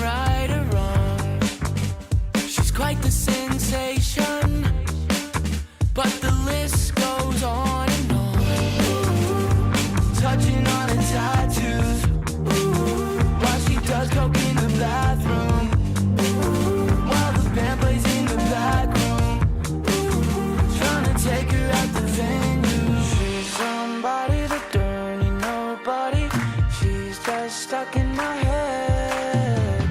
right or wrong. She's quite the sensation, but the list goes on and on. Touching on her tattoos, while she does coke in the bathroom, while the band plays in the back room, trying to take her out the venue. She's somebody that don't need nobody. She's just stuck in my head.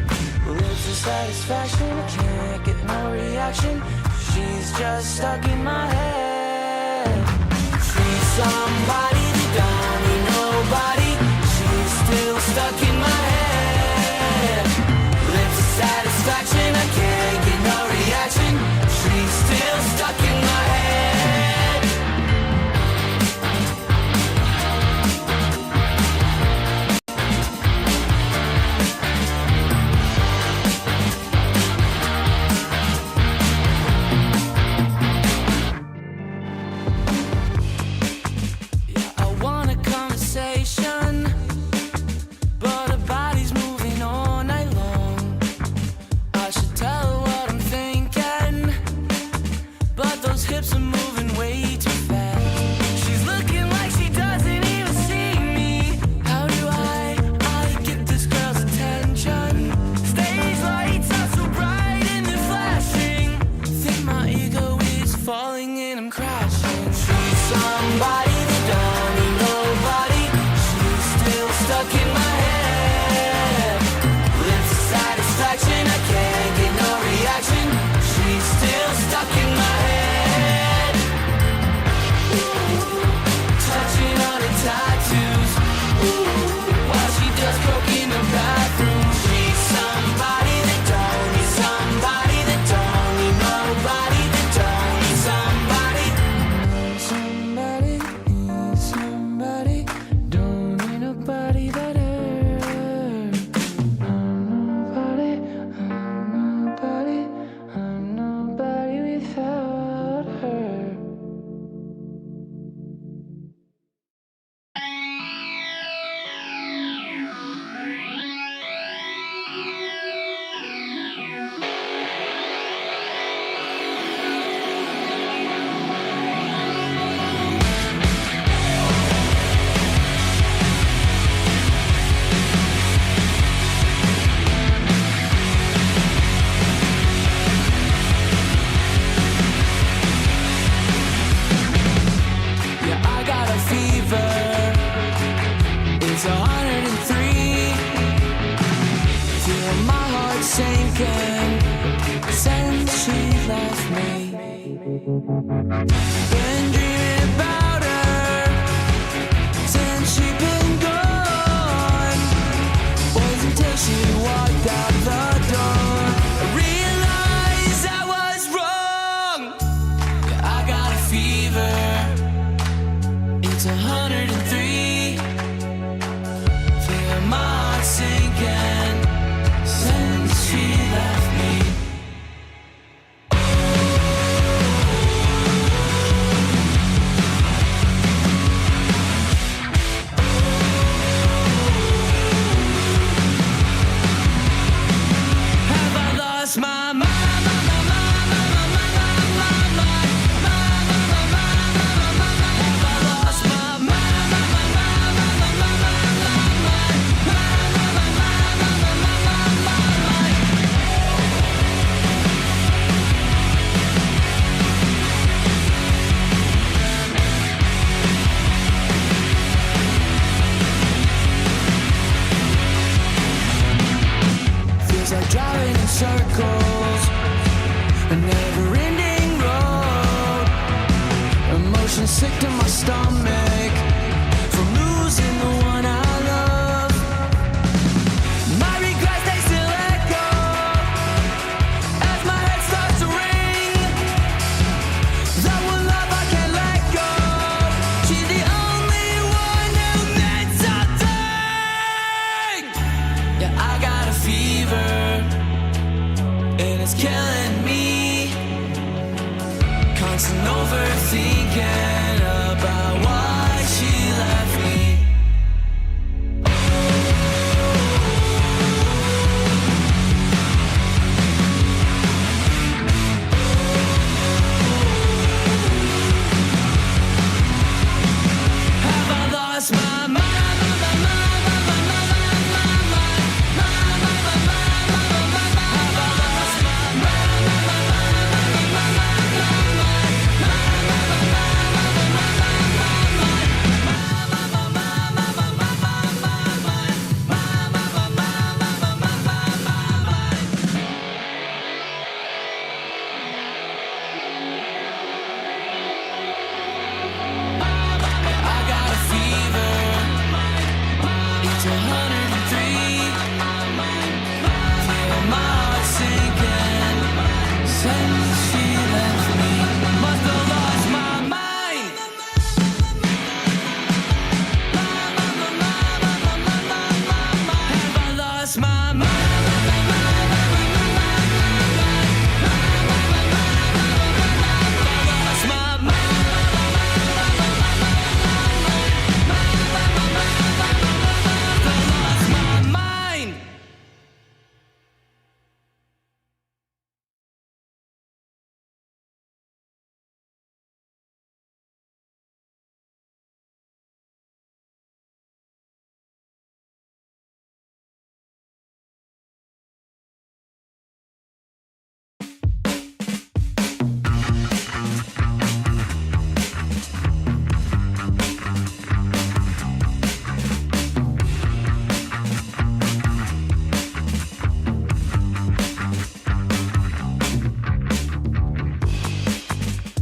Lives for satisfaction, I can't get no reaction. She's just stuck in my head. She's somebody that don't need nobody. She's still stuck in my head. Lives for satisfaction, I can't get no reaction. She's still stuck in my head. Yeah, I want a conversation, but her body's moving all night long. I should tell her what I'm thinking, but those hips are moving way too fast. She's looking like she doesn't even see me. How do I get this girl's attention? Stage lights are so bright and they're flashing. Think my ego is falling and I'm crashing. She's somebody that don't need nobody. She's still stuck in my head. Lives for satisfaction, I can't get no reaction. She's still stuck in my head. Touching on her tattoos, while she does coke in the bathroom. She's somebody that don't need somebody, that don't need nobody, that don't need somebody. Somebody needs somebody, don't need nobody but her. I'm nobody without her. Yeah, I got a fever. It's 103. Feel my heart sinking since she left me. Been dreaming about her since she been gone. Was until she walked out the door. I realized I was wrong. Yeah, I got a fever. It's 103. Feel my heart sinking since she left me. Have I lost my mind? Feels like driving in circles, a never-ending road. Emotion sick to my stomach from losing the one I love. My regrets, they still echo as my head starts to ring. That one love I can't let go. She's the only one who meant something. Yeah, I got a fever, and it's killing me. Constant overthinking about why she left me.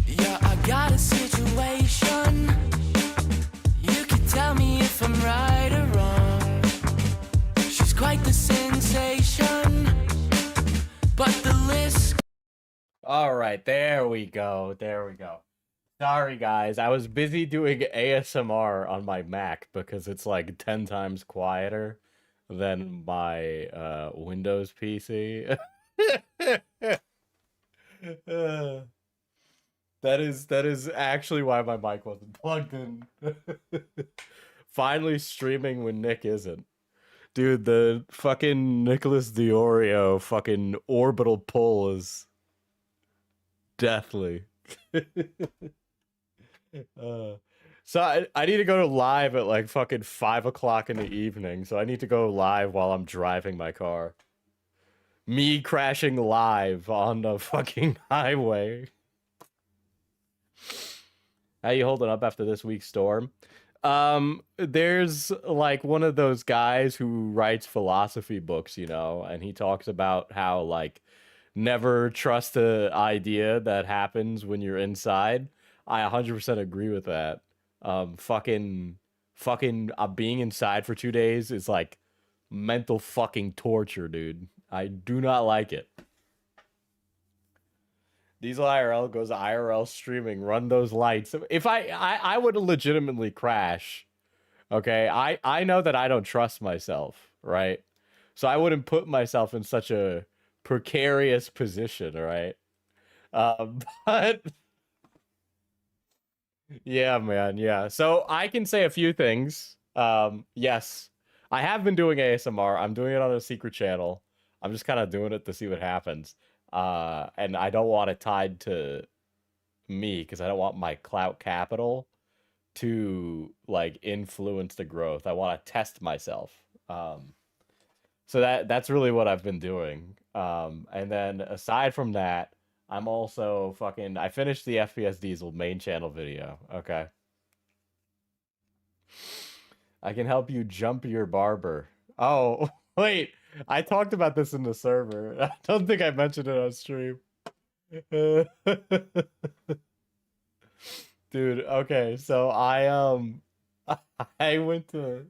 Yeah, I got a situation. You can tell me if I'm right or wrong. She's quite the sensation, but the list. All right, there we go. There we go. Sorry, guys. I was busy doing ASMR on my Mac because it's like 10 times quieter than my Windows PC. Uh, that is actually why my mic wasn't plugged in. Finally streaming when Nick isn't. Dude, the fucking Nicholas Diorio fucking orbital pull is deathly. Uh, so I need to go to live at like fucking 5 o'clock in the evening. So I need to go live while I'm driving my car. Me crashing live on the fucking highway. How you holding up after this week's storm? There's like one of those guys who writes philosophy books, you know, and he talks about how like never trust the idea that happens when you're inside. I 100% agree with that. Fucking being inside for 2 days is like mental fucking torture, dude. I do not like it. Diesel IRL goes IRL streaming. Run those lights. If I would legitimately crash. Okay, I know that I don't trust myself, right? So I wouldn't put myself in such a precarious position, right? But yeah, man, yeah. So I can say a few things. Yes, I have been doing ASMR. I'm doing it on a secret channel. I'm just kind of doing it to see what happens. And I don't want it tied to me because I don't want my clout capital to like influence the growth. I want to test myself. So that's really what I've been doing. And then aside from that, I'm also fucking I finished the FPS Diesel main channel video. Okay. I can help you jump your barber. Oh, wait. I talked about this in the server. I don't think I mentioned it on stream. Dude, okay. So I went to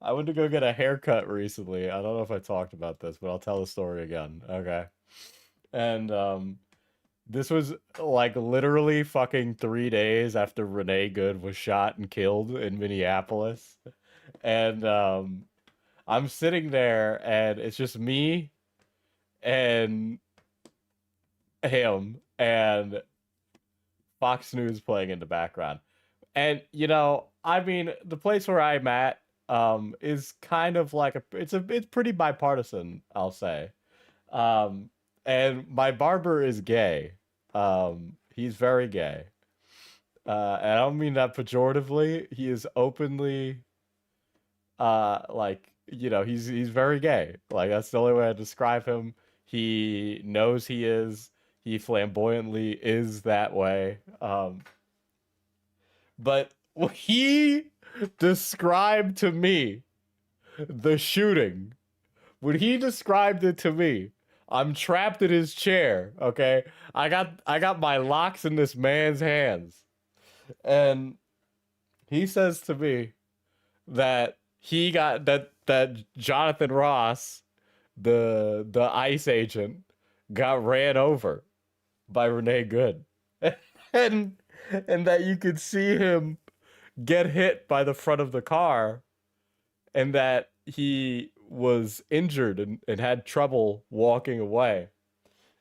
I went to go get a haircut recently. I don't know if I talked about this, but I'll tell the story again. Okay. And this was like literally fucking 3 days after Renee Good was shot and killed in Minneapolis. And I'm sitting there and it's just me and him and Fox News playing in the background. And you know, I mean, the place where I'm at is kind of like it's pretty bipartisan, I'll say. Um and my barber is gay. He's very gay. And I don't mean that pejoratively. He is openly like, you know, he's very gay. Like that's the only way I describe him. He knows he is. He flamboyantly is that way. But he described to me the shooting. When he described it to me, I'm trapped in his chair, okay? I got my locks in this man's hands. And he says to me that he got that Jonathan Ross, the ICE agent, got ran over by Renee Good. and and that you could see him get hit by the front of the car and that he was injured and had trouble walking away.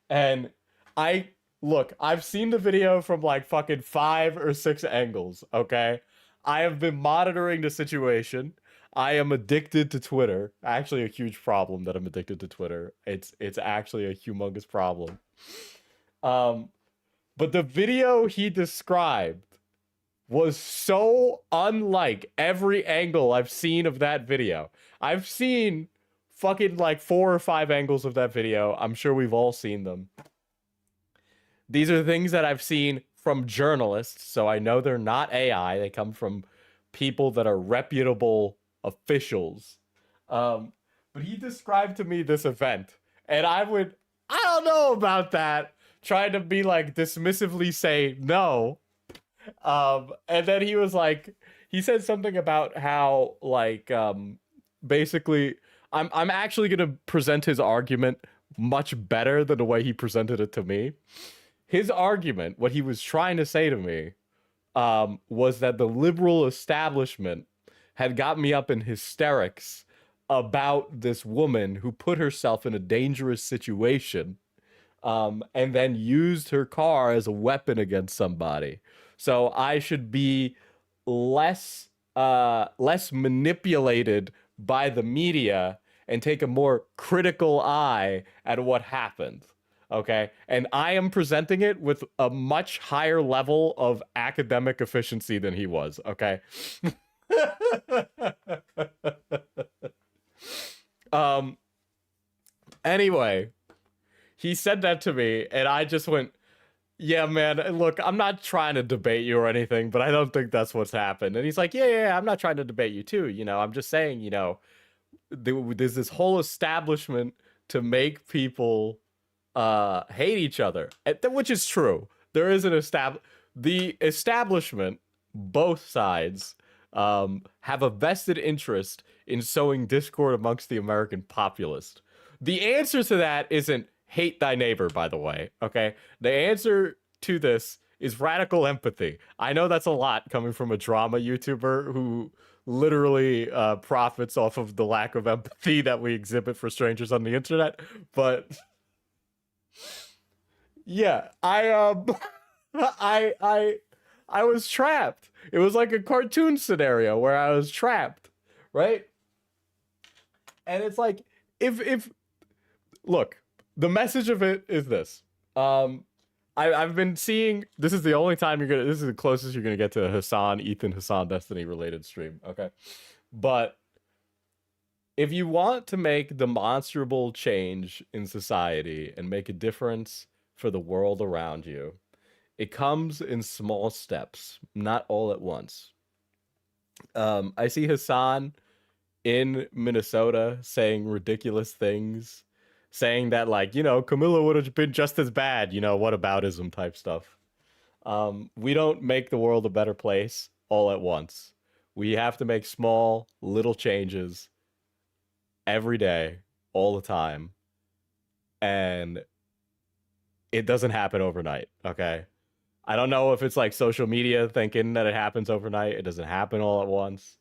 And I look, I've seen the video from like fucking 5 or 6 angles, okay? I have been monitoring the situation. I am addicted to Twitter. Actually a huge problem that I'm addicted to Twitter. It's actually a humongous problem. Um but the video he described was so unlike every angle I've seen of that video. I've seen fucking like 4 or 5 angles of that video. I'm sure we've all seen them. These are things that I've seen from journalists, so I know they're not AI. They come from people that are reputable officials. But he described to me this event, and I don't know about that, trying to be like dismissively say no. And then he was like, he said something about how like basically I'm actually gonna present his argument much better than the way he presented it to me. His argument, what he was trying to say to me, was that the liberal establishment had got me up in hysterics about this woman who put herself in a dangerous situation, and then used her car as a weapon against somebody. So I should be less manipulated by the media and take a more critical eye at what happened. Okay. And I am presenting it with a much higher level of academic efficiency than he was. Okay. um, anyway, he said that to me, and I just went, yeah, man, look, I'm not trying to debate you or anything, but I don't think that's what's happened. And he's like, yeah, I'm not trying to debate you too. I'm just saying, there's this whole establishment to make people hate each other, which is true. There is the establishment, both sides, have a vested interest in sowing discord amongst the American populace. The answer to that isn't hate thy neighbor, by the way, okay? The answer to this is radical empathy. I know that's a lot coming from a drama YouTuber who literally profits off of the lack of empathy that we exhibit for strangers on the internet, but yeah, I was trapped. It was like a cartoon scenario where I was trapped, right? And it's like, if look, the message of it is this. I've been seeing, this is the only time this is the closest you're gonna get to a Ethan Hassan Destiny related stream, okay? But if you want to make demonstrable change in society and make a difference for the world around you, it comes in small steps, not all at once. I see Hassan in Minnesota saying ridiculous things, saying that, like, Camilla would have been just as bad, whataboutism type stuff. We don't make the world a better place all at once. We have to make small, little changes every day, all the time. And it doesn't happen overnight, okay? I don't know if it's like social media thinking that it happens overnight. It doesn't happen all at once.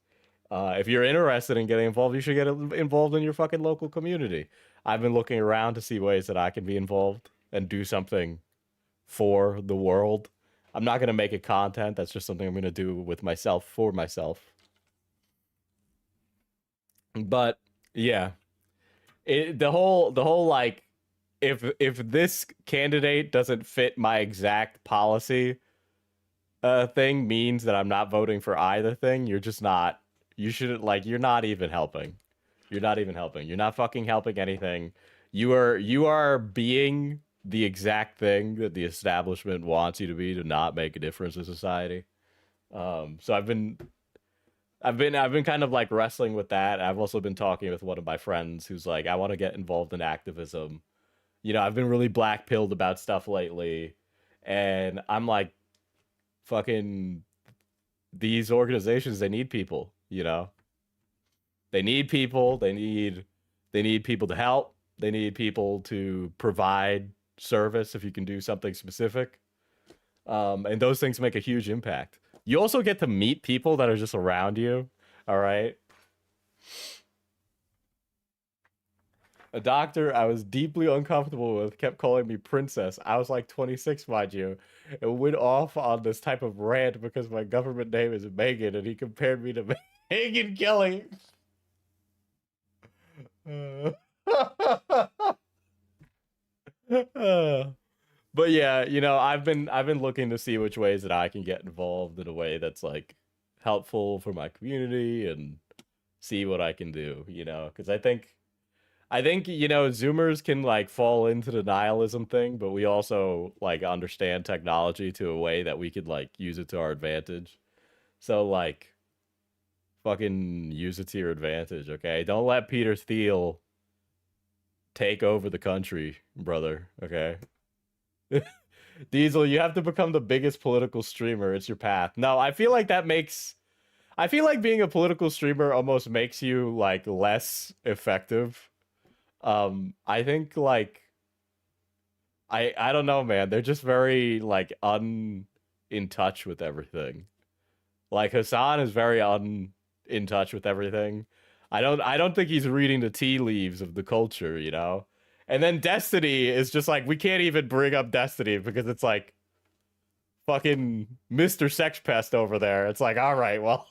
If you're interested in getting involved, you should get involved in your fucking local community. I've been looking around to see ways that I can be involved and do something for the world. I'm not going to make it content. That's just something I'm going to do with myself, for myself. But yeah, the whole like, if this candidate doesn't fit my exact policy thing, means that I'm not voting for either thing, you're just not, you shouldn't, like, you're not even helping. You're not even helping. You're not fucking helping anything. You are being the exact thing that the establishment wants you to be, to not make a difference in society. So I've been kind of like wrestling with that. I've also been talking with one of my friends who's like, I want to get involved in activism. I've been really black pilled about stuff lately, and I'm like, fucking, these organizations, they need people, They need people. They need people to help. They need people to provide service if you can do something specific. And those things make a huge impact. You also get to meet people that are just around you. All right. A doctor I was deeply uncomfortable with kept calling me princess. I was like 26, mind you, and went off on this type of rant because my government name is Megan, and he compared me to Megan Kelly. But yeah, you know, I've been looking to see which ways that I can get involved in a way that's like helpful for my community and see what I can do, you know, because I think, you know, Zoomers can like fall into the nihilism thing, but we also like understand technology to a way that we could like use it to our advantage. So like fucking use it to your advantage, okay? Don't let Peter Thiel take over the country, brother, okay? Diesel, you have to become the biggest political streamer. It's your path. No, I feel like being a political streamer almost makes you like less effective. I think like I don't know, man. They're just very like in touch with everything. Like Hassan is very in touch with everything. I don't think he's reading the tea leaves of the culture, you know? And then Destiny is just like we can't even bring up Destiny because it's like fucking Mr. Sex Pest over there. It's like, all right, well,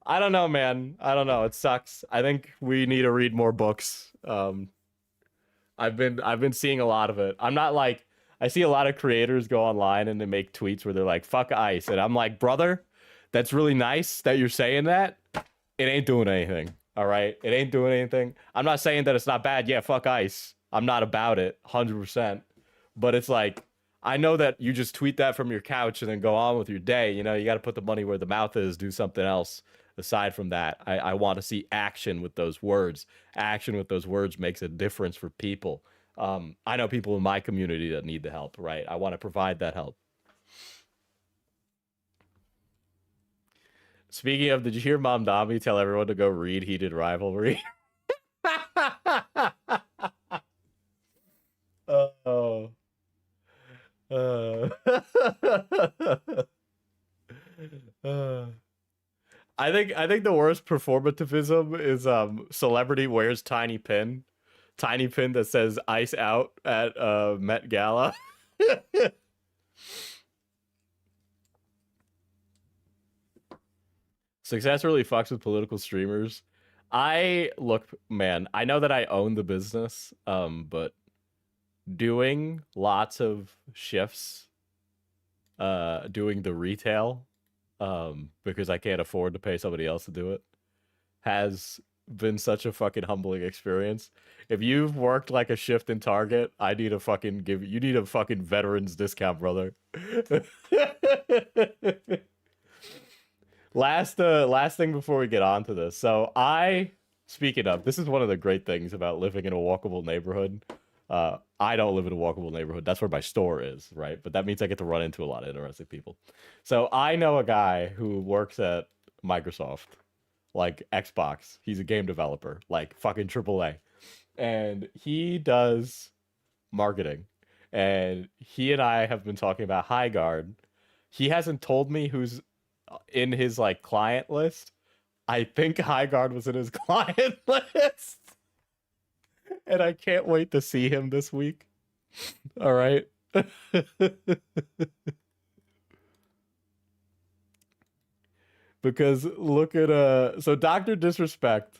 I don't know, man. I don't know. It sucks. I think we need to read more books. I've been seeing a lot of it. I'm not like I see a lot of creators go online and they make tweets where they're like, fuck ice. And I'm like, brother, that's really nice that you're saying that. It ain't doing anything. All right. It ain't doing anything. I'm not saying that it's not bad. Yeah, fuck ice. I'm not about it 100%. But it's like, I know that you just tweet that from your couch and then go on with your day. You know, you got to put the money where the mouth is, do something else aside from that. I want to see action with those words. Action with those words makes a difference for people. I know people in my community that need the help, right? I want to provide that help. Speaking of, did you hear Mom Dami tell everyone to go read Heated Rivalry? Oh. I think the worst performativism is celebrity wears tiny pin that says ice out at Met Gala. Success really fucks with political streamers. Look, man, I know that I own the business, but doing lots of shifts, doing the retail, because I can't afford to pay somebody else to do it, has been such a fucking humbling experience. If you've worked like a shift in Target, I need to fucking you need a fucking veterans discount, brother. Last thing before we get on to this. So speaking of, this is one of the great things about living in a walkable neighborhood. I don't live in a walkable neighborhood. That's where my store is, right? But that means I get to run into a lot of interesting people. So I know a guy who works at Microsoft, like Xbox. He's a game developer, like fucking AAA. And he does marketing. And he and I have been talking about Highguard. He hasn't told me who's in his like client list. I think Highguard was in his client list. And I can't wait to see him this week. All right. Because look at so Dr. Disrespect,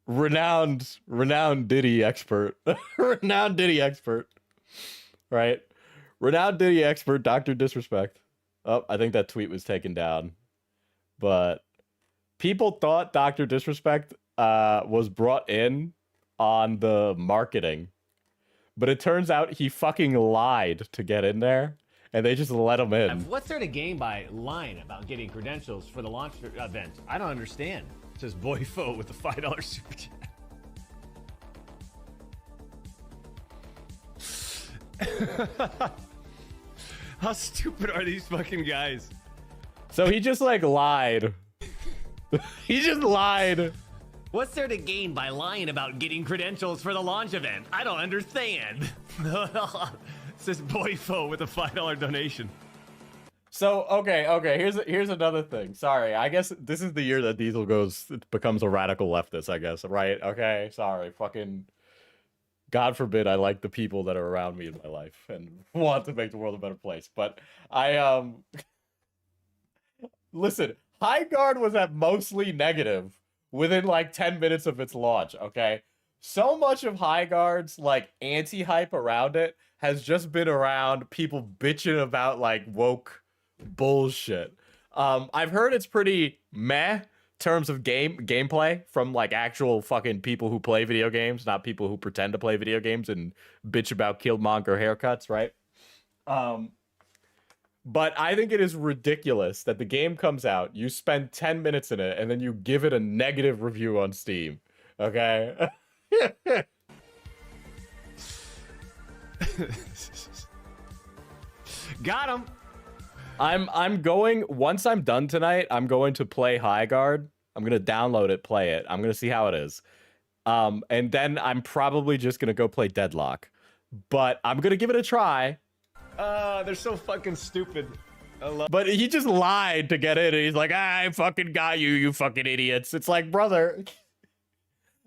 renowned Diddy expert. Renowned Diddy expert. Right? Renowned Diddy expert, Dr. Disrespect. Oh, I think that tweet was taken down. But people thought Dr. Disrespect was brought in on the marketing, but it turns out he fucking lied to get in there, and they just let him in. What's there to gain by lying about getting credentials for the launch event? I don't understand. Says Boyfo with a $5 super chat. How stupid are these fucking guys? So he just like lied. He just lied. What's there to gain by lying about getting credentials for the launch event? I don't understand. Says Boyfo with a $5 donation. So okay. Here's another thing. Sorry, I guess this is the year that Diesel becomes a radical leftist. I guess, right? Okay, sorry. Fucking God forbid I like the people that are around me in my life and want to make the world a better place. But I listen. High Guard was at mostly negative within like 10 minutes of its launch. Okay, so much of High Guard's like anti-hype around it has just been around people bitching about like woke bullshit. I've heard it's pretty meh terms of gameplay from like actual fucking people who play video games, not people who pretend to play video games and bitch about Killmonger haircuts, right? But I think it is ridiculous that the game comes out, you spend 10 minutes in it, and then you give it a negative review on Steam. Okay? Got him. I'm going, once I'm done tonight, I'm going to play High Guard. I'm going to download it, play it. I'm going to see how it is. And then I'm probably just going to go play Deadlock. But I'm going to give it a try. They're so fucking stupid. But he just lied to get in, and he's like, I fucking got you, you fucking idiots. It's like, brother,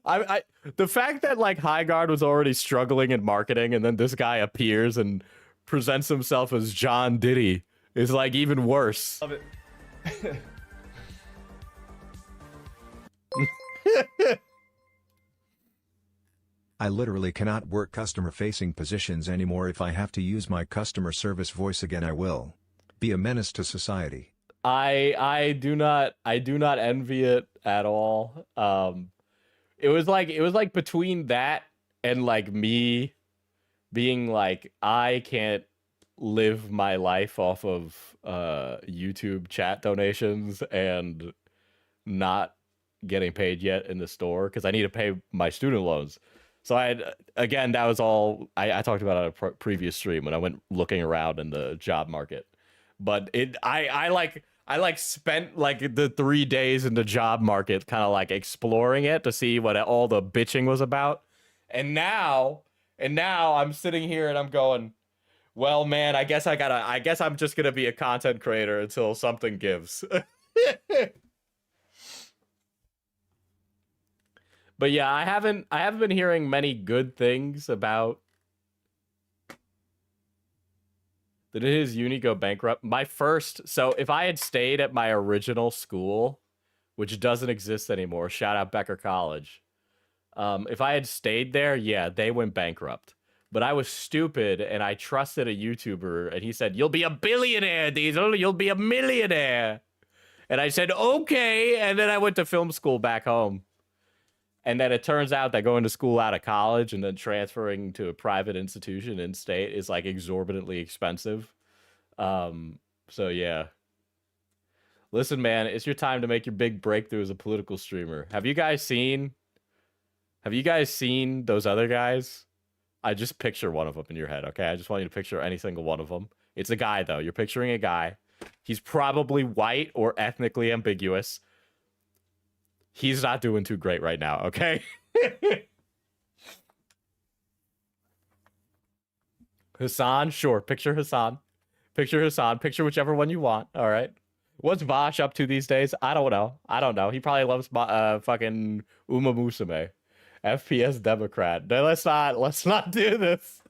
the fact that like High Guard was already struggling in marketing, and then this guy appears and presents himself as John Diddy is like even worse. Love it. I literally cannot work customer-facing positions anymore. If I have to use my customer service voice again, I will. Be a menace to society. I do not envy it at all. It was like between that and like me being like, I can't live my life off of YouTube chat donations and not getting paid yet in the store because I need to pay my student loans. So again, that was all I talked about on a previous stream when I went looking around in the job market. But I spent like the 3 days in the job market kind of like exploring it to see what all the bitching was about. And now I'm sitting here and I'm going, well, man, I guess I'm just gonna be a content creator until something gives. But yeah, I haven't been hearing many good things about. Did his uni go bankrupt? So if I had stayed at my original school, which doesn't exist anymore, shout out Becker College. If I had stayed there, yeah, they went bankrupt. But I was stupid and I trusted a YouTuber and he said, "You'll be a billionaire, Diesel. You'll be a millionaire." And I said, "Okay." And then I went to film school back home. And then it turns out that going to school out of college and then transferring to a private institution in state is like exorbitantly expensive. So yeah. Listen, man, it's your time to make your big breakthrough as a political streamer. Have you guys seen those other guys? I just picture one of them in your head, okay? I just want you to picture any single one of them. It's a guy, though. You're picturing a guy. He's probably white or ethnically ambiguous. He's not doing too great right now, okay? Hassan, sure. Picture Hassan. Picture Hassan. Picture whichever one you want, all right? What's Vosh up to these days? I don't know. He probably loves fucking Uma Musume. FPS Democrat. No, let's not do this.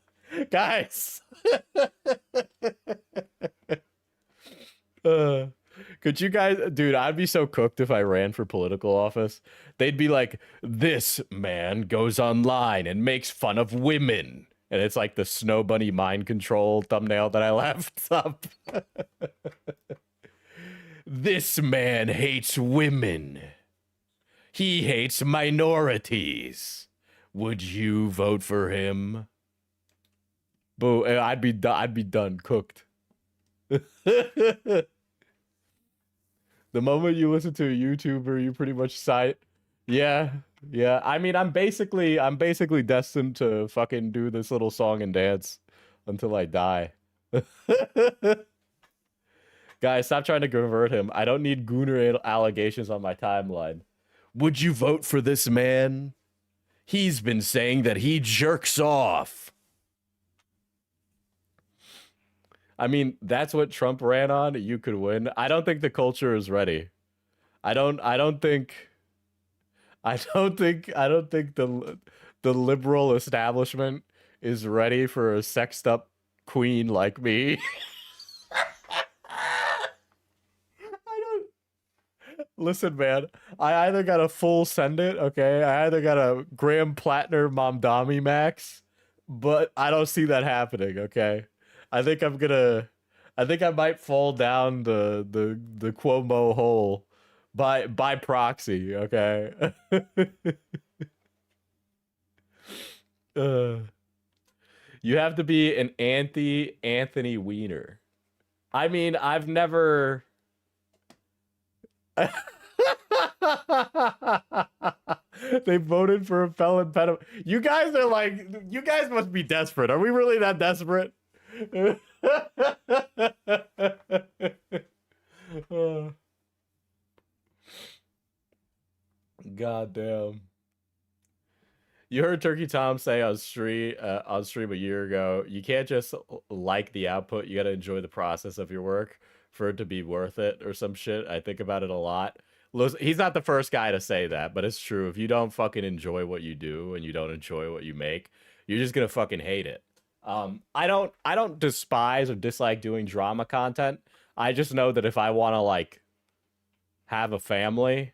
Guys. Could you guys, dude, I'd be so cooked if I ran for political office. They'd be like, "This man goes online and makes fun of women." And it's like the Snow Bunny mind control thumbnail that I left up. "This man hates women. He hates minorities. Would you vote for him?" Boo, I'd be done, cooked. The moment you listen to a YouTuber, you pretty much cite, yeah. I mean, I'm basically destined to fucking do this little song and dance until I die. Guys, stop trying to convert him. I don't need gooner allegations on my timeline. Would you vote for this man? He's been saying that he jerks off. I mean, that's what Trump ran on. You could win. I don't think the culture is ready. I don't think the liberal establishment is ready for a sexed up queen like me. I don't listen, man. I either got a full send it, okay? I either got a Graham Plattner Momdami Max, but I don't see that happening, okay? I think I might fall down the Cuomo hole by proxy, okay? uh, you have to be an Anthony Weiner. I mean, I've never. They voted for a felon pedophile. You guys are like, you guys must be desperate. Are we really that desperate? God damn. You heard Turkey Tom say on stream a year ago, you can't just like the output, you gotta enjoy the process of your work for it to be worth it or some shit. I think about it a lot. He's not the first guy to say that, but it's true. If you don't fucking enjoy what you do and you don't enjoy what you make, you're just gonna fucking hate it. I don't despise or dislike doing drama content. I just know that if I want to like have a family,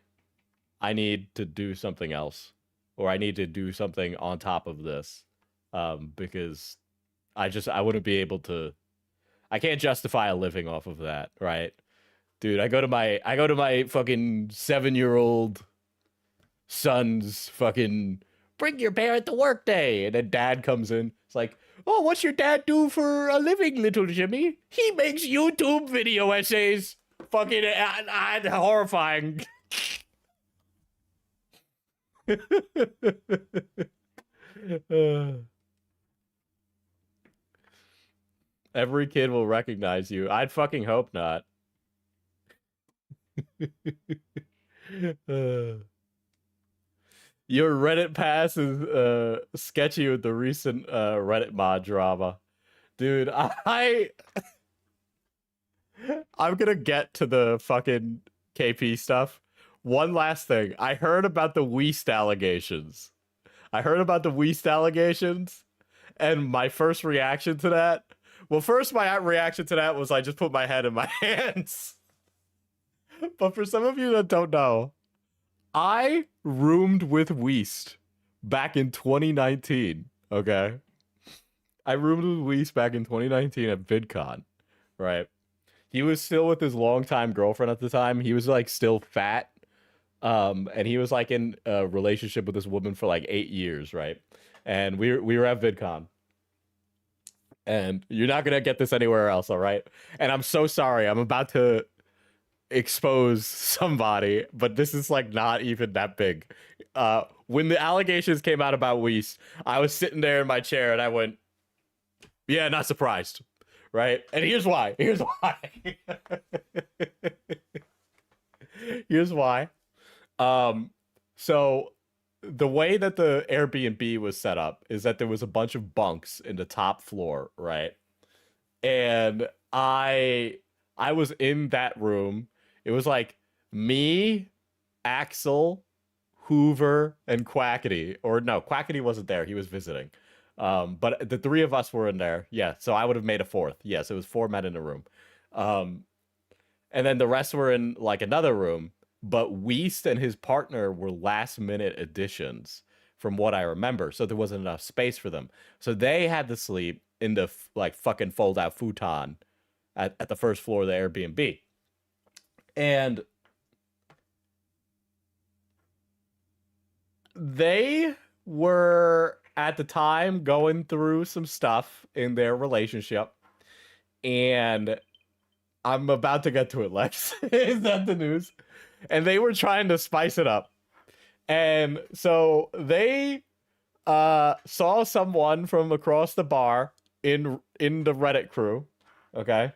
I need to do something else, or I need to do something on top of this, because I wouldn't be able to. I can't justify a living off of that, right? Dude, I go to my fucking 7-year-old son's fucking bring your parent to work day, and then dad comes in. It's like, oh, what's your dad do for a living, little Jimmy? He makes YouTube video essays. Fucking horrifying. Every kid will recognize you. I'd fucking hope not. Your Reddit pass is sketchy with the recent Reddit mod drama. Dude, I'm gonna get to the fucking KP stuff. One last thing. I heard about the Weast allegations. And my first reaction to that. Well, first my reaction to that was I just put my head in my hands. But for some of you that don't know, I roomed with Weast back in 2019. Okay. I roomed with Weast back in 2019 at VidCon. Right. He was still with his longtime girlfriend at the time. He was like still fat. And he was like in a relationship with this woman for like 8 years, right? And we were at VidCon. And you're not gonna get this anywhere else, all right? And I'm so sorry. I'm about to expose somebody, but this is like not even that big. When the allegations came out about Weiss, I was sitting there in my chair and I went, yeah, not surprised, right? And here's why. Here's why. So the way that the Airbnb was set up is that there was a bunch of bunks in the top floor, right? And I was in that room. It was like me, Axel, Hoover, and Quackity. Or no, Quackity wasn't there. He was visiting. But the three of us were in there. Yeah, so I would have made a fourth. Yes, it was 4 men in a room. And then the rest were in like another room. But Weist and his partner were last minute additions from what I remember. So there wasn't enough space for them. So they had to sleep in the like fucking fold out futon at the first floor of the Airbnb. And they were at the time going through some stuff in their relationship. And I'm about to get to it, Lex. Is that the news? And they were trying to spice it up. And so they saw someone from across the bar in the Reddit crew. Okay.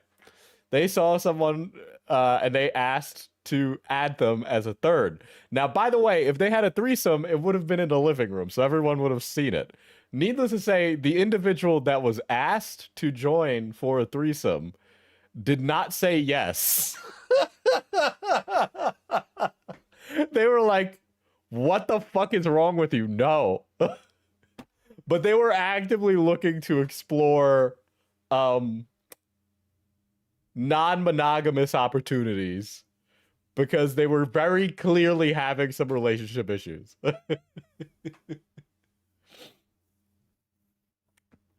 They saw someone and they asked to add them as a third. Now, by the way, if they had a threesome, it would have been in the living room, so everyone would have seen it. Needless to say, the individual that was asked to join for a threesome did not say yes. They were like, what the fuck is wrong with you? No. But they were actively looking to explore non-monogamous opportunities because they were very clearly having some relationship issues.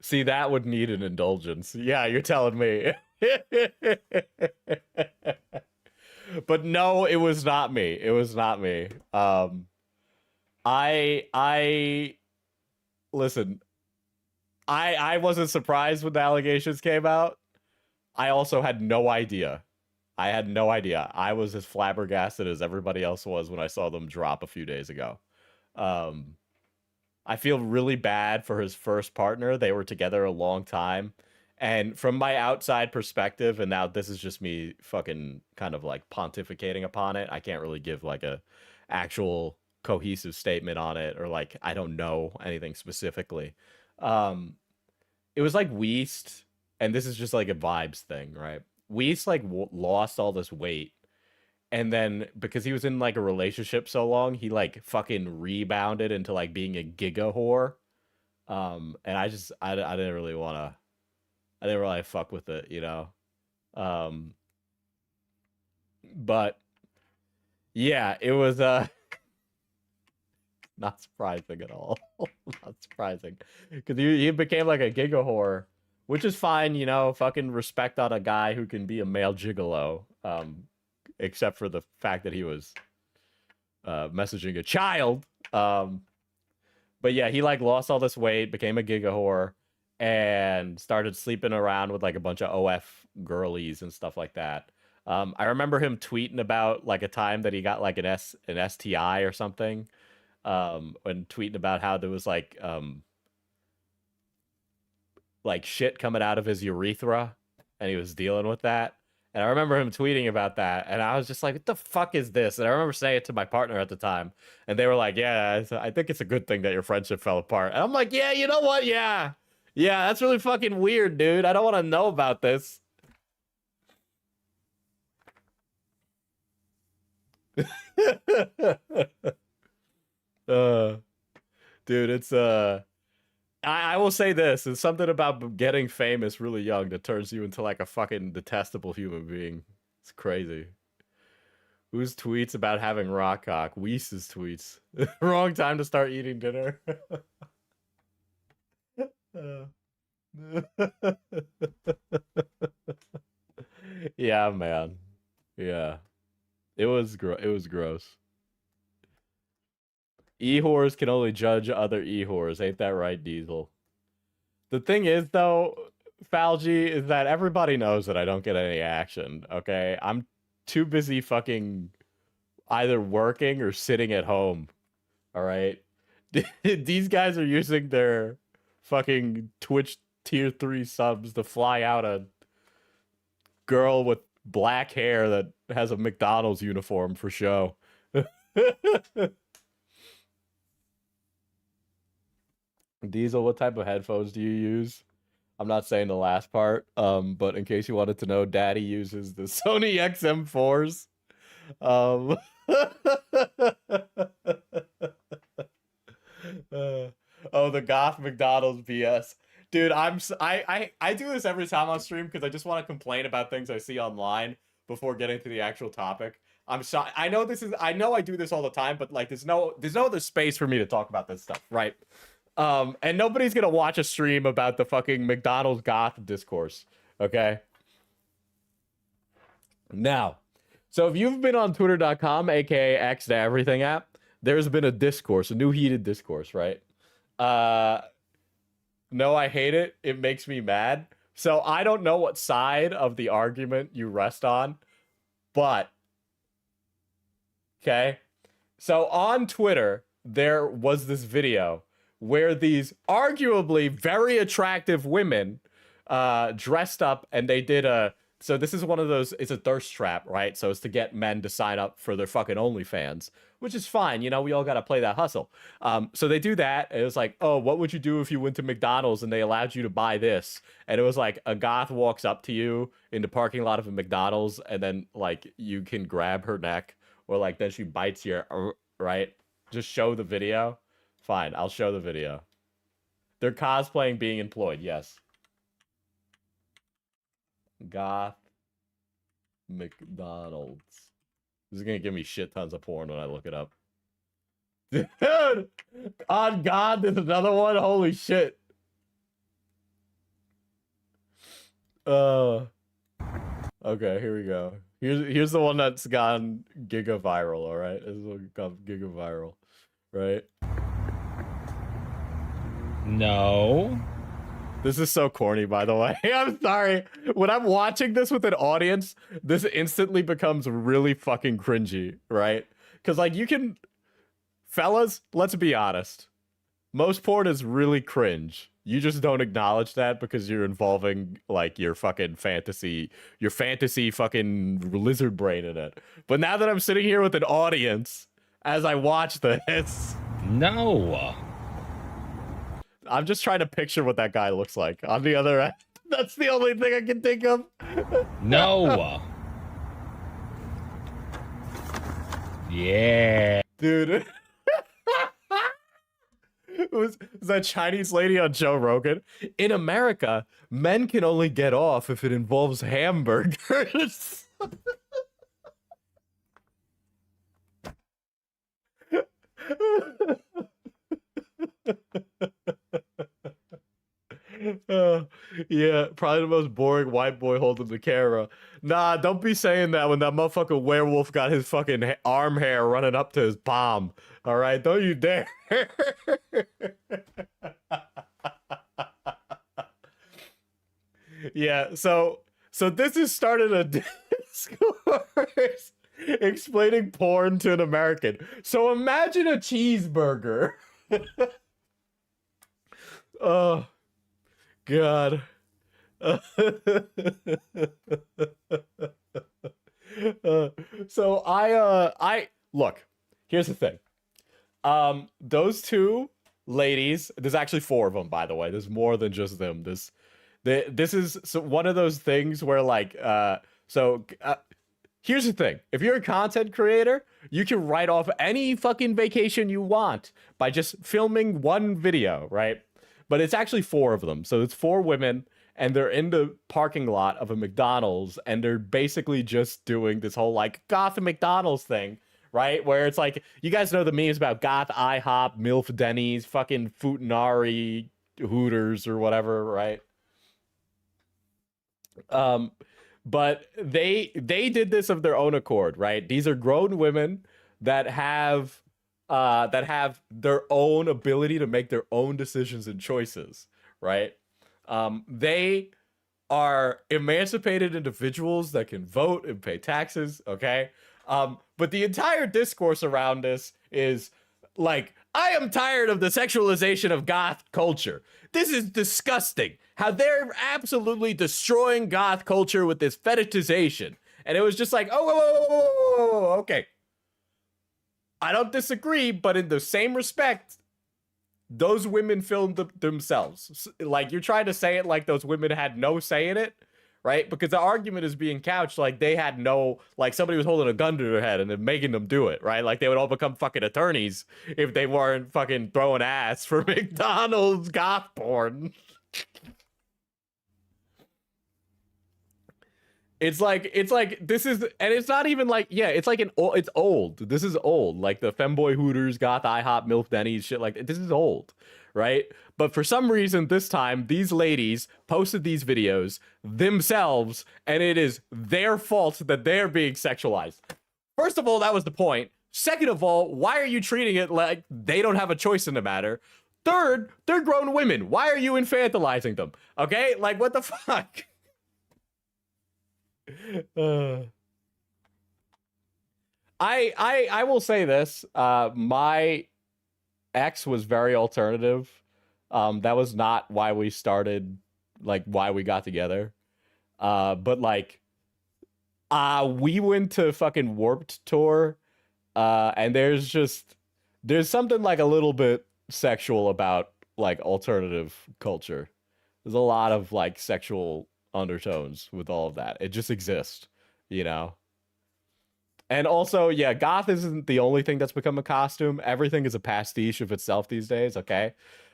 See, that would need an indulgence. Yeah, you're telling me. But no, it was not me. It was not me. I listen, I wasn't surprised when the allegations came out. I also had no idea. I had no idea. I was as flabbergasted as everybody else was when I saw them drop a few days ago. I feel really bad for his first partner. They were together a long time. And from my outside perspective, and now this is just me fucking kind of like pontificating upon it. I can't really give like a actual cohesive statement on it, or like, I don't know anything specifically. It was like Weast, and this is just like a vibes thing, right? Weast like lost all this weight. And then because he was in like a relationship so long, he like fucking rebounded into like being a giga whore. And I didn't really want to, I didn't really fuck with it, you know? But yeah, it was, not surprising at all. Not surprising. Because he became like a giga whore, which is fine, you know, fucking respect on a guy who can be a male gigolo. Except for the fact that he was messaging a child. But yeah, he like lost all this weight, became a giga whore, and started sleeping around with like a bunch of OF girlies and stuff like that. I remember him tweeting about like a time that he got like an STI or something. And tweeting about how there was like shit coming out of his urethra, and he was dealing with that. And I remember him tweeting about that, and I was just like, what the fuck is this? And I remember saying it to my partner at the time, and they were like, yeah, I think it's a good thing that your friendship fell apart. And I'm like, yeah, you know what? Yeah, that's really fucking weird, dude. I don't want to know about this. Dude, it's I will say this, it's something about getting famous really young that turns you into like a fucking detestable human being. It's crazy. Whose tweets about having rock cock? Weese's tweets. Wrong time to start eating dinner. Yeah, man. Yeah. It was gross. E-whores can only judge other e-whores. Ain't that right, Diesel? The thing is, though, Falgy, is that everybody knows that I don't get any action, okay? I'm too busy fucking either working or sitting at home, all right? These guys are using their fucking Twitch tier 3 subs to fly out a girl with black hair that has a McDonald's uniform for show. Diesel, what type of headphones do you use? I'm not saying the last part, but in case you wanted to know, Daddy uses the Sony XM4s. Oh, the goth McDonald's BS. Dude, I do this every time on stream because I just want to complain about things I see online before getting to the actual topic. I'm sorry. I know I do this all the time, but like there's no other space for me to talk about this stuff, right? And nobody's gonna watch a stream about the fucking McDonald's goth discourse, okay? Now, so if you've been on twitter.com, aka X to Everything app, there's been a discourse, a new heated discourse, right? No, I hate it. It makes me mad. So I don't know what side of the argument you rest on, but okay. So on Twitter, there was this video where these arguably very attractive women dressed up, and they did so this is one of those, it's a thirst trap, right? So it's to get men to sign up for their fucking OnlyFans, which is fine. You know, we all got to play that hustle. So they do that. And it was like, oh, what would you do if you went to McDonald's and they allowed you to buy this? And it was like a goth walks up to you in the parking lot of a McDonald's, and then like you can grab her neck, or like then she bites your, right? Just show the video. Fine, I'll show the video. They're cosplaying being employed, yes. Goth McDonald's. This is gonna give me shit tons of porn when I look it up. Dude! On God, there's another one? Holy shit. Okay, here we go. Here's the one that's gone giga viral, alright? This is what gone giga viral, right? No. This is so corny, by the way. I'm sorry. When I'm watching this with an audience, this instantly becomes really fucking cringy, right? Because, like, you can... Fellas, let's be honest. Most porn is really cringe. You just don't acknowledge that because you're involving, like, your fucking fantasy fucking lizard brain in it. But now that I'm sitting here with an audience, as I watch this... No. I'm just trying to picture what that guy looks like on the other end. That's the only thing I can think of. No. Yeah. Dude. It was that Chinese lady on Joe Rogan. In America, men can only get off if it involves hamburgers. Yeah, probably the most boring white boy holding the camera. Nah, don't be saying that when that motherfucking werewolf got his fucking arm hair running up to his palm. All right, don't you dare. Yeah, so this has started a discourse explaining porn to an American. So imagine a cheeseburger. Oh, God. So I look, here's the thing. Those two ladies, there's actually 4 of them, by the way. There's more than just them. This is one of those things where, like, here's the thing. If you're a content creator, you can write off any fucking vacation you want by just filming one video, right? But it's actually 4 of them. So it's 4 women, and they're in the parking lot of a McDonald's, and they're basically just doing this whole, like, goth McDonald's thing, right? Where it's like, you guys know the memes about goth IHOP, MILF Denny's, fucking Futanari, Hooters, or whatever, right? But they did this of their own accord, right? These are grown women that have their own ability to make their own decisions and choices, right? They are emancipated individuals that can vote and pay taxes, okay? But the entire discourse around this is like, I am tired of the sexualization of goth culture. This is disgusting. How they're absolutely destroying goth culture with this fetishization. And it was just like, oh, okay. I don't disagree, but in the same respect, those women filmed themselves. Like, you're trying to say it like those women had no say in it, right? Because the argument is being couched like they had no, like somebody was holding a gun to their head and then making them do it, right? Like they would all become fucking attorneys if they weren't fucking throwing ass for McDonald's goth porn. It's like this is, and it's not even like, yeah, it's like it's old. This is old. Like the femboy Hooters, goth IHOP, MILF Denny's, shit like this is old, right? But for some reason this time, these ladies posted these videos themselves, and it is their fault that they're being sexualized. First of all, that was the point. Second of all, why are you treating it like they don't have a choice in the matter? Third, they're grown women. Why are you infantilizing them? Okay, like what the fuck? I will say this. My ex was very alternative. That was not why we started, like why we got together. But like We went to fucking Warped Tour, and there's something like a little bit sexual about like alternative culture. There's a lot of like sexual undertones with all of that. It just exists, you know. And also, yeah, goth isn't the only thing that's become a costume. Everything is a pastiche of itself these days, okay?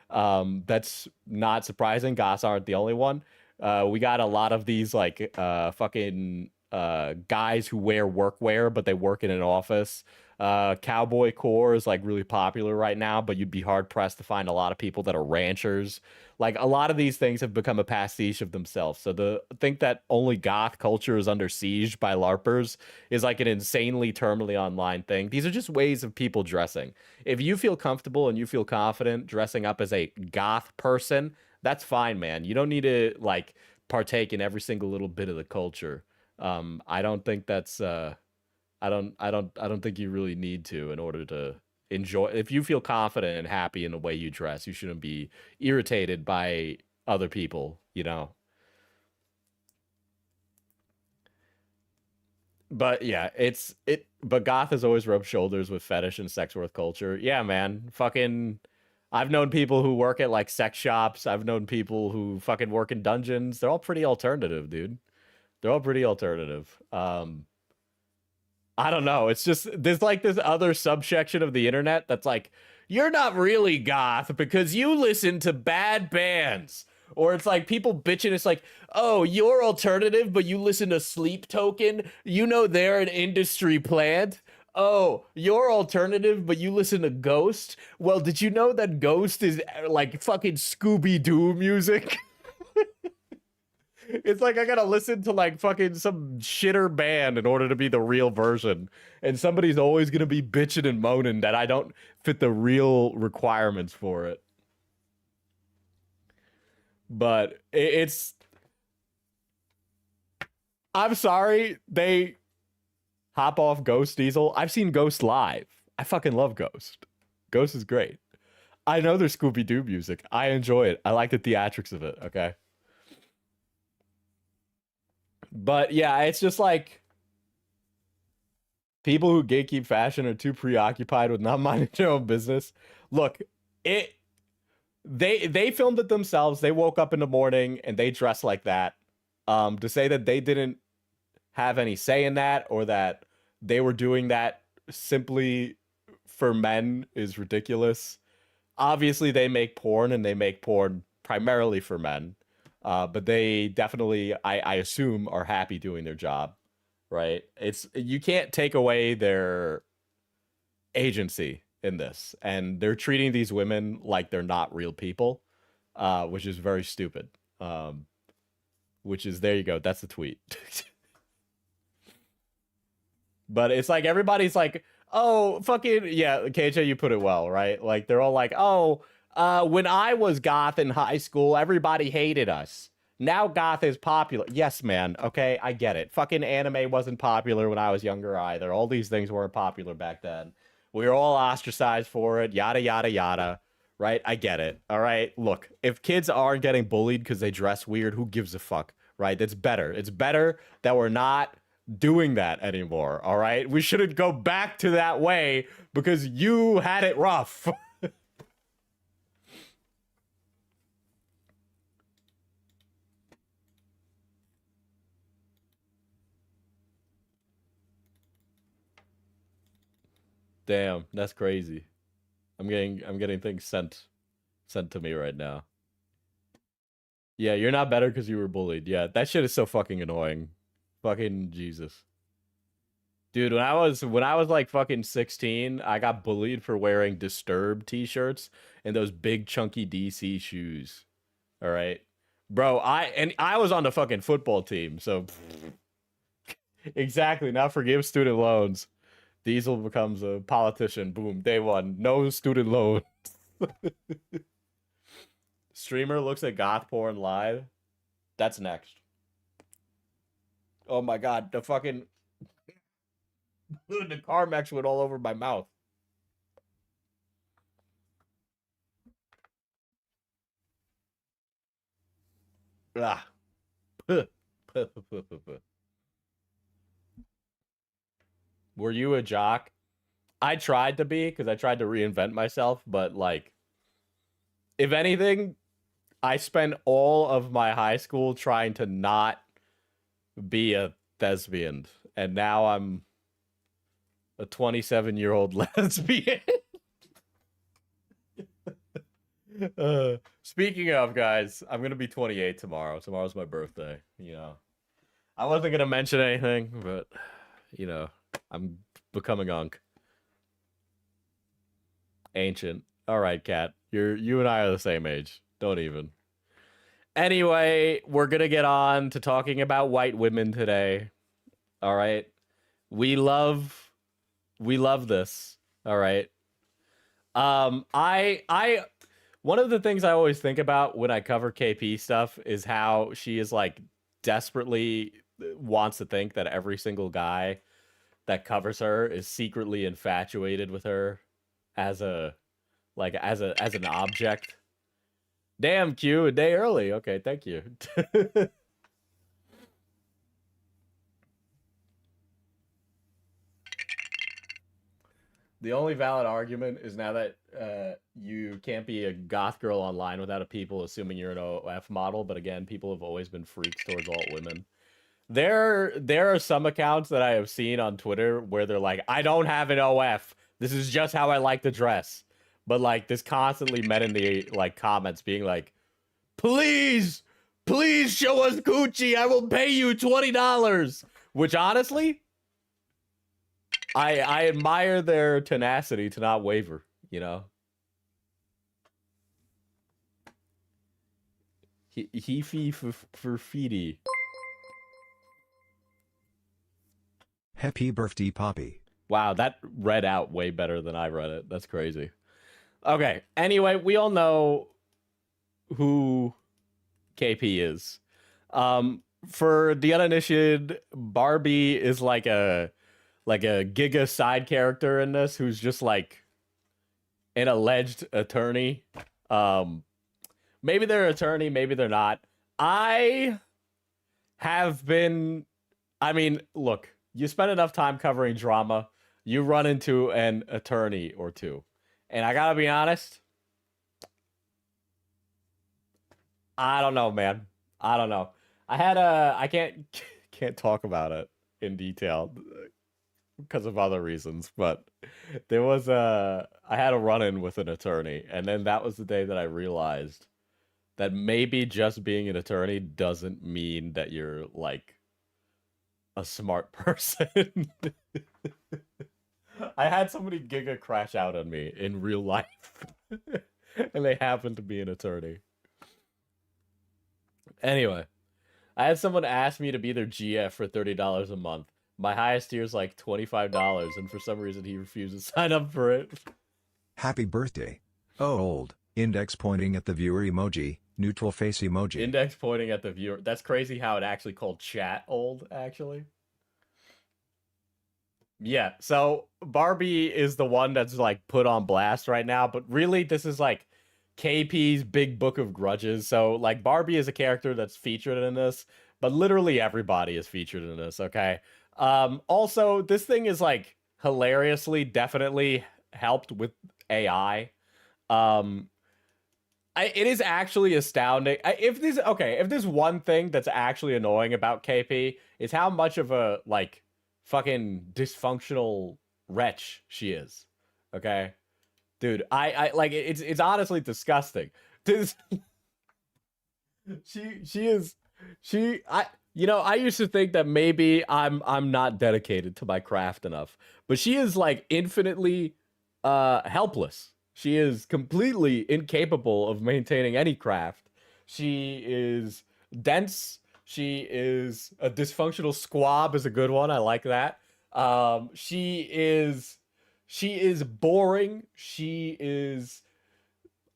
That's not surprising. Goths aren't the only one. We got a lot of these like fucking guys who wear workwear, but they work in an office. Cowboy core is like really popular right now, but you'd be hard pressed to find a lot of people that are ranchers. Like a lot of these things have become a pastiche of themselves. So the think that only goth culture is under siege by LARPers is like an insanely terminally online thing. These are just ways of people dressing. If you feel comfortable and you feel confident dressing up as a goth person, that's fine, man. You don't need to like partake in every single little bit of the culture. I don't think that's I don't think you really need to in order to enjoy. If you feel confident and happy in the way you dress, you shouldn't be irritated by other people, you know. But yeah, but goth has always rubbed shoulders with fetish and sex worth culture. Yeah, man. Fucking I've known people who work at like sex shops. I've known people who fucking work in dungeons. They're all pretty alternative, dude. They're all pretty alternative. I don't know. It's just there's like this other subsection of the internet that's like, you're not really goth because you listen to bad bands. Or it's like people bitching. It's like, oh, you're alternative, but you listen to Sleep Token. You know they're an industry plant. Oh, you're alternative, but you listen to Ghost. Well, did you know that Ghost is like fucking Scooby Doo music? It's like I gotta listen to like fucking some shitter band in order to be the real version. And somebody's always gonna be bitching and moaning that I don't fit the real requirements for it. But it's I'm sorry, they hop off Ghost Diesel. I've seen Ghost live. I fucking love Ghost. Ghost is great. I know there's Scooby Doo music. I enjoy it. I like the theatrics of it, okay? But yeah, it's just like people who gatekeep fashion are too preoccupied with not minding their own business. Look, it they filmed it themselves. They woke up in the morning and they dressed like that. To say that they didn't have any say in that or that they were doing that simply for men is ridiculous. Obviously, they make porn and they make porn primarily for men. But they definitely, I assume, are happy doing their job, right? It's you can't take away their agency in this, and they're treating these women like they're not real people, which is very stupid. Which is there you go. That's the tweet. But it's like everybody's like, oh, fucking yeah, KJ, you put it well, right? Like they're all like, oh, when I was goth in high school, everybody hated us. Now goth is popular. Yes, man. Okay, I get it. Fucking anime wasn't popular when I was younger either. All these things weren't popular back then. We were all ostracized for it. Yada yada yada. Right? I get it. All right. Look, if kids aren't getting bullied because they dress weird, who gives a fuck? Right? That's better. It's better that we're not doing that anymore. All right. We shouldn't go back to that way because you had it rough. Damn, that's crazy. I'm getting things sent to me right now. Yeah, you're not better because you were bullied. Yeah, that shit is so fucking annoying. Fucking Jesus. Dude, when I was like fucking 16, I got bullied for wearing Disturbed t-shirts and those big chunky DC shoes. All right. Bro, I was on the fucking football team, so exactly. Now forgive student loans. Diesel becomes a politician. Boom, day one. No student loan. Streamer looks at goth porn live. That's next. Oh my god, the fucking the Carmex went all over my mouth. Ah. Were you a jock? I tried to be, because I tried to reinvent myself, but like, if anything, I spent all of my high school trying to not be a thespian, and now I'm a 27-year-old lesbian. Speaking of, guys, I'm gonna be 28 tomorrow. Tomorrow's my birthday. You know, I wasn't gonna mention anything, but you know, I'm becoming ancient. All right, Kat, you and I are the same age. Don't even. Anyway, we're gonna get on to talking about white women today. All right, we love this. All right. I one of the things I always think about when I cover KP stuff is how she is like desperately wants to think that every single guy that covers her is secretly infatuated with her as a as an object. Damn, Q, a day early. Okay, thank you. The only valid argument is now that you can't be a goth girl online without a people assuming you're an OF model. But again, people have always been freaks towards alt women. There are some accounts that I have seen on Twitter where they're like, I don't have an OF. This is just how I like to dress. But like this constantly met in the like comments being like, please show us Gucci. I will pay you $20. Which honestly, I admire their tenacity to not waver, you know? He for feedy. Happy birthday, Poppy. Wow, that read out way better than I read it. That's crazy. Okay, anyway, we all know who KP is. For the uninitiated, Barbie is like a giga side character in this who's just like an alleged attorney. Maybe they're an attorney, maybe they're not. I mean, look, you spend enough time covering drama, you run into an attorney or two. And I gotta be honest, I don't know, man. I don't know. I can't talk about it in detail because of other reasons, but there was I had a run-in with an attorney, and then that was the day that I realized that maybe just being an attorney doesn't mean that you're like a smart person. I had somebody giga crash out on me in real life, and they happened to be an attorney. Anyway, I had someone ask me to be their GF for $30 a month. My highest tier is like $25, and for some reason he refused to sign up for it. Happy birthday. Oh, old. Index pointing at the viewer emoji. Neutral face emoji. Index pointing at the viewer. That's crazy how it actually called chat old, actually. Yeah, so Barbie is the one that's like put on blast right now, but really this is like KP's big book of grudges. So like Barbie is a character that's featured in this, but literally everybody is featured in this, okay? Also, this thing is like hilariously definitely helped with AI. It is actually astounding. If there's one thing that's actually annoying about KP, is how much of a like fucking dysfunctional wretch she is. Okay, dude, I like it's honestly disgusting. I used to think that maybe I'm not dedicated to my craft enough, but she is like infinitely helpless. She is completely incapable of maintaining any craft. She is dense. She is a dysfunctional squab is a good one. I like that. She is boring. She is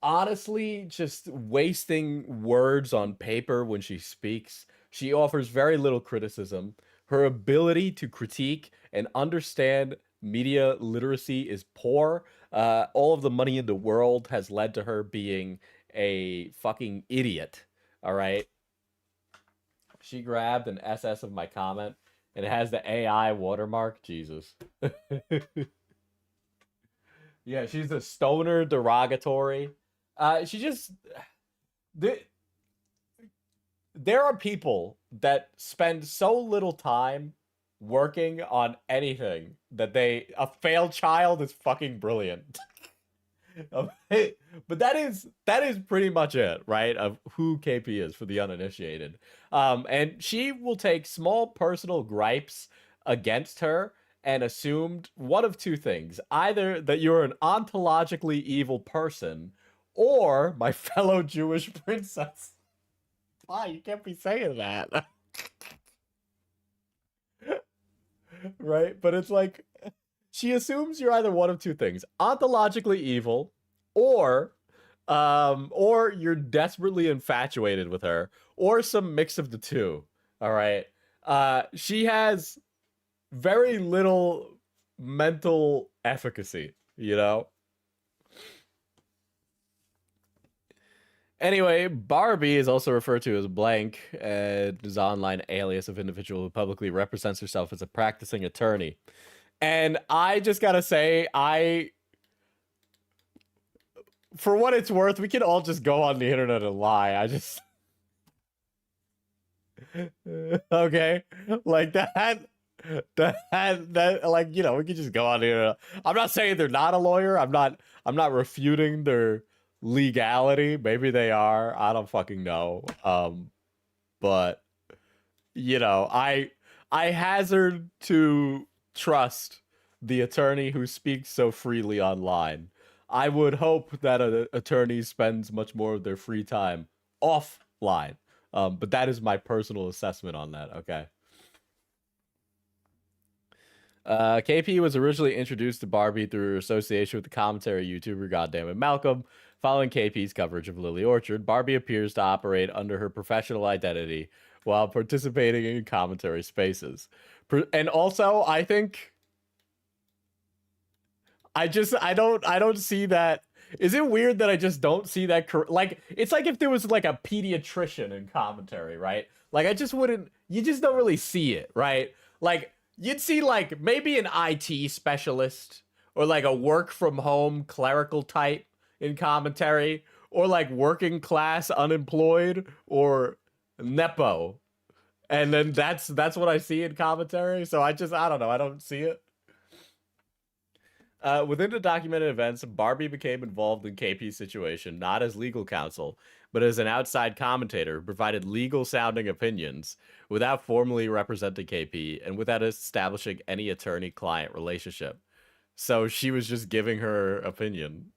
honestly just wasting words on paper when she speaks. She offers very little criticism. Her ability to critique and understand media literacy is poor. All of the money in the world has led to her being a fucking idiot. All right. She grabbed an SS of my comment And it has the AI watermark. Jesus. Yeah, she's a stoner derogatory. She just there are people that spend so little time working on anything that a failed child is fucking brilliant. But that is pretty much it, right? Of who KP is for the uninitiated. And she will take small personal gripes against her and assumed one of two things: either that you're an ontologically evil person, or my fellow Jewish princess. Why you can't be saying that, right? But it's like she assumes you're either one of two things: ontologically evil, or you're desperately infatuated with her, or some mix of the two. All right. She has very little mental efficacy, you know? Anyway, Barbie is also referred to as blank, and is an online alias of individual who publicly represents herself as a practicing attorney. And I just gotta say, for what it's worth, we can all just go on the internet and lie. I just... Okay? Like that, like, you know, we could just go on here. I'm not saying they're not a lawyer. I'm not refuting their legality. Maybe they are. I don't fucking know. But you know, I hazard to trust the attorney who speaks so freely online. I would hope that an attorney spends much more of their free time offline. But that is my personal assessment on that. Okay. KP was originally introduced to Barbie through her association with the commentary YouTuber Goddammit Malcolm. Following KP's coverage of Lily Orchard, Barbie appears to operate under her professional identity while participating in commentary spaces. And also, I think I don't see that. Is it weird that I just don't see that? Like, it's like if there was like a pediatrician in commentary, right? Like, I just wouldn't. You just don't really see it, right? Like, you'd see like maybe an IT specialist or like a work from home clerical type in commentary, or like working class unemployed or nepo, and then that's what I see in commentary. So I don't know. I don't see it. Within the documented events, Barbie became involved in KP's situation, not as legal counsel, but as an outside commentator who provided legal sounding opinions without formally representing KP and without establishing any attorney-client relationship. So she was just giving her opinion.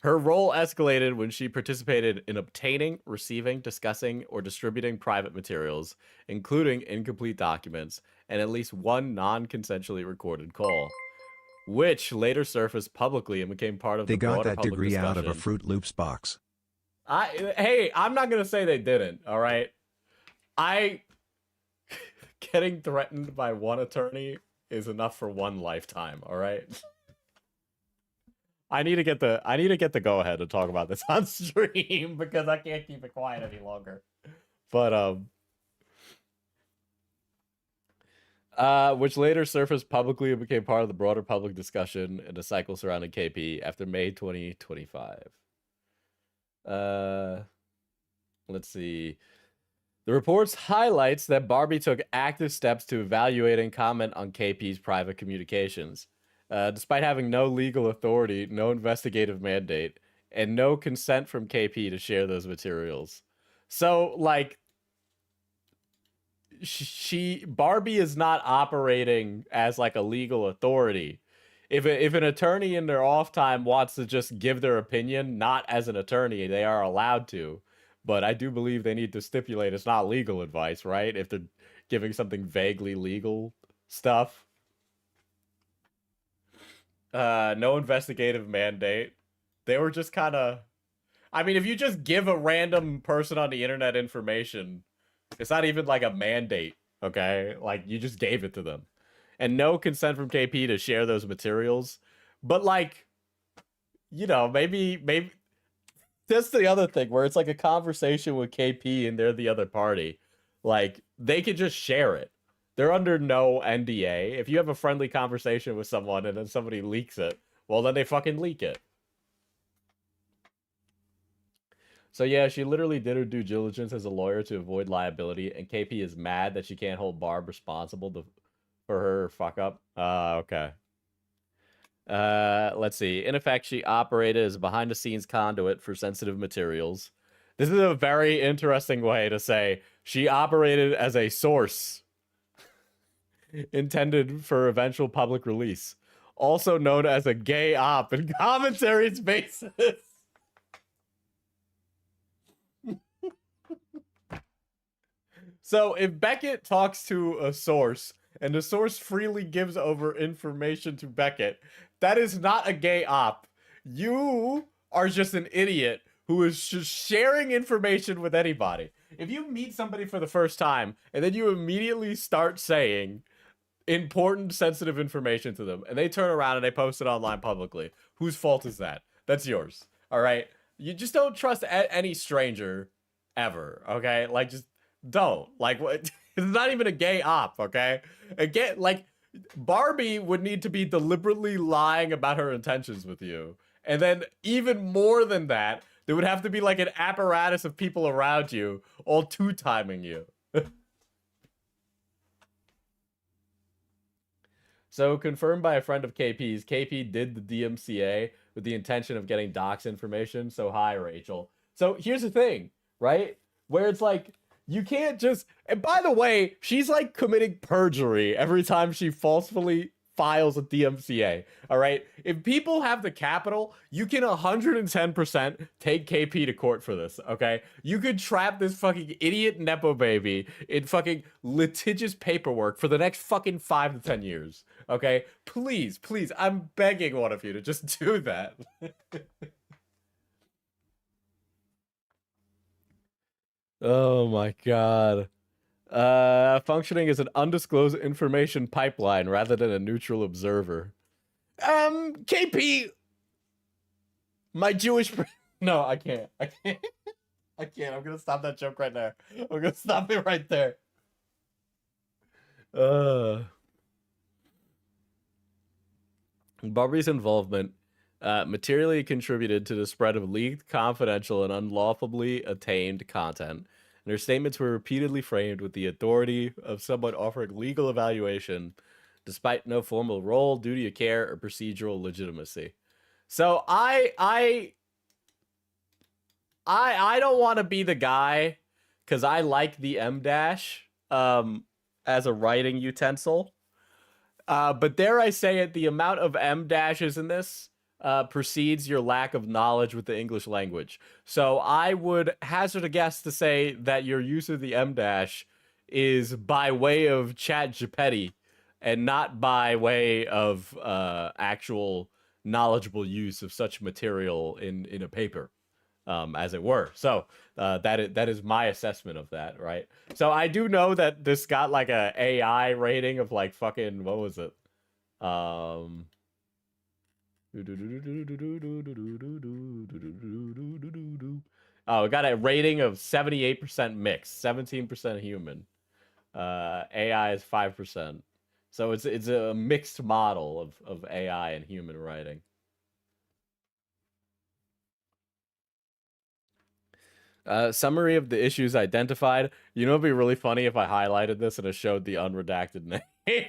Her role escalated when she participated in obtaining, receiving, discussing, or distributing private materials, including incomplete documents, and at least one non-consensually recorded call, which later surfaced publicly and became part of They the got broader that public degree discussion. out of a Fruit Loops box. Hey, I'm not gonna say they didn't. All right, getting threatened by one attorney is enough for one lifetime. All right. I need to get the go ahead to talk about this on stream because I can't keep it quiet any longer. But which later surfaced publicly and became part of the broader public discussion in the cycle surrounding KP after May 2025. Let's see. The reports highlights that Barbie took active steps to evaluate and comment on KP's private communications. Despite having no legal authority, no investigative mandate, and no consent from KP to share those materials. So, like, Barbie is not operating as like a legal authority. If an attorney in their off time wants to just give their opinion, not as an attorney, they are allowed to. But I do believe they need to stipulate it's not legal advice, right? If they're giving something vaguely legal stuff. No investigative mandate. They were just kind of... I mean, if you just give a random person on the internet information, it's not even like a mandate, okay? Like, you just gave it to them. And no consent from KP to share those materials. But, like, you know, maybe... That's the other thing, where it's like a conversation with KP and they're the other party. Like, they could just share it. They're under no NDA. If you have a friendly conversation with someone and then somebody leaks it, well, then they fucking leak it. So yeah, she literally did her due diligence as a lawyer to avoid liability, and KP is mad that she can't hold Barb responsible for her fuck up. Okay. Let's see. In effect, she operated as a behind-the-scenes conduit for sensitive materials. This is a very interesting way to say she operated as a source intended for eventual public release, also known as a gay op in commentary spaces. So if Beckett talks to a source and the source freely gives over information to Beckett, that is not a gay op. You are just an idiot who is just sharing information with anybody. If you meet somebody for the first time and then you immediately start saying important, sensitive information to them, and they turn around and they post it online publicly, whose fault is that? That's yours. All right? You just don't trust any stranger ever, okay? Like, just don't. Like, what? It's not even a gay op, okay? Again, like, Barbie would need to be deliberately lying about her intentions with you. And then even more than that, there would have to be like an apparatus of people around you all two-timing you. So, confirmed by a friend of KP's, KP did the DMCA with the intention of getting docs information. So, hi, Rachel. So, here's the thing, right? Where it's like, you can't just... And by the way, she's like committing perjury every time she falsely files a DMCA, all right? If people have the capital, you can 110% take KP to court for this, okay? You could trap this fucking idiot Nepo baby in fucking litigious paperwork for the next fucking 5 to 10 years, okay? Please, please, I'm begging one of you to just do that. Oh my god. Functioning as an undisclosed information pipeline rather than a neutral observer. KP! My Jewish... No, I can't. I can't. I can't. I'm gonna stop that joke right there. I'm gonna stop it right there. Barbie's involvement materially contributed to the spread of leaked, confidential, and unlawfully attained content, and her statements were repeatedly framed with the authority of someone offering legal evaluation, despite no formal role, duty of care, or procedural legitimacy. So I don't want to be the guy, because I like the M dash as a writing utensil. But dare I say it, the amount of M dashes in this precedes your lack of knowledge with the English language. So I would hazard a guess to say that your use of the M dash is by way of ChatGPT and not by way of actual knowledgeable use of such material in a paper, as it were. So that is my assessment of that, right? So I do know that this got like a AI rating of like fucking, what was it? Oh, it got a rating of 78% mixed, 17% human. AI is 5%. So it's a mixed model of AI and human writing. Summary of the issues identified. You know, it'd be really funny if I highlighted this and it showed the unredacted name.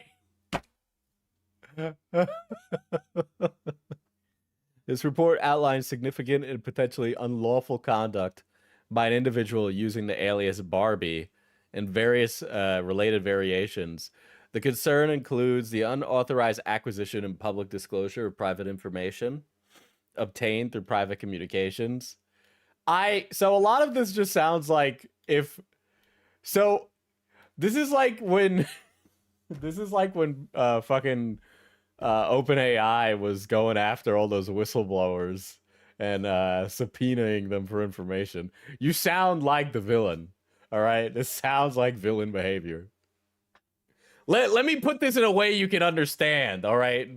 This report outlines significant and potentially unlawful conduct by an individual using the alias Barbie and various related variations. The concern includes the unauthorized acquisition and public disclosure of private information obtained through private communications. So a lot of this just sounds like this is like when fucking OpenAI was going after all those whistleblowers and subpoenaing them for information. You sound like the villain, all right? This sounds like villain behavior. Let me put this in a way you can understand, all right?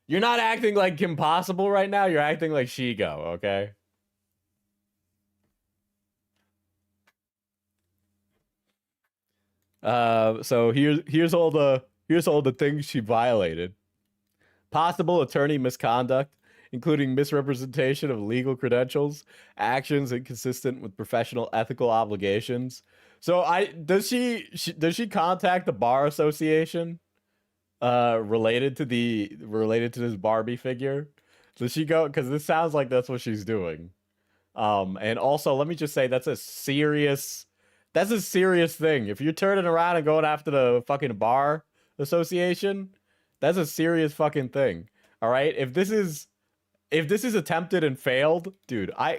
You're not acting like Kim Possible right now. You're acting like Shigo, okay? So here's all the things she violated. Possible attorney misconduct, including misrepresentation of legal credentials, actions inconsistent with professional ethical obligations. So does she contact the bar association related to this Barbie figure? Does she go, because this sounds like that's what she's doing. And also let me just say that's a serious thing. If you're turning around and going after the fucking bar association, that's a serious fucking thing. All right? If this is attempted and failed, dude, how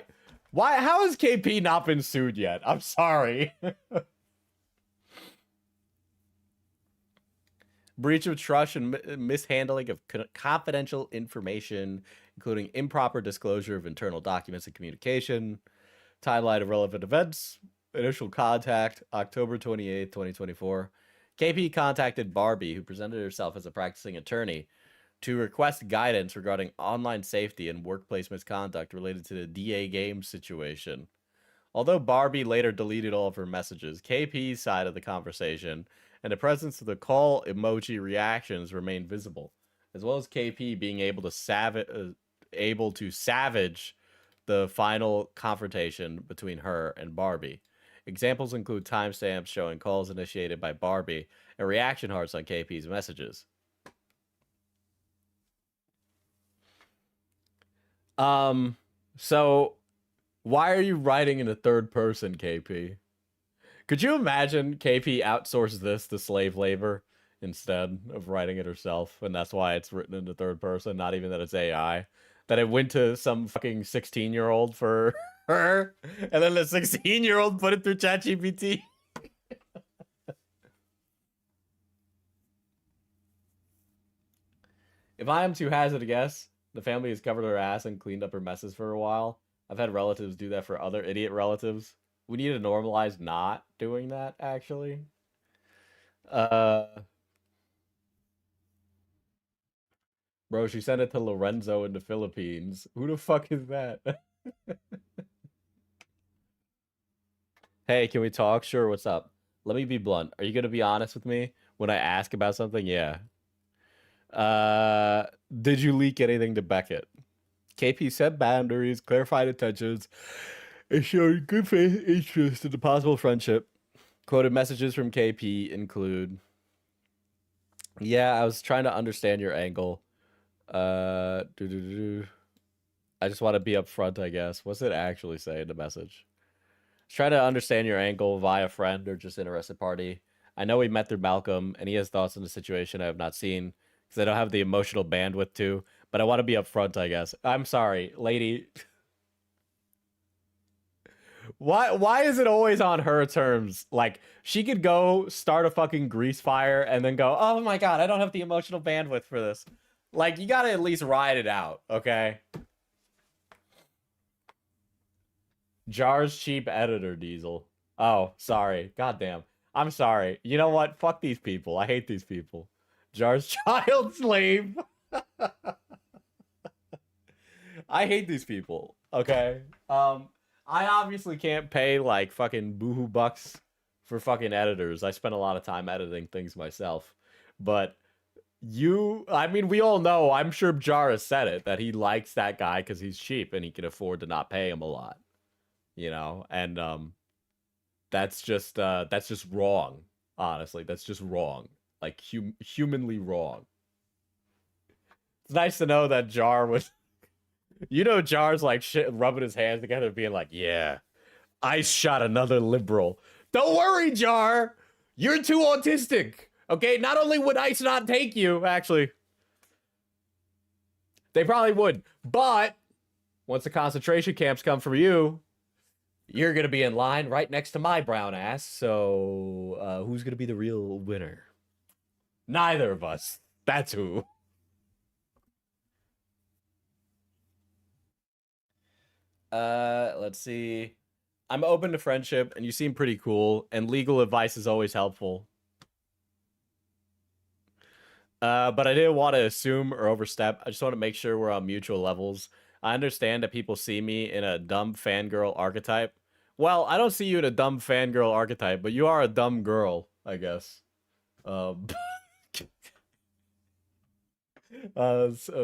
has KP not been sued yet? I'm sorry. Breach of trust and mishandling of confidential information, including improper disclosure of internal documents and communication. Timeline of relevant events. Initial contact, October 28th, 2024. KP contacted Barbie, who presented herself as a practicing attorney, to request guidance regarding online safety and workplace misconduct related to the DA game situation. Although Barbie later deleted all of her messages, KP's side of the conversation and the presence of the call emoji reactions remained visible, as well as KP being able to savage the final confrontation between her and Barbie. Examples include timestamps showing calls initiated by Barbie and reaction hearts on KP's messages. So why are you writing in the third person, KP? Could you imagine KP outsources this to slave labor instead of writing it herself, and that's why it's written in the third person, not even that it's AI? That it went to some fucking 16-year-old for her, and then the 16-year-old put it through ChatGPT? If I am to hazard a guess, the family has covered her ass and cleaned up her messes for a while. I've had relatives do that for other idiot relatives. We need to normalize not doing that, actually. Bro, she sent it to Lorenzo in the Philippines. Who the fuck is that? Hey, can we talk? Sure, what's up? Let me be blunt. Are you gonna be honest with me when I ask about something? Yeah. Did you leak anything to Beckett? KP set boundaries, clarified intentions, and showed good faith interest in the possible friendship. Quoted messages from KP include, yeah, I was trying to understand your angle. I just want to be upfront, I guess. What's it actually say in the message? Try to understand your angle via friend or just interested party. I know we met through Malcolm, and he has thoughts on the situation I have not seen, because I don't have the emotional bandwidth to, but I want to be upfront, I guess. I'm sorry, lady. Why is it always on her terms? Like, she could go start a fucking grease fire and then go, oh my god, I don't have the emotional bandwidth for this. Like, you gotta at least ride it out, okay? Jar's cheap editor, Diesel. Oh, sorry. Goddamn. I'm sorry. You know what? Fuck these people. I hate these people. Jar's child slave. I hate these people. Okay. I obviously can't pay like fucking boohoo bucks for fucking editors. I spend a lot of time editing things myself. But I mean, we all know, I'm sure Jar has said it, that he likes that guy because he's cheap and he can afford to not pay him a lot. You know, and that's just wrong. Honestly, that's just wrong. Like humanly wrong. It's nice to know that Jar was, you know, Jar's like shit, rubbing his hands together, being like, "Yeah, I shot another liberal. Don't worry, Jar, you're too autistic. Okay, not only would ICE not take you, actually, they probably would, but once the concentration camps come for you, you're gonna be in line right next to my brown ass. So, who's gonna be the real winner? Neither of us. That's who." Let's see. I'm open to friendship, and you seem pretty cool, and legal advice is always helpful. But I didn't want to assume or overstep. I just want to make sure we're on mutual levels. I understand that people see me in a dumb fangirl archetype. Well, I don't see you in a dumb fangirl archetype, but you are a dumb girl. I guess.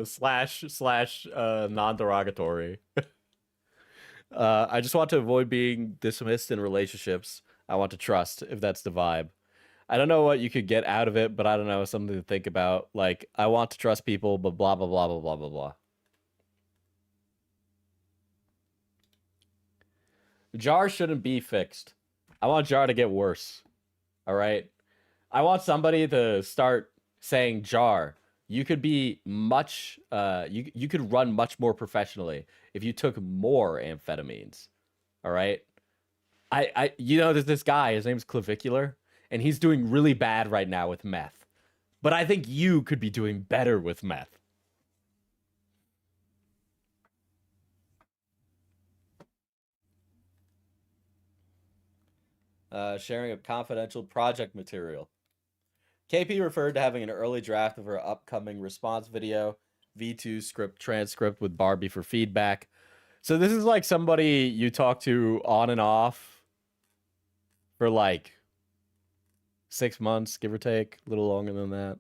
Slash non-derogatory. I just want to avoid being dismissed in relationships. I want to trust, if that's the vibe. I don't know what you could get out of it, but I don't know, something to think about. Like, I want to trust people, but blah, blah, blah, blah, blah, blah, blah. Jar shouldn't be fixed. I want Jar to get worse. All right? I want somebody to start saying, Jar, you could be much, you could run much more professionally if you took more amphetamines. All right? You know, there's this guy, his name's Clavicular, and he's doing really bad right now with meth. But I think you could be doing better with meth. Sharing of confidential project material. KP referred to having an early draft of her upcoming response video, V2 script transcript with Barbie for feedback. So this is like somebody you talk to on and off for like 6 months, give or take, a little longer than that.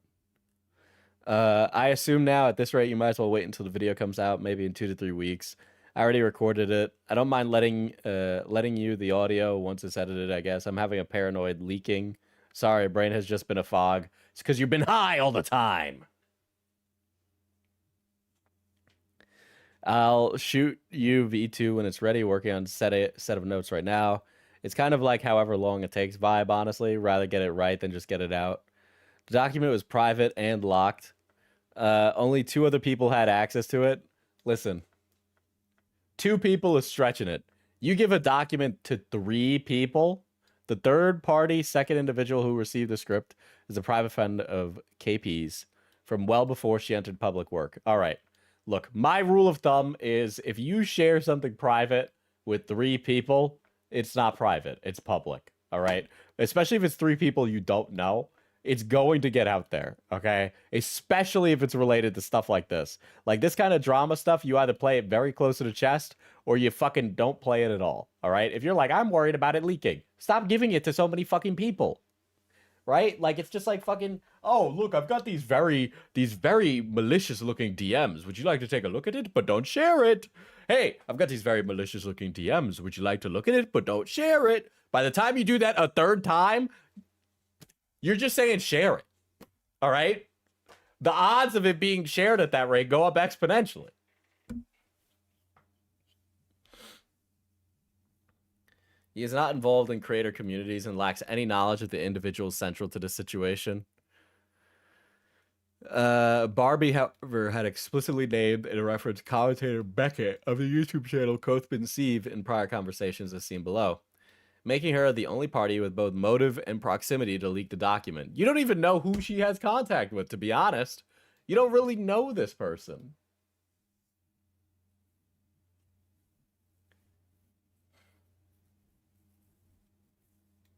I assume now at this rate you might as well wait until the video comes out, maybe in 2 to 3 weeks. I already recorded it. I don't mind letting you the audio once it's edited, I guess. I'm having a paranoid leaking. Sorry, brain has just been a fog. It's because you've been high all the time. I'll shoot you V2 when it's ready, working on set of notes right now. It's kind of like however long it takes vibe, honestly. Rather get it right than just get it out. The document was private and locked. Only 2 other people had access to it. Listen. 2 people is stretching it. You give a document to 3 people, the third party, second individual who received the script is a private friend of KP's from well before she entered public work. All right. Look, my rule of thumb is if you share something private with 3 people, it's not private. It's public. All right. Especially if it's 3 people you don't know. It's going to get out there, okay? Especially if it's related to stuff like this. Like this kind of drama stuff, you either play it very close to the chest or you fucking don't play it at all, all right? If you're like, I'm worried about it leaking, stop giving it to so many fucking people, right? Like it's just like fucking, oh, look, I've got these very malicious looking DMs. Would you like to take a look at it? But don't share it. Hey, I've got these very malicious looking DMs. Would you like to look at it? But don't share it. By the time you do that a third time, you're just saying share it, all right? The odds of it being shared at that rate go up exponentially. He is not involved in creator communities and lacks any knowledge of the individuals central to the situation. Barbie, however, had explicitly named and referenced commentator Beckett of the YouTube channel Kothman Sieve in prior conversations as seen below, making her the only party with both motive and proximity to leak the document. You don't even know who she has contact with, to be honest. You don't really know this person.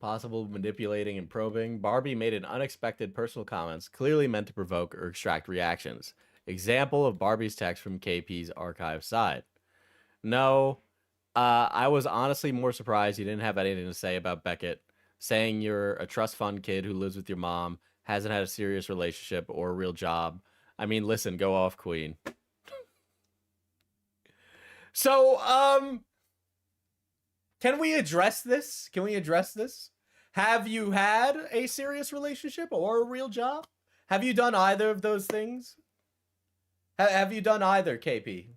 Possible manipulating and probing. Barbie made an unexpected personal comments clearly meant to provoke or extract reactions. Example of Barbie's text from KP's archive side. No, I was honestly more surprised you didn't have anything to say about Beckett, saying you're a trust fund kid who lives with your mom, hasn't had a serious relationship or a real job. I mean, listen, go off, queen. So, can we address this? Can we address this? Have you had a serious relationship or a real job? Have you done either of those things? Have you done either, KP?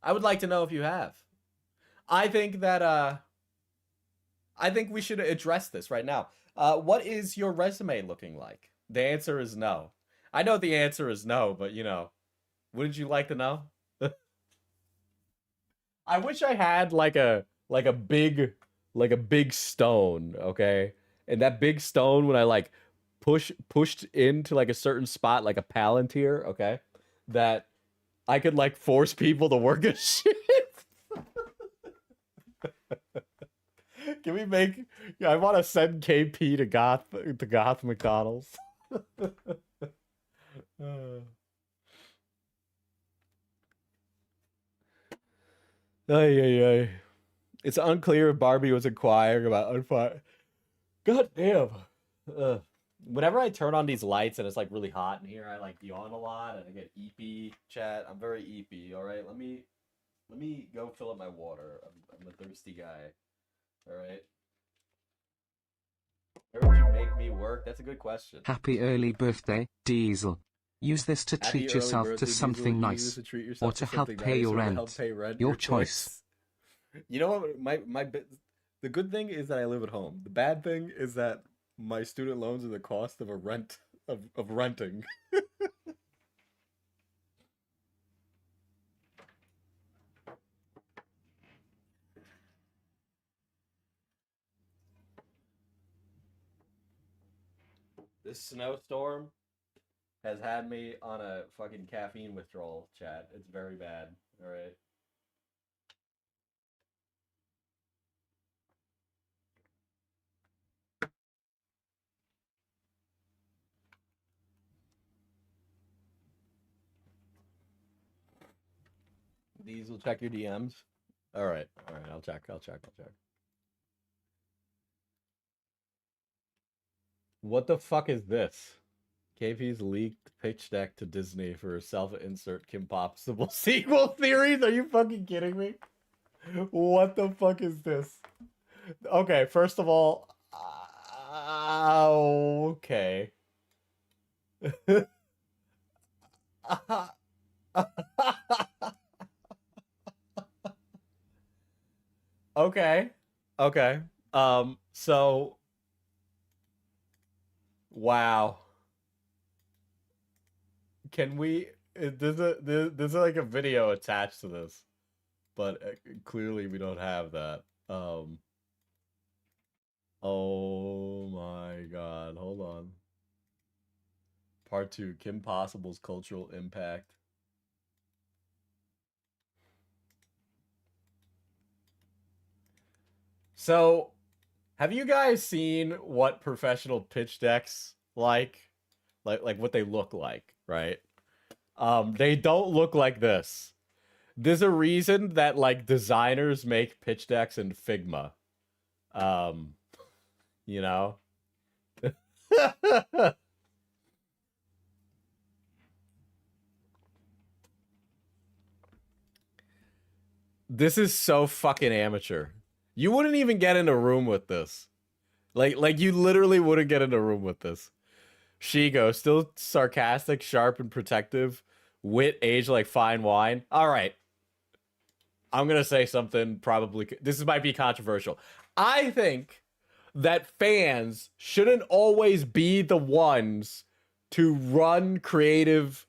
I would like to know if you have. I think that, I think we should address this right now. What is your resume looking like? The answer is no. I know the answer is no, but you know, wouldn't you like to know? I wish I had like a big stone, okay? And that big stone, when I like pushed into like a certain spot, like a palantir, okay, that I could like force people to work a shift. Can we make? Yeah, I want to send KP to Goth McDonald's. Ay. It's unclear if Barbie was inquiring about unfire. God damn. Ugh. Whenever I turn on these lights and it's like really hot in here, I like yawn a lot and I get eepy. Chat, I'm very eepy. All right, let me go fill up my water. I'm a thirsty guy. All right. Where would you make me work? That's a good question. Happy early birthday, Diesel. Use this to Happy treat early yourself birthday, to Diesel. something Use nice, this to treat or yourself to to help something pay nice, your or to rent. help pay rent. Your choice. You know what? The good thing is that I live at home. The bad thing is that my student loans are the cost of a rent of renting. This snowstorm has had me on a fucking caffeine withdrawal, chat. It's very bad. All right. These will check your DMs. All right. All right. I'll check. What the fuck is this? KP's leaked pitch deck to Disney for a self-insert Kim Possible sequel series? Are you fucking kidding me? What the fuck is this? Okay, first of all, okay. Okay. Okay. So wow. Can we there's like a video attached to this, but clearly we don't have that. Oh my god, hold on. Part 2, Kim Possible's cultural impact. So, have you guys seen what professional pitch decks like what they look like, right? They don't look like this. There's a reason that like designers make pitch decks in Figma. You know? This is so fucking amateur. You wouldn't even get in a room with this. Like you literally wouldn't get in a room with this. Shigo, still sarcastic, sharp, and protective. Wit aged like fine wine. All right. I'm going to say something probably... This might be controversial. I think that fans shouldn't always be the ones to run creative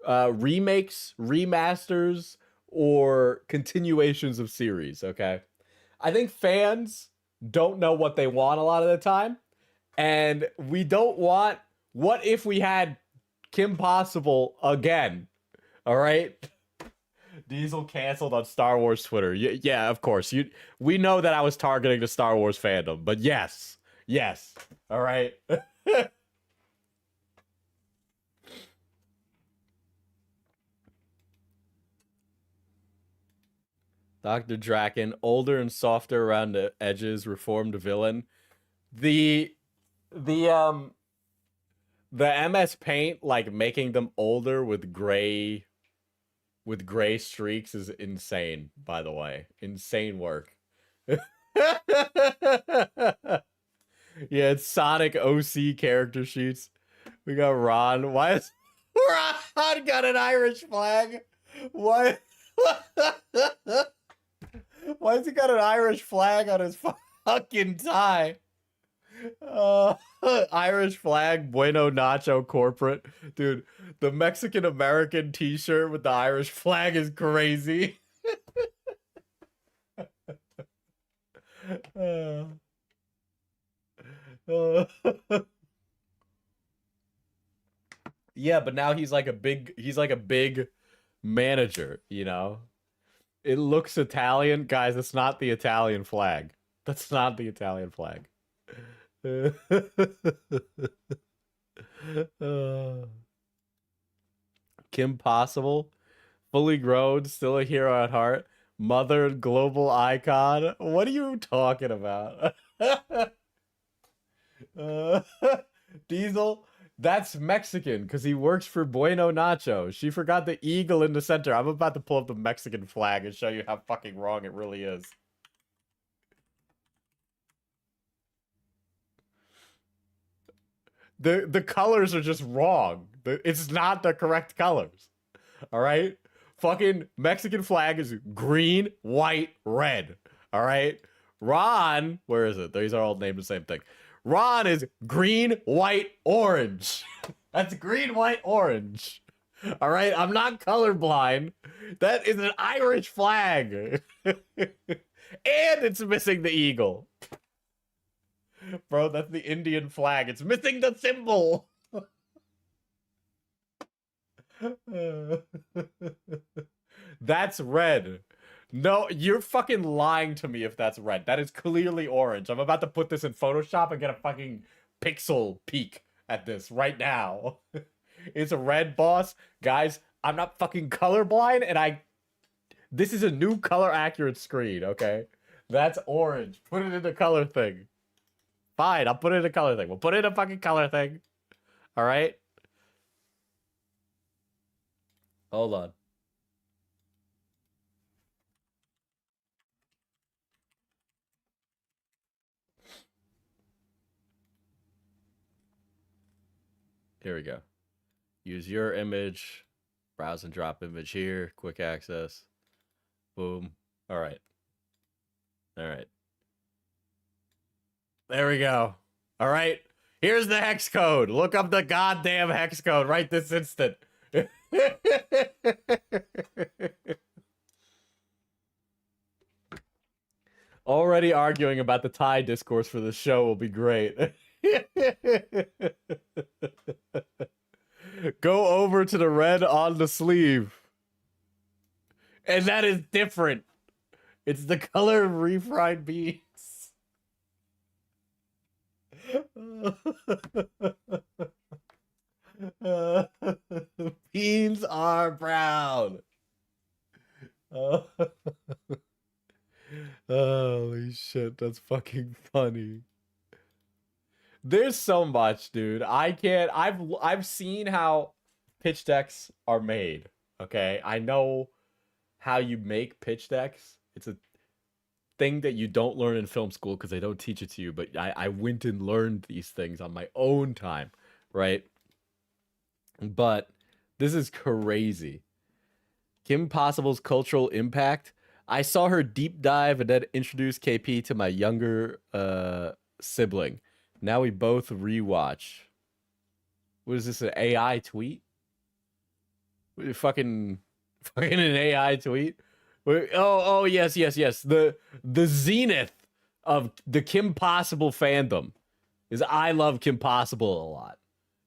remakes, remasters, or continuations of series, okay? I think fans don't know what they want a lot of the time, and we don't want... What if we had Kim Possible again? All right? Diesel canceled on Star Wars Twitter. Yeah, of course. We know that I was targeting the Star Wars fandom, but yes. Yes. All right. Dr. Draken, older and softer around the edges, reformed villain. The MS Paint, like making them older with gray streaks is insane, by the way. Insane work. Yeah, it's Sonic OC character sheets. We got Ron. Why is Ron got an Irish flag? Why? Why has he got an Irish flag on his fucking tie? Irish flag, Bueno Nacho corporate. Dude, the Mexican American t-shirt with the Irish flag is crazy. Yeah, but now he's like a big manager, you know? It looks Italian. Guys, it's not the Italian flag. That's not the Italian flag. Kim Possible, fully grown, still a hero at heart, mother, global icon. What are you talking about? Uh, Diesel, that's Mexican because he works for Bueno Nacho. She forgot the eagle in the center. I'm about to pull up the Mexican flag and show you how fucking wrong it really is. The colors are just wrong. It's not the correct colors. All right? Fucking Mexican flag is green, white, red. All right? Ron, where is it? These are all named the same thing. Ron is green, white, orange. That's green, white, orange. All right? I'm not colorblind. That is an Irish flag. And it's missing the eagle. Bro, that's the Indian flag. It's missing the symbol. That's red. No, you're fucking lying to me if that's red. That is clearly orange. I'm about to put this in Photoshop and get a fucking pixel peek at this right now. It's a red, boss. Guys, I'm not fucking colorblind and this is a new color accurate screen, okay? That's orange. Put it in the color thing. Fine, I'll put it in a color thing. We'll put it in a fucking color thing. All right? Hold on. Here we go. Use your image. Browse and drop image here. Quick access. Boom. All right. All right. There we go. All right. Here's the hex code. Look up the goddamn hex code right this instant. Already arguing about the Thai discourse for the show will be great. Go over to the red on the sleeve. And that is different. It's the color of refried beans. Beans are brown. Holy shit, that's fucking funny. There's so much, dude. I've seen how pitch decks are made. Okay, I know how you make pitch decks. It's a thing that you don't learn in film school because they don't teach it to you, but I went and learned these things on my own time, right? But this is crazy. Kim Possible's cultural impact. I saw her deep dive and then introduce KP to my younger sibling. Now we both rewatch. What is this, an AI tweet? Fucking an AI tweet? Oh, yes. The zenith of the Kim Possible fandom is I love Kim Possible a lot.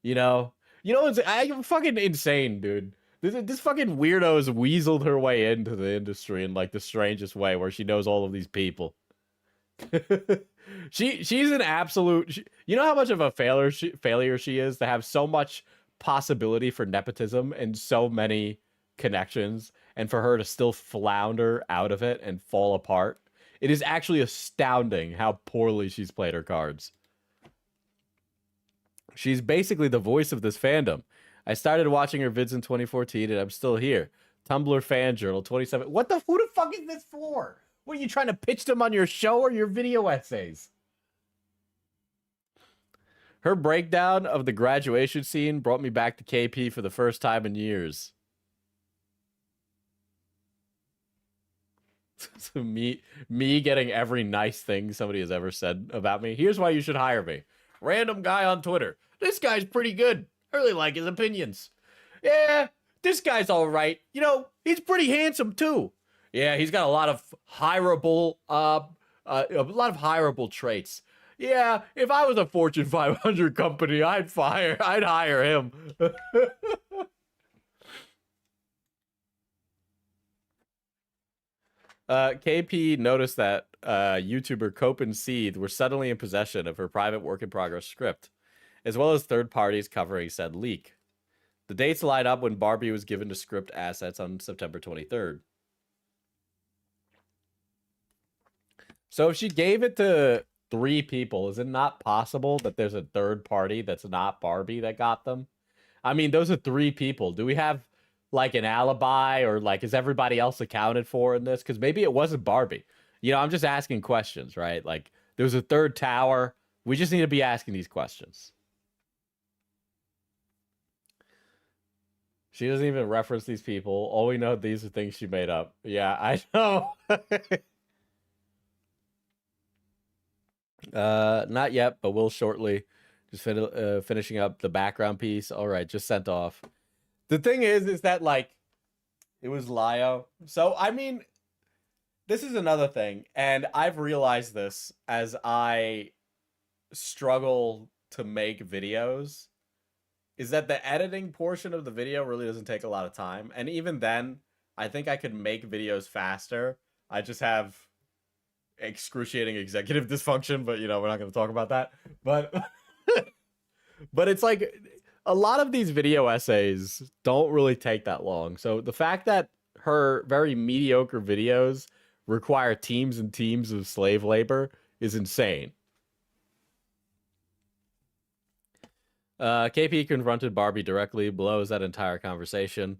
You know, I'm fucking insane, dude. This fucking weirdo has weaseled her way into the industry in like the strangest way, where she knows all of these people. She's an absolute. You know how much of a failure she is to have so much possibility for nepotism and so many connections, and for her to still flounder out of it and fall apart. It is actually astounding how poorly she's played her cards. She's basically the voice of this fandom. I started watching her vids in 2014 and I'm still here. Tumblr fan journal 27. Who the fuck is this for? What, are you trying to pitch them on your show or your video essays? Her breakdown of the graduation scene brought me back to KP for the first time in years. So me getting every nice thing somebody has ever said about me. Here's why you should hire me. Random guy on Twitter. This guy's pretty good. I really like his opinions. Yeah, this guy's all right. You know, he's pretty handsome too. Yeah, he's got a lot of hireable traits. Yeah, if I was a Fortune 500 company, I'd hire him. KP noticed that YouTuber Cope and Seed were suddenly in possession of her private work-in-progress script, as well as third parties covering said leak. The dates line up when Barbie was given the script assets on September 23rd. So if she gave it to 3 people. Is it not possible that there's a third party that's not Barbie that got them? I mean, those are 3 people. Do we have like an alibi, or like is everybody else accounted for in this? Because maybe it wasn't Barbie. You know, I'm just asking questions, right? Like there was a third tower. We just need to be asking these questions. She doesn't even reference these people. All we know, these are things she made up. Yeah, I know. Not yet, but we'll shortly. Just finishing up the background piece. All right, just sent off. The thing is that like it was Lio. So I mean, this is another thing, and I've realized this as I struggle to make videos, is that the editing portion of the video really doesn't take a lot of time. And even then, I think I could make videos faster. I just have excruciating executive dysfunction, but you know, we're not going to talk about that. But but it's like a lot of these video essays don't really take that long. So the fact that her very mediocre videos require teams and teams of slave labor is insane. KP confronted Barbie directly, blows that entire conversation.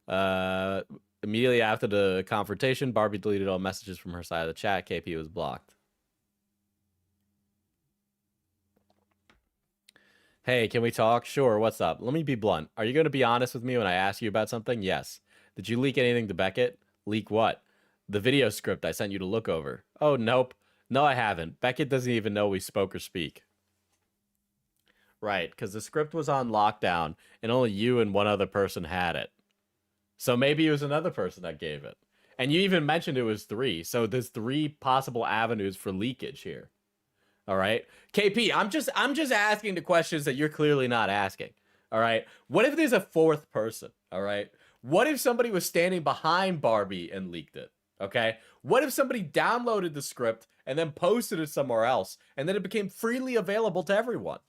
Immediately after the confrontation, Barbie deleted all messages from her side of the chat. KP was blocked. Hey, can we talk? Sure, what's up? Let me be blunt. Are you going to be honest with me when I ask you about something? Yes. Did you leak anything to Beckett? Leak what? The video script I sent you to look over. Oh, nope. No, I haven't. Beckett doesn't even know we spoke or speak. Right, because the script was on lockdown, and only you and one other person had it. So maybe it was another person that gave it. And you even mentioned it was 3. So there's 3 possible avenues for leakage here. All right. KP, I'm just asking the questions that you're clearly not asking. All right. What if there's a 4th person? All right. What if somebody was standing behind Barbie and leaked it? Okay. What if somebody downloaded the script and then posted it somewhere else, and then it became freely available to everyone?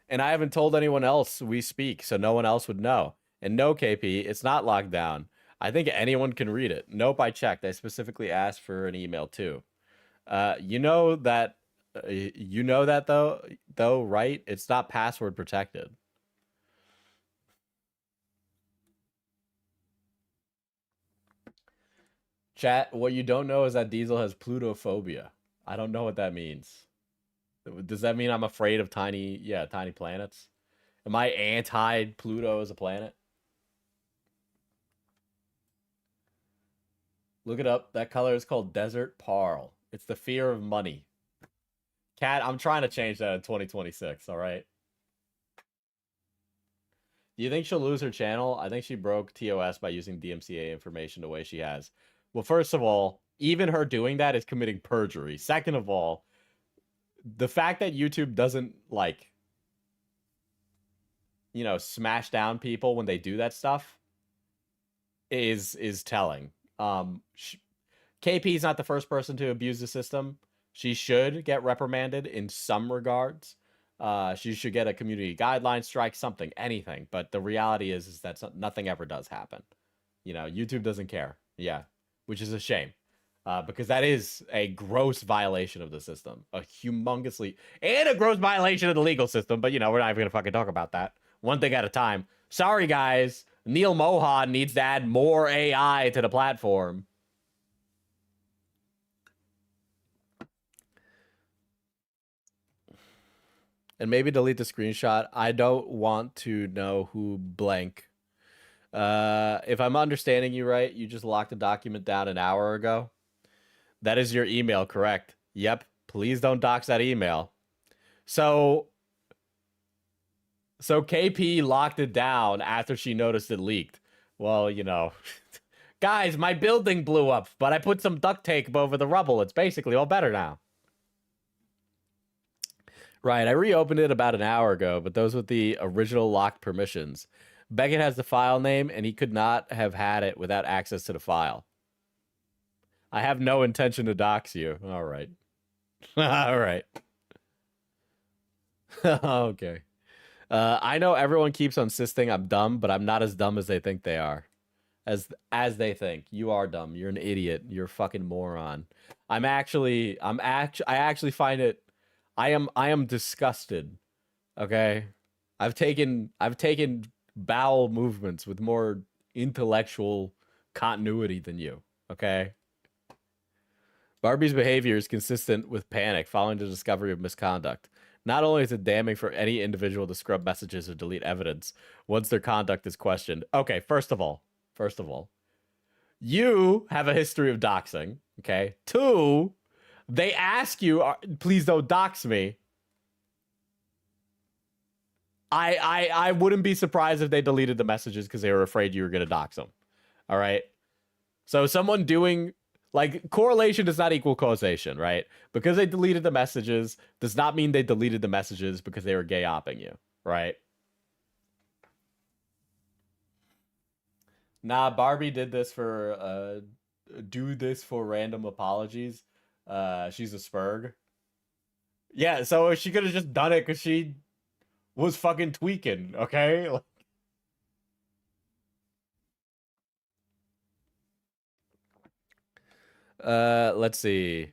And I haven't told anyone else we speak, so no one else would know. And no, KP, it's not locked down. I think anyone can read it. Nope, I checked. I specifically asked for an email too. You know that though, right? It's not password protected. Chat, what you don't know is that Diesel has plutophobia. I don't know what that means. Does that mean I'm afraid of tiny planets? Am I anti-Pluto as a planet? Look it up. That color is called Desert Pearl. It's the fear of money. Cat, I'm trying to change that in 2026, all right? Do you think she'll lose her channel? I think she broke TOS by using DMCA information the way she has. Well, first of all, even her doing that is committing perjury. Second of all, the fact that YouTube doesn't, like, you know, smash down people when they do that stuff is telling. KP is not the first person to abuse the system. She should get reprimanded in some regards. She should get a community guideline strike, something, anything. But the reality is that nothing ever does happen. You know, YouTube doesn't care. Yeah, which is a shame. Because that is a gross violation of the system. A gross violation of the legal system. But, you know, we're not even going to fucking talk about that. One thing at a time. Sorry, guys. Neil Mohan needs to add more AI to the platform. And maybe delete the screenshot. I don't want to know who blank. If I'm understanding you right, you just locked a document down an hour ago. That is your email, correct? Yep. Please don't dox that email. So KP locked it down after she noticed it leaked. Well, you know, guys, my building blew up, but I put some duct tape over the rubble. It's basically all better now. Right, I reopened it about an hour ago, but those with the original locked permissions. Beckett has the file name, and he could not have had it without access to the file. I have no intention to dox you. All right. All right. Okay. I know everyone keeps insisting I'm dumb, but I'm not as dumb as they think they are. as they think. You are dumb. You're an idiot. You're a fucking moron. I actually find it. I am disgusted. Okay, I've taken bowel movements with more intellectual continuity than you. Okay. Barbie's behavior is consistent with panic following the discovery of misconduct. Not only is it damning for any individual to scrub messages or delete evidence once their conduct is questioned. Okay, first of all, you have a history of doxing. Okay. 2, they ask you, please don't dox me. I wouldn't be surprised if they deleted the messages because they were afraid you were going to dox them. All right. So someone doing, like, correlation does not equal causation, right? Because they deleted the messages does not mean they deleted the messages because they were gay opping you, right? Nah, Barbie did this for random apologies. She's a spurg. Yeah, so she could have just done it because she was fucking tweaking, okay? Let's see.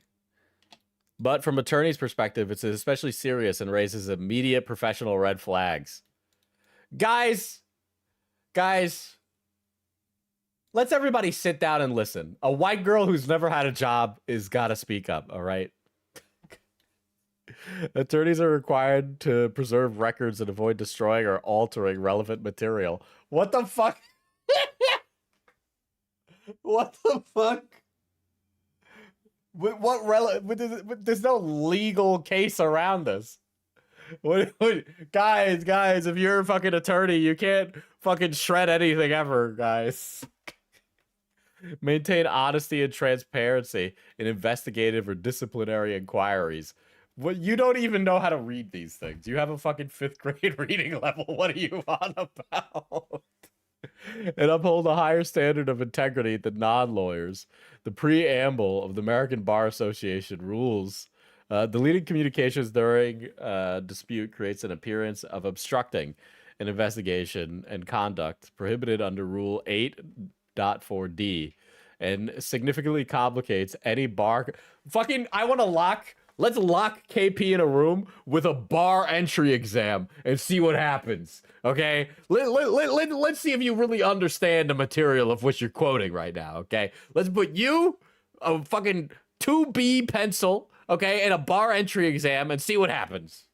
But from attorney's perspective, it's especially serious and raises immediate professional red flags. Guys, let's everybody sit down and listen. A white girl who's never had a job is gotta speak up, all right? Attorneys are required to preserve records and avoid destroying or altering relevant material. What the fuck? What the fuck? There's no legal case around this. Guys, if you're a fucking attorney, you can't fucking shred anything ever, guys. Maintain honesty and transparency in investigative or disciplinary inquiries. What, you don't even know how to read these things. You have a fucking 5th grade reading level. What are you on about? And uphold a higher standard of integrity than non-lawyers. The preamble of the American Bar Association rules. Deleting communications during dispute creates an appearance of obstructing an investigation and conduct prohibited under Rule 8.4D and significantly complicates any bar. Fucking, let's lock KP in a room with a bar entry exam and see what happens. Okay, let's see if you really understand the material of which you're quoting right now. Okay, let's put you a fucking 2B pencil, okay, and a bar entry exam and see what happens.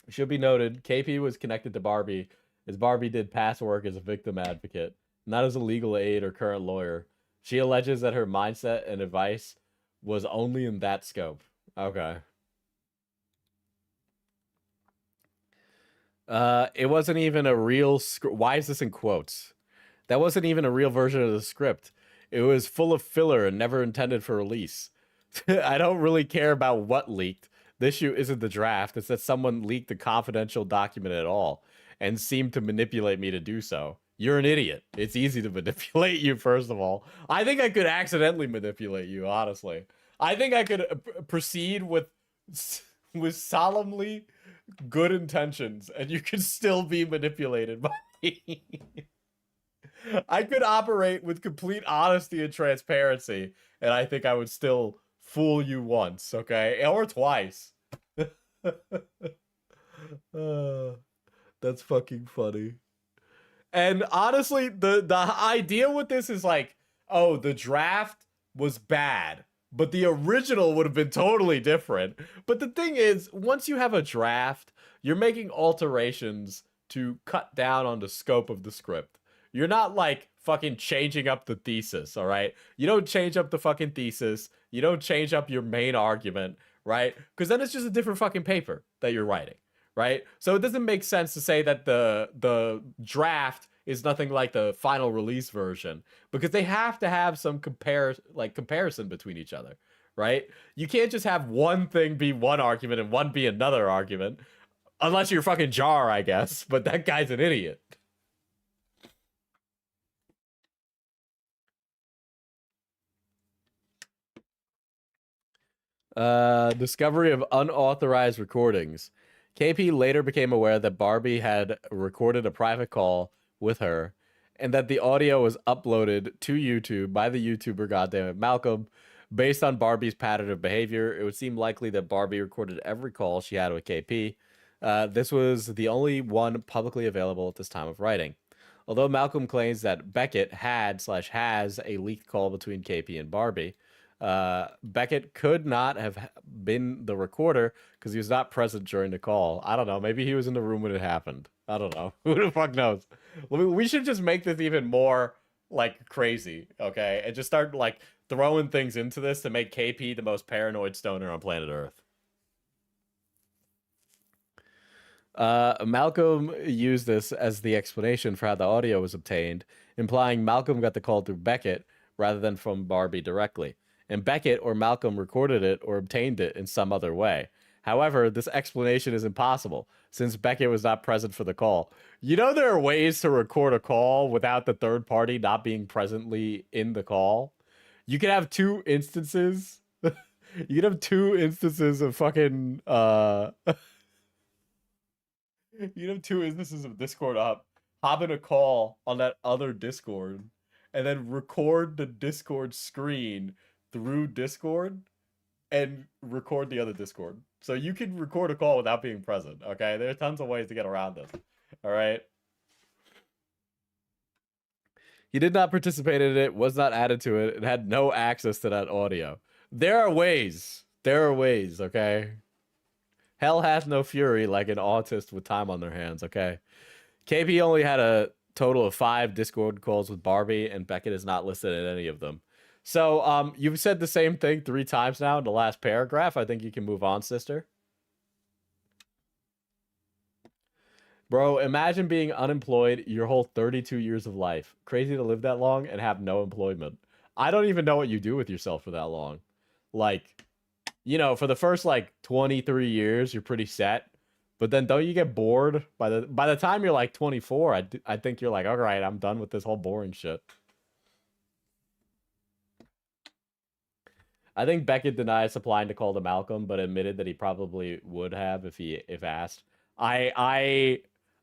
It should be noted, KP was connected to Barbie as Barbie did past work as a victim advocate, not as a legal aid or current lawyer. She alleges that her mindset and advice was only in that scope. Okay. It wasn't even a real script. Why is this in quotes? That wasn't even a real version of the script. It was full of filler and never intended for release. I don't really care about what leaked. The issue isn't the draft. It's that someone leaked a confidential document at all and seemed to manipulate me to do so. You're an idiot. It's easy to manipulate you, first of all. I think I could accidentally manipulate you, honestly. I think I could proceed with solemnly good intentions, and you could still be manipulated by me. I could operate with complete honesty and transparency, and I think I would still fool you once, okay? Or twice. That's fucking funny. And honestly, the idea with this is like, oh, the draft was bad, but the original would have been totally different. But the thing is, once you have a draft, you're making alterations to cut down on the scope of the script. You're not like fucking changing up the thesis, all right? You don't change up the fucking thesis. You don't change up your main argument, right? Because then it's just a different fucking paper that you're writing. Right? So it doesn't make sense to say that the draft is nothing like the final release version, because they have to have some comparison between each other, right? You can't just have one thing be one argument and one be another argument, unless you're fucking Jar, I guess, but that guy's an idiot. Discovery of unauthorized recordings. KP later became aware that Barbie had recorded a private call with her and that the audio was uploaded to YouTube by the YouTuber goddammit Malcolm. Based on Barbie's pattern of behavior, it would seem likely that Barbie recorded every call she had with KP. This was the only one publicly available at this time of writing. Although Malcolm claims that Beckett had/has a leaked call between KP and Barbie, Beckett could not have been the recorder because he was not present during the call. I don't know. Maybe he was in the room when it happened. I don't know. Who the fuck knows? We should just make this even more like crazy, okay? And just start like throwing things into this to make KP the most paranoid stoner on planet Earth. Malcolm used this as the explanation for how the audio was obtained, implying Malcolm got the call through Beckett rather than from Barbie directly, and Beckett or Malcolm recorded it or obtained it in some other way. However, this explanation is impossible, since Beckett was not present for the call. You know there are ways to record a call without the third party not being presently in the call? You can have two instances. You can have two instances of fucking, you have two instances of Discord hop in a call on that other Discord, and then record the Discord screen through Discord and record the other Discord. So you can record a call without being present, okay? There are tons of ways to get around this, all right? He did not participate in it, was not added to it, and had no access to that audio. There are ways. There are ways, okay? Hell hath no fury like an autist with time on their hands, okay? KP only had a total of 5 Discord calls with Barbie, and Beckett is not listed in any of them. So, you've said the same thing 3 times now in the last paragraph. I think you can move on, sister. Bro, imagine being unemployed your whole 32 years of life. Crazy to live that long and have no employment. I don't even know what you do with yourself for that long. Like, you know, for the first like 23 years, you're pretty set. But then don't you get bored by the time you're like 24? I think you're like, all right, I'm done with this whole boring shit. I think Beckett denied supplying the call to Malcolm, but admitted that he probably would have if asked. I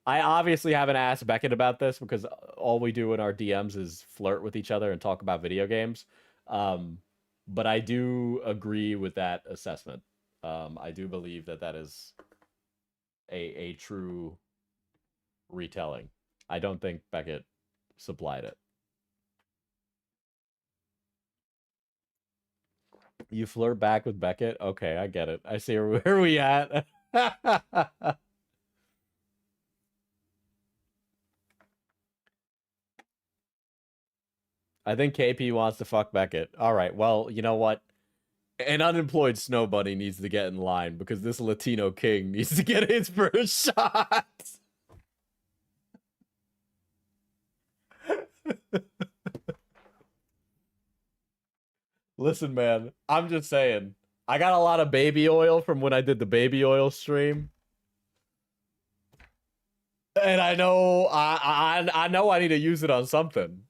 obviously haven't asked Beckett about this because all we do in our DMs is flirt with each other and talk about video games. But I do agree with that assessment. I do believe that that is a true retelling. I don't think Beckett supplied it. You flirt back with Beckett? Okay, I get it. I see where are we at. I think KP wants to fuck Beckett. All right, well, you know what? An unemployed snow bunny needs to get in line because this Latino king needs to get his first shot. Listen, man, I'm just saying. I got a lot of baby oil from when I did the baby oil stream. And I know I know I need to use it on something.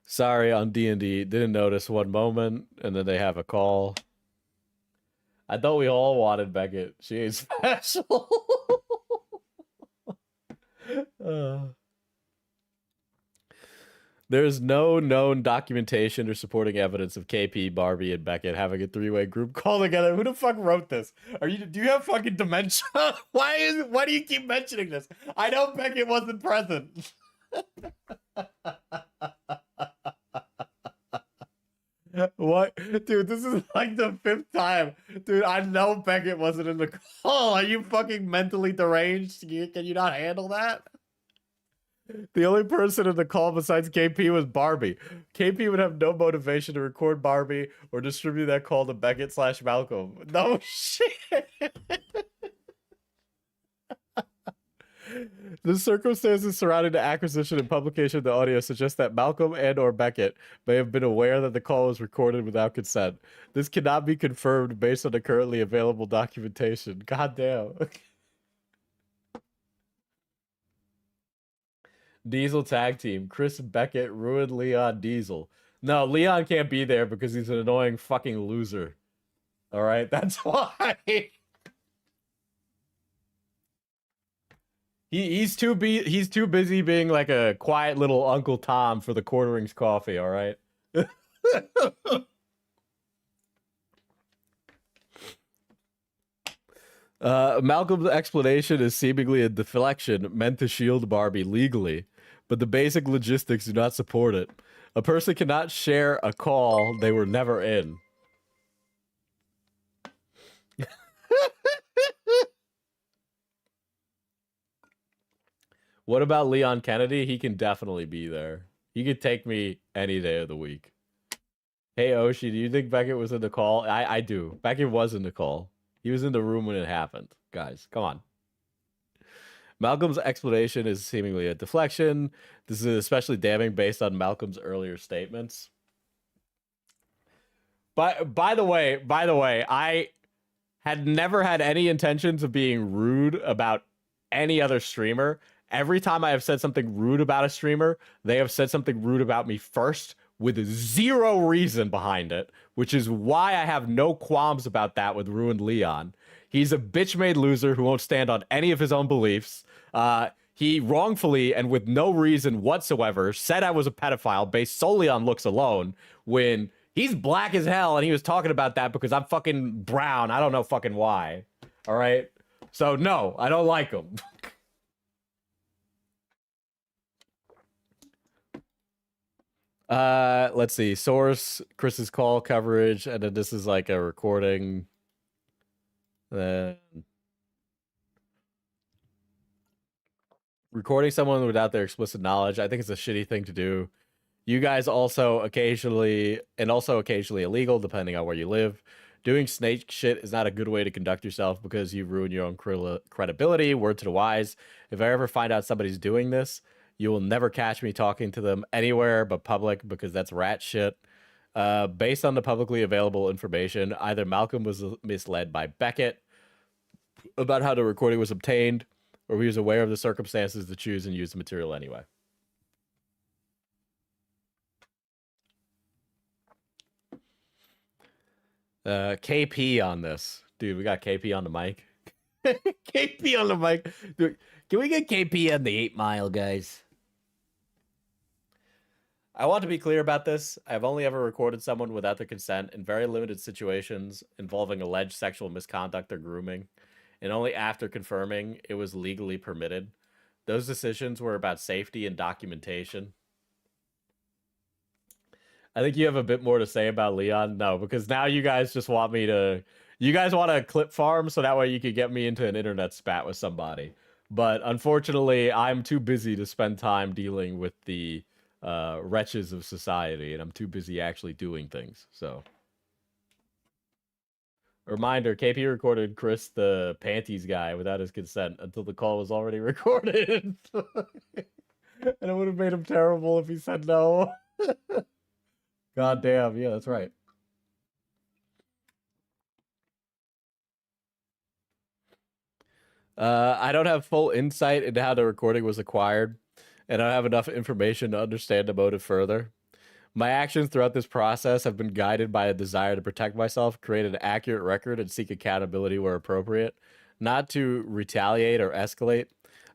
Sorry, on D&D, didn't notice one moment, and then they have a call. I thought we all wanted Beckett. She ain't special. There's no known documentation or supporting evidence of KP, Barbie, and Beckett having a 3-way group call together. Who the fuck wrote this? Do you have fucking dementia? Why do you keep mentioning this? I know Beckett wasn't present. What? Dude, this is like the 5th time. Dude, I know Beckett wasn't in the call. Are you fucking mentally deranged? Can you not handle that? The only person in the call besides KP was Barbie. KP would have no motivation to record Barbie or distribute that call to Beckett/Malcolm. No shit. The circumstances surrounding the acquisition and publication of the audio suggest that Malcolm and or Beckett may have been aware that the call was recorded without consent. This cannot be confirmed based on the currently available documentation. God damn. Diesel tag team. Chris Beckett ruined Leon Diesel. No, Leon can't be there because he's an annoying fucking loser. All right, that's why. He's too busy being like a quiet little Uncle Tom for the Quarterings coffee. All right. Malcolm's explanation is seemingly a deflection meant to shield Barbie legally, but the basic logistics do not support it. A person cannot share a call they were never in. What about Leon Kennedy? He can definitely be there. He could take me any day of the week. Hey, Oshi, do you think Beckett was in the call? I do. Beckett was in the call. He was in the room when it happened. Guys, come on. Malcolm's explanation is seemingly a deflection. This is especially damning based on Malcolm's earlier statements. But by the way, I had never had any intentions of being rude about any other streamer. Every time I have said something rude about a streamer, they have said something rude about me first with zero reason behind it, which is why I have no qualms about that with Ruined Leon. He's a bitch-made loser who won't stand on any of his own beliefs. He wrongfully and with no reason whatsoever said I was a pedophile based solely on looks alone when he's black as hell and he was talking about that because I'm fucking brown. I don't know fucking why. All right? So no, I don't like him. Let's see. Source, Chris's call coverage, and then this is like a recording. Recording someone without their explicit knowledge, I think it's a shitty thing to do. You guys also occasionally illegal, depending on where you live. Doing snake shit is not a good way to conduct yourself because you ruin your own credibility. Word to the wise. If I ever find out somebody's doing this, you will never catch me talking to them anywhere but public because that's rat shit. Based on the publicly available information, either Malcolm was misled by Beckett about how the recording was obtained, or he was aware of the circumstances to choose and use the material anyway. KP on this. Dude, we got KP on the mic. KP on the mic. Dude, can we get KP on the 8 Mile, guys? I want to be clear about this. I've only ever recorded someone without their consent in very limited situations involving alleged sexual misconduct or grooming, and only after confirming it was legally permitted. Those decisions were about safety and documentation. I think you have a bit more to say about Leon. No, because now you guys just want me to... You guys want a clip farm so that way you could get me into an internet spat with somebody. But unfortunately, I'm too busy to spend time dealing with the wretches of society, and I'm too busy actually doing things, so... Reminder, KP recorded Chris the panties guy without his consent until the call was already recorded. And it would have made him terrible if he said no. God damn, yeah, that's right. I don't have full insight into how the recording was acquired, and I don't have enough information to understand the motive further. My actions throughout this process have been guided by a desire to protect myself, create an accurate record, and seek accountability where appropriate, not to retaliate or escalate.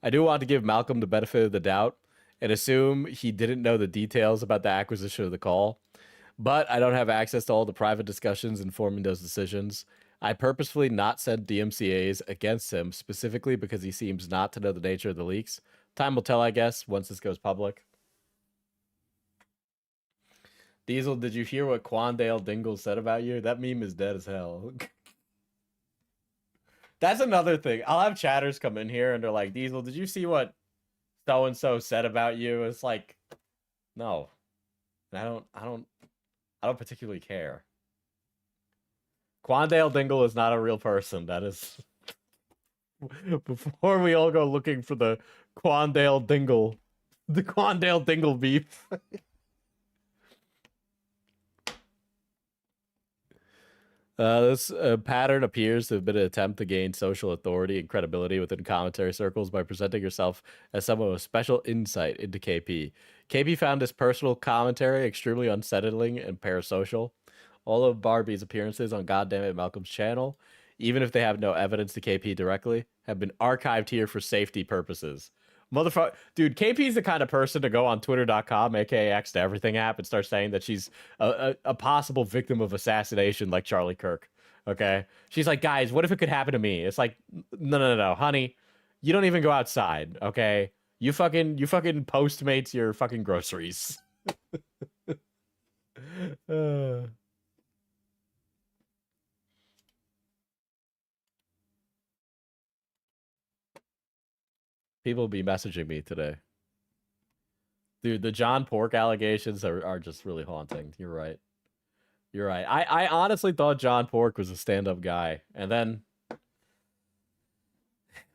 I do want to give Malcolm the benefit of the doubt and assume he didn't know the details about the acquisition of the call, but I don't have access to all the private discussions informing those decisions. I purposefully not sent DMCAs against him specifically because he seems not to know the nature of the leaks. Time will tell, I guess, once this goes public. Diesel, did you hear what Quandale Dingle said about you? That meme is dead as hell. That's another thing. I'll have chatters come in here and they're like, Diesel, did you see what so-and-so said about you? It's like, no. I don't particularly care. Quandale Dingle is not a real person. That is... Before we all go looking for the Quandale Dingle beef. This pattern appears to have been an attempt to gain social authority and credibility within commentary circles by presenting herself as someone with special insight into KP. KP found this personal commentary extremely unsettling and parasocial. All of Barbie's appearances on Goddammit Malcolm's channel, even if they have no evidence to KP directly, have been archived here for safety purposes. Motherfucker, dude, KP is the kind of person to go on twitter.com, aka X to Everything app, and start saying that she's a possible victim of assassination like Charlie Kirk. Okay? She's like, guys, what if it could happen to me? It's like, no, honey. You don't even go outside, okay? You fucking Postmates your fucking groceries. People be messaging me today. Dude, the John Pork allegations are just really haunting. You're right. You're right. I honestly thought John Pork was a stand-up guy. And then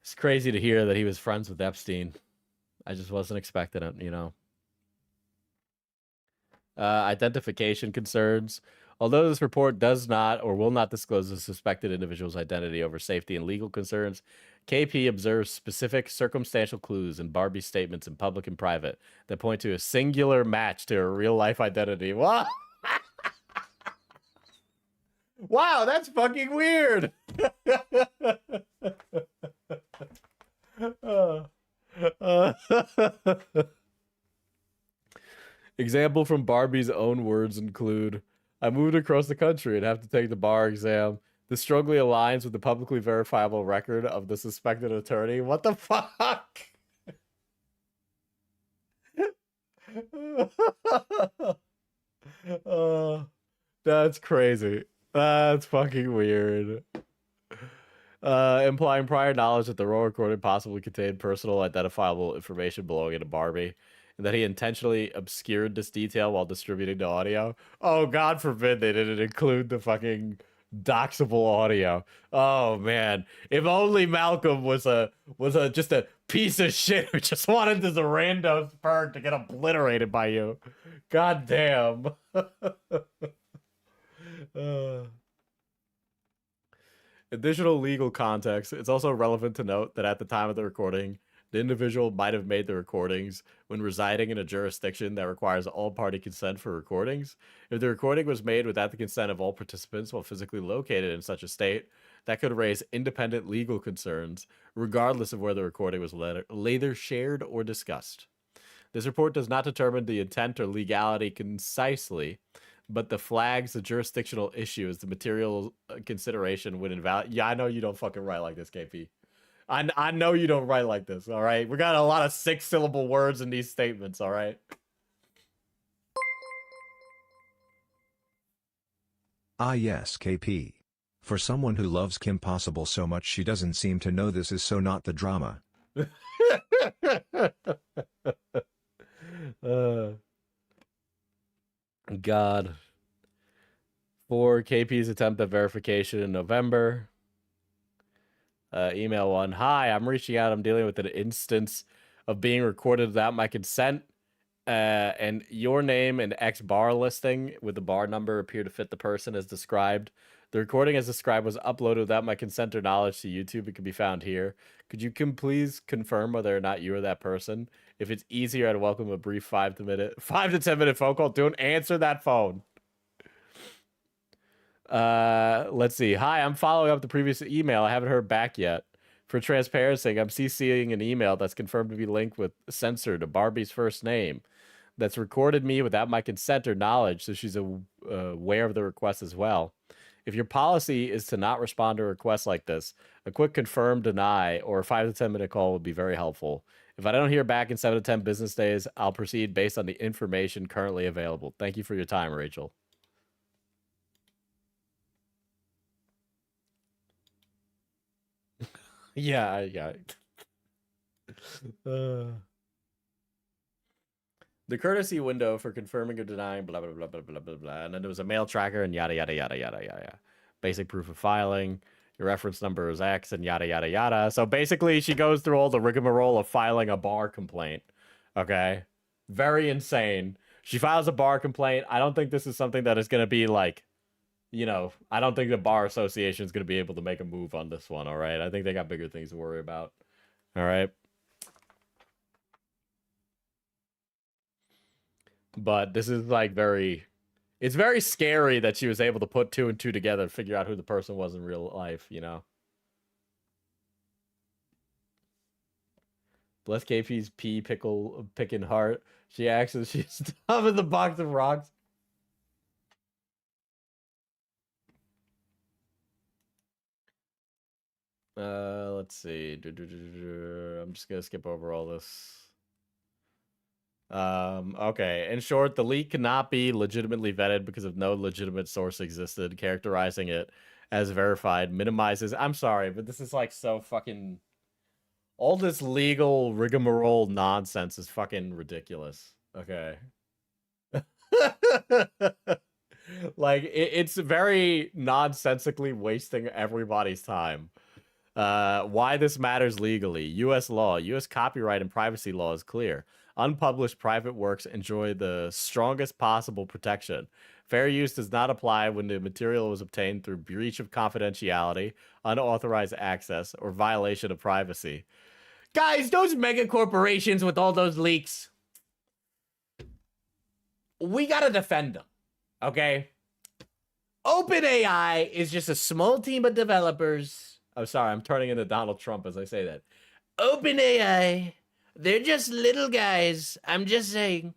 it's crazy to hear that he was friends with Epstein. I just wasn't expecting it, you know. Identification concerns. Although this report does not or will not disclose the suspected individual's identity over safety and legal concerns, KP observes specific circumstantial clues in Barbie's statements in public and private that point to a singular match to her real-life identity. What? Wow, that's fucking weird. Example from Barbie's own words include, I moved across the country and have to take the bar exam. This strongly aligns with the publicly verifiable record of the suspected attorney. What the fuck? That's crazy. That's fucking weird. Implying prior knowledge that the raw recording possibly contained personal identifiable information belonging to Barbie, and that he intentionally obscured this detail while distributing the audio. Oh, God forbid they didn't include the fucking doxable audio. Oh man, if only Malcolm was just a piece of shit who just wanted this rando sperm to get obliterated by you. God damn. Additional legal context. It's also relevant to note that at the time of the recording, the individual might have made the recordings when residing in a jurisdiction that requires all-party consent for recordings. If the recording was made without the consent of all participants while physically located in such a state, that could raise independent legal concerns, regardless of where the recording was later shared or discussed. This report does not determine the intent or legality concisely, but the flags the jurisdictional issue as the material consideration would invalidate. Yeah, I know you don't fucking write like this, KP. I know you don't write like this, all right? We got a lot of 6-syllable words in these statements, all right? Ah yes, KP. For someone who loves Kim Possible so much she doesn't seem to know this is so not the drama. God. For KP's attempt at verification in November. Email 1. Hi, I'm reaching out. I'm dealing with an instance of being recorded without my consent. And your name and X bar listing with the bar number appear to fit the person as described. The recording as described was uploaded without my consent or knowledge to YouTube. It can be found here. Could you please confirm whether or not you are that person? If it's easier, I'd welcome a brief 5 to 10 minute phone call. Don't answer that phone. Let's see. Hi, I'm following up the previous email. I haven't heard back yet. For transparency, I'm CCing an email that's confirmed to be linked with censored to Barbie's first name. That's recorded me without my consent or knowledge, so she's aware of the request as well. If your policy is to not respond to requests like this, a quick confirm, deny, or a 5 to 10 minute call would be very helpful. If I don't hear back in 7 to 10 business days, I'll proceed based on the information currently available. Thank you for your time, Rachel. Yeah. The courtesy window for confirming or denying, blah, blah, blah, blah, blah, blah, blah. And then there was a mail tracker and yada, yada, yada, yada, yada. Basic proof of filing. Your reference number is X and yada, yada, yada. So basically, she goes through all the rigmarole of filing a bar complaint. Okay? Very insane. She files a bar complaint. I don't think this is something that is going to be, like, you know, I don't think the bar association is going to be able to make a move on this one. All right, I think they got bigger things to worry about. All right. But this is like it's very scary that she was able to put 2 and 2 together and figure out who the person was in real life, you know? Bless KP's picking heart. She's top of the box of rocks. Let's see. I'm just gonna skip over all this. Okay. In short, the leak cannot be legitimately vetted because of no legitimate source existed. Characterizing it as verified minimizes. I'm sorry, but this is like so fucking. All this legal rigmarole nonsense is fucking ridiculous. Okay. Like it's very nonsensically wasting everybody's time. Why this matters legally. U.S. law, U.S. copyright and privacy law is clear. Unpublished private works enjoy the strongest possible protection. Fair use does not apply when the material was obtained through breach of confidentiality, unauthorized access, or violation of privacy. Guys, those mega corporations with all those leaks, we gotta defend them, okay? OpenAI is just a small team of developers. I'm sorry, I'm turning into Donald Trump as I say that. OpenAI, they're just little guys, I'm just saying.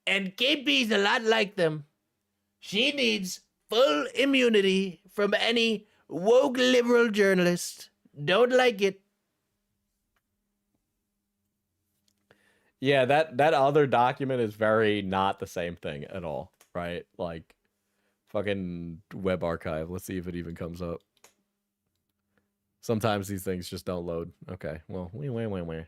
And KP's a lot like them. She needs full immunity from any woke liberal journalist. Don't like it. Yeah, that other document is very not the same thing at all, right? Like, fucking web archive. Let's see if it even comes up. Sometimes these things just don't load. Okay, well, wait.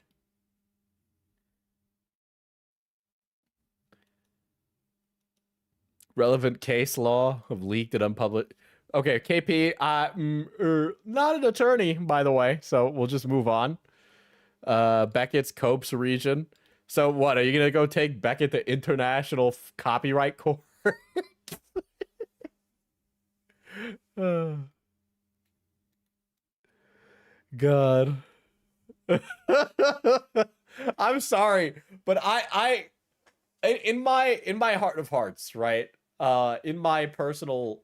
Relevant case law of leaked and unpublished. Okay, KP, not an attorney, by the way, so we'll just move on. Beckett's Copes region. So what, are you going to go take Beckett to International Copyright Court? God. I'm sorry, but I in my heart of hearts, right? In my personal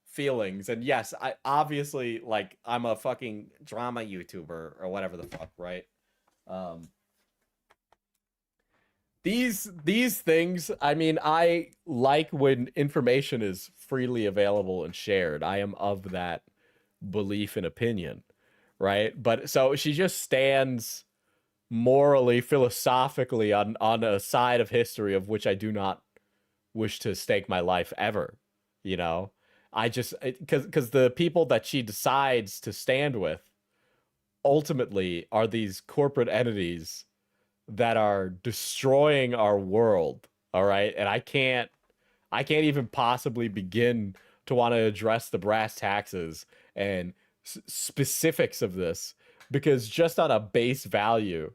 feelings, and yes, I obviously, like, I'm a fucking drama YouTuber or whatever the fuck, right? These things, I mean, I like when information is freely available and shared. I am of that belief and opinion, right? But so she just stands morally, philosophically on a side of history of which I do not wish to stake my life ever, you know? I just, because the people that she decides to stand with ultimately are these corporate entities that are destroying our world, all right? And I can't even possibly begin to want to address the brass taxes and specifics of this, because just on a base value,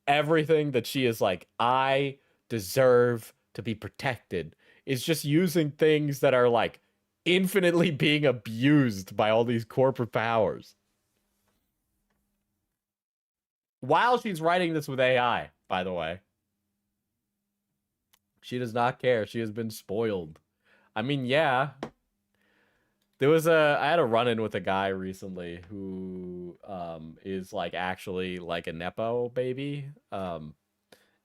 everything that she is like, I deserve to be protected, is just using things that are like infinitely being abused by all these corporate powers. While she's writing this with AI, by the way. She does not care. She has been spoiled. I mean, yeah. I had a run-in with a guy recently who is like actually like a Nepo baby.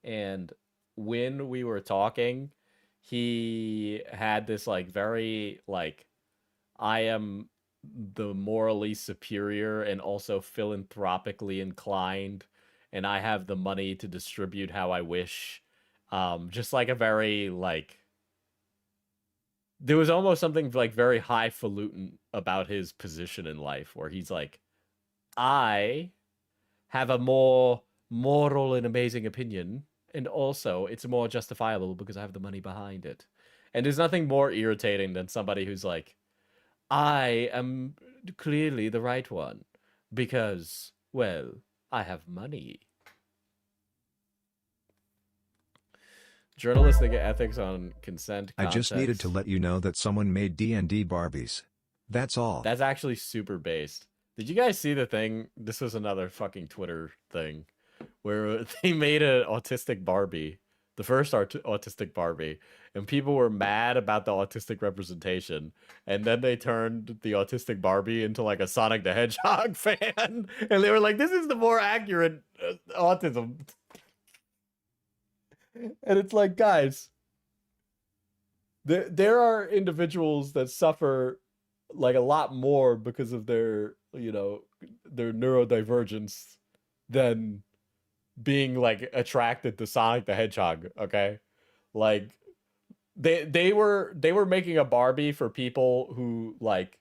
And when we were talking, he had this like very like, I am the morally superior and also philanthropically inclined, and I have the money to distribute how I wish. Just like a very like, there was almost something like very highfalutin about his position in life, where he's like, I have a more moral and amazing opinion, and also it's more justifiable because I have the money behind it. And there's nothing more irritating than somebody who's like, I am clearly the right one because, well, I have money. Journalistic ethics on consent. I just needed to context. let you know that someone made D&D Barbies. That's all. That's actually super based. Did you guys see the thing? This was another fucking Twitter thing where they made an autistic Barbie, the first autistic Barbie, and people were mad about the autistic representation. And then they turned the autistic Barbie into like a Sonic the Hedgehog fan. And they were like, this is the more accurate autism. And it's like, guys, there are individuals that suffer like a lot more because of their, you know, their neurodivergence than being like attracted to Sonic the Hedgehog, okay? Like they were making a Barbie for people who like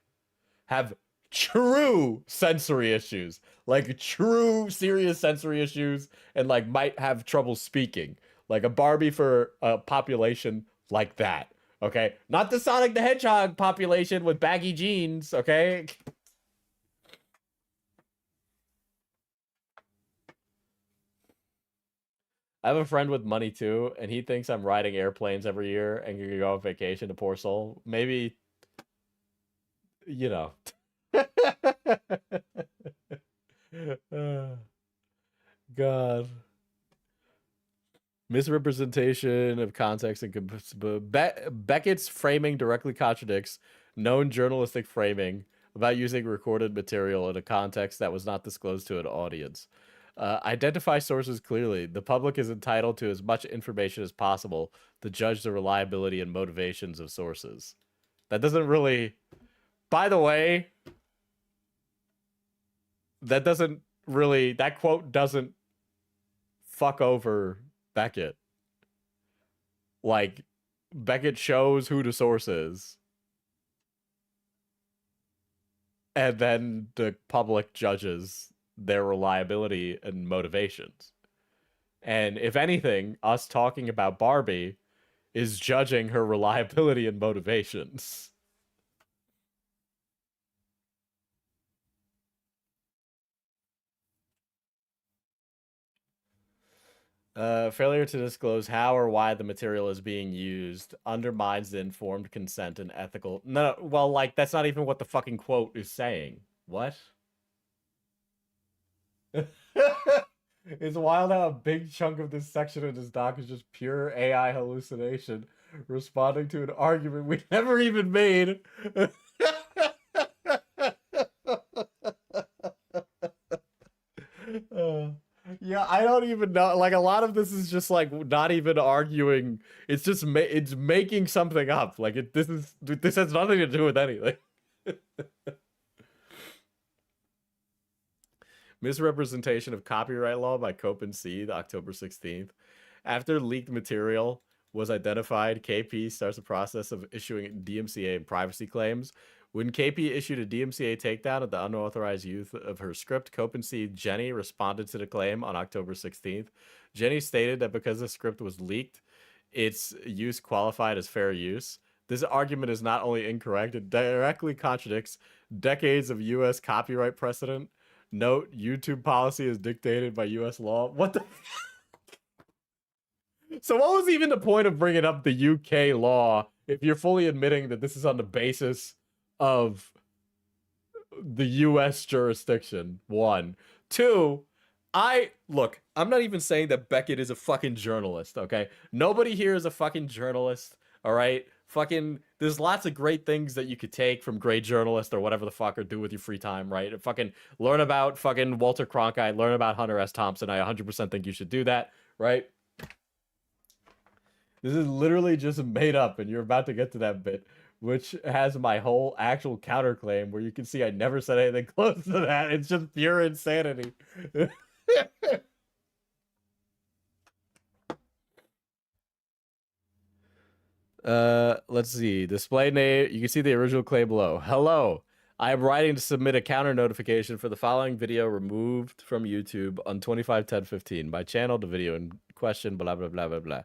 have true sensory issues, like true serious sensory issues, and like might have trouble speaking. Like a Barbie for a population like that, okay? Not the Sonic the Hedgehog population with baggy jeans, okay? I have a friend with money too, and he thinks I'm riding airplanes every year and gonna go on vacation, to poor soul. Maybe, you know. God. Misrepresentation of context and Beckett's framing directly contradicts known journalistic framing about using recorded material in a context that was not disclosed to an audience. Identify sources clearly. The public is entitled to as much information as possible to judge the reliability and motivations of sources. That doesn't really... By the way, that doesn't really... That quote doesn't fuck over Beckett. Like, Beckett shows who the source is. And then the public judges their reliability and motivations. And if anything, us talking about Barbie is judging her reliability and motivations. Failure to disclose how or why the material is being used undermines the informed consent and ethical... No, well, like, that's not even what the fucking quote is saying. What? It's wild how a big chunk of this section of this doc is just pure AI hallucination, responding to an argument we never even made. Yeah, I don't even know. Like, a lot of this is just like not even arguing. It's just it's making something up. Like, this has nothing to do with anything. Misrepresentation of copyright law by Cope and Seed, October 16th. After leaked material was identified, KP starts the process of issuing DMCA and privacy claims. When KP issued a DMCA takedown of the unauthorized use of her script, Cope and Seed Jenny responded to the claim on October 16th. Jenny stated that because the script was leaked, its use qualified as fair use. This argument is not only incorrect, it directly contradicts decades of U.S. copyright precedent. Note, YouTube policy is dictated by U.S. law. What the... So what was even the point of bringing up the UK law if you're fully admitting that this is on the basis of the U.S. jurisdiction? One. Two, look, I'm not even saying that Beckett is a fucking journalist, okay? Nobody here is a fucking journalist, all right? Fucking, there's lots of great things that you could take from great journalists or whatever the fuck, or do with your free time, right? Fucking learn about fucking Walter Cronkite, learn about Hunter S. Thompson. I 100% think you should do that, right? This is literally just made up, and you're about to get to that bit, which has my whole actual counterclaim, where you can see I never said anything close to that. It's just pure insanity. Let's see. Display name. You can see the original claim below. Hello. I am writing to submit a counter notification for the following video removed from YouTube on 25/10/15. My channel, the video in question, blah, blah, blah, blah, blah.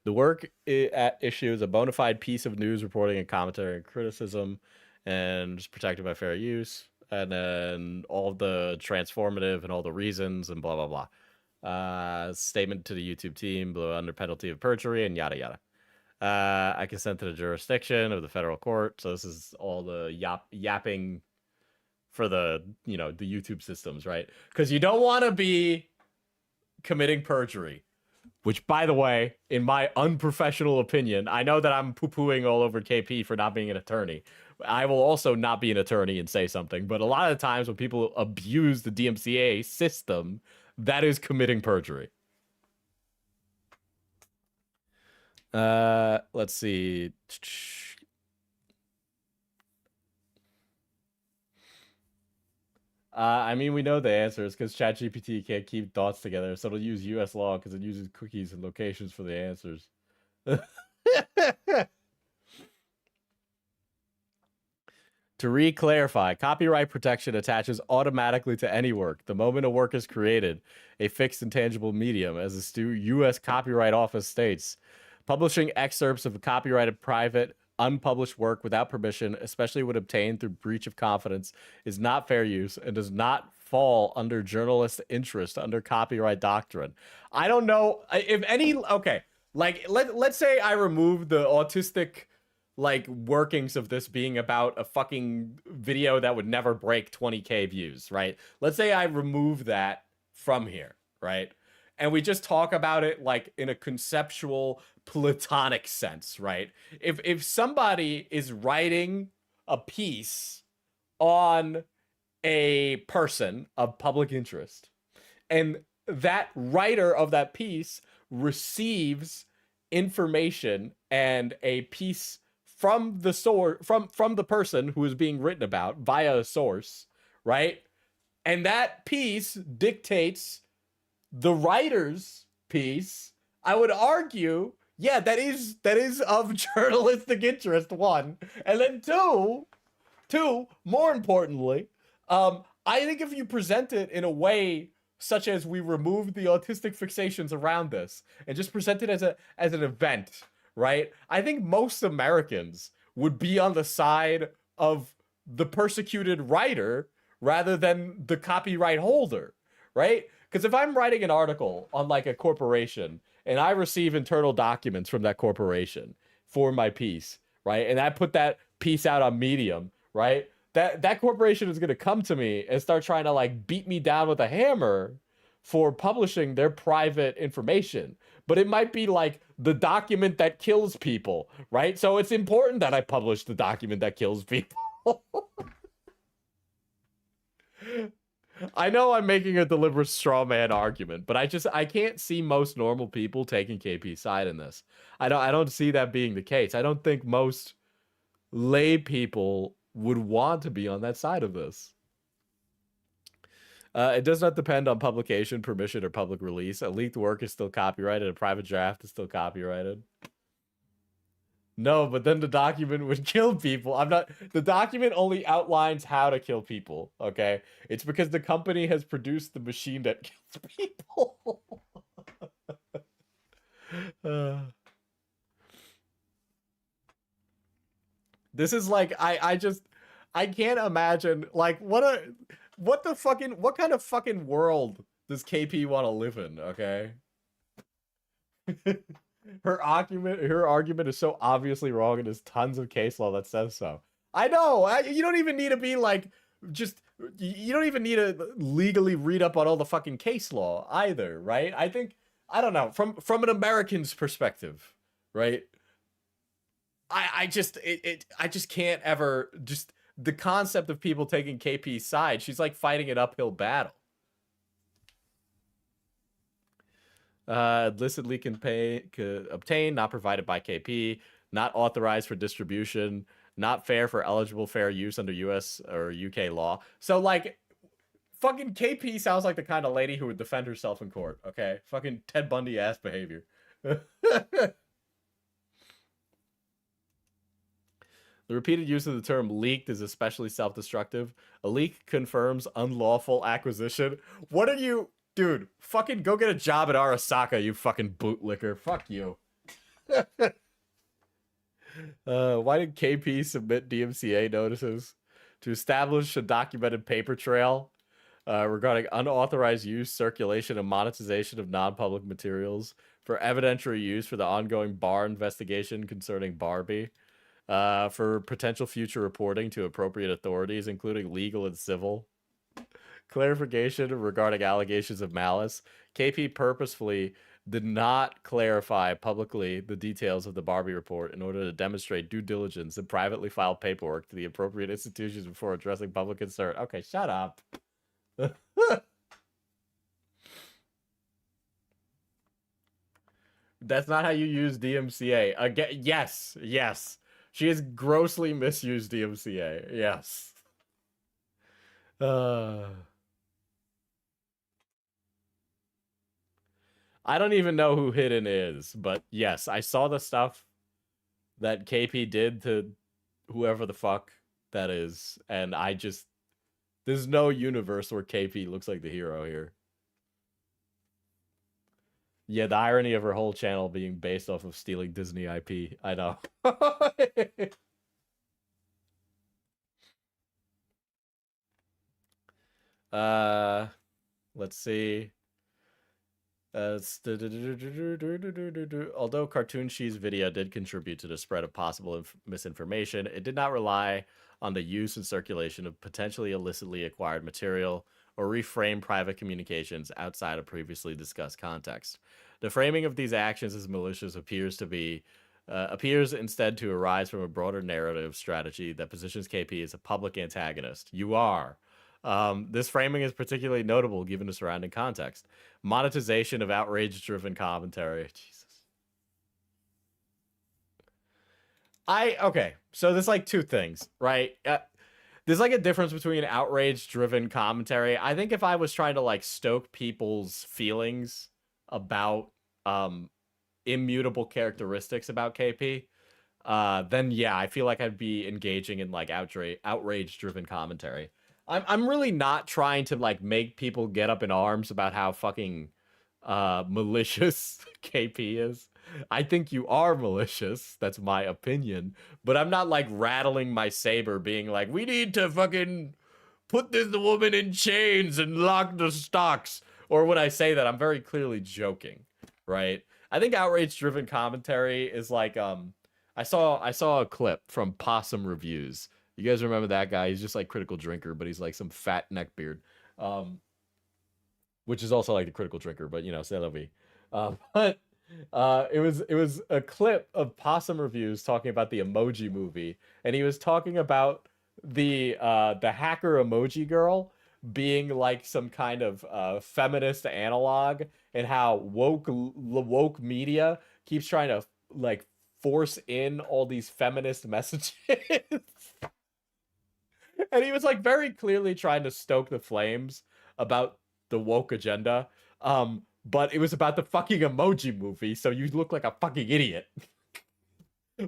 The work at issue is a bona fide piece of news reporting and commentary and criticism, and is protected by fair use, and then all the transformative and all the reasons and blah, blah, blah. Statement to the YouTube team, under penalty of perjury, and yada yada. I consent to the jurisdiction of the federal court. So this is all the yapping for the, you know, the YouTube systems, right? Because you don't want to be committing perjury. Which, by the way, in my unprofessional opinion, I know that I'm poo-pooing all over KP for not being an attorney. I will also not be an attorney and say something. But a lot of the times when people abuse the DMCA system, that is committing perjury. Let's see. I mean, we know the answers because ChatGPT can't keep thoughts together, so it'll use US law because it uses cookies and locations for the answers. To re-clarify, copyright protection attaches automatically to any work. The moment a work is created, a fixed and tangible medium, as the U.S. Copyright Office states. Publishing excerpts of a copyrighted private, unpublished work without permission, especially when obtained through breach of confidence, is not fair use and does not fall under journalist interest under copyright doctrine. I don't know if any... Okay, like, let's say I remove the autistic... like workings of this being about a fucking video that would never break 20k views, right? Let's say I remove that from here, right? And we just talk about it like in a conceptual platonic sense, right? If somebody is writing a piece on a person of public interest and that writer of that piece receives information and a piece from the source, from the person who is being written about via a source, right? And that piece dictates the writer's piece. I would argue, yeah, that is of journalistic interest, one. And then two, more importantly, I think if you present it in a way such as we remove the autistic fixations around this and just present it as an event, right? I think most Americans would be on the side of the persecuted writer rather than the copyright holder, right? Because if I'm writing an article on like a corporation and I receive internal documents from that corporation for my piece, right? And I put that piece out on Medium, right? That corporation is going to come to me and start trying to like beat me down with a hammer for publishing their private information. But it might be like the document that kills people, right? So it's important that I publish the document that kills people. I know I'm making a deliberate straw man argument, but I can't see most normal people taking KP's side in this. I don't see that being the case. I don't think most lay people would want to be on that side of this. It does not depend on publication, permission, or public release. A leaked work is still copyrighted. A private draft is still copyrighted. No, but then the document would kill people. The document only outlines how to kill people, okay? It's because the company has produced the machine that kills people. This is like, I can't imagine, like, what kind of fucking world does KP want to live in, okay? Her argument is so obviously wrong, and there's tons of case law that says so. I know, you don't even need to be like, you don't even need to legally read up on all the fucking case law either, right? I think, I don't know, from an American's perspective, right? I just can't ever, just the concept of people taking KP's side, she's like fighting an uphill battle. Illicitly obtained, not provided by KP, not authorized for distribution, not fair for eligible fair use under US or UK law. So like, fucking KP sounds like the kind of lady who would defend herself in court, okay? Fucking Ted Bundy ass behavior. The repeated use of the term leaked is especially self-destructive. A leak confirms unlawful acquisition. What are you... Dude, fucking go get a job at Arasaka, you fucking bootlicker. Fuck you. Why did KP submit DMCA notices? To establish a documented paper trail. regarding unauthorized use, circulation, and monetization of non-public materials for evidentiary use for the ongoing Barr investigation concerning Barbie, for potential future reporting to appropriate authorities, including legal and civil. Clarification regarding allegations of malice. KP purposefully did not clarify publicly the details of the Barbie report in order to demonstrate due diligence and privately filed paperwork to the appropriate institutions before addressing public concern. Okay, shut up. That's not how you use DMCA. Again, yes, yes. She has grossly misused DMCA. Yes. I don't even know who Hidden is, but yes, I saw the stuff that KP did to whoever the fuck that is, and I just... There's no universe where KP looks like the hero here. Yeah, the irony of her whole channel being based off of stealing Disney IP. I know. Let's see. Although Cartoon She's video did contribute to the spread of possible misinformation, it did not rely on the use and circulation of potentially illicitly acquired material or reframe private communications outside of previously discussed context. The framing of these actions as malicious appears instead to arise from a broader narrative strategy that positions KP as a public antagonist. You are. This framing is particularly notable given the surrounding context. Monetization of outrage-driven commentary. Jesus. Okay, so there's like two things, right? There's like a difference between outrage-driven commentary. I think if I was trying to like stoke people's feelings about immutable characteristics about KP, then yeah, I feel like I'd be engaging in like outrage-driven commentary. I'm really not trying to like make people get up in arms about how fucking malicious KP is. I think you are malicious. That's my opinion. But I'm not like rattling my saber being like, we need to fucking put this woman in chains and lock the stocks. Or when I say that, I'm very clearly joking, right? I think outrage-driven commentary is like, I saw a clip from Possum Reviews. You guys remember that guy? He's just like Critical Drinker, but he's like some fat neckbeard. Which is also like the Critical Drinker, but you know, c'est la vie. But it was a clip of Possum Reviews talking about the Emoji Movie, and he was talking about the hacker emoji girl being like some kind of feminist analog, and how woke media keeps trying to like force in all these feminist messages. And he was like very clearly trying to stoke the flames about the woke agenda. But it was about the fucking Emoji Movie, so you look like a fucking idiot.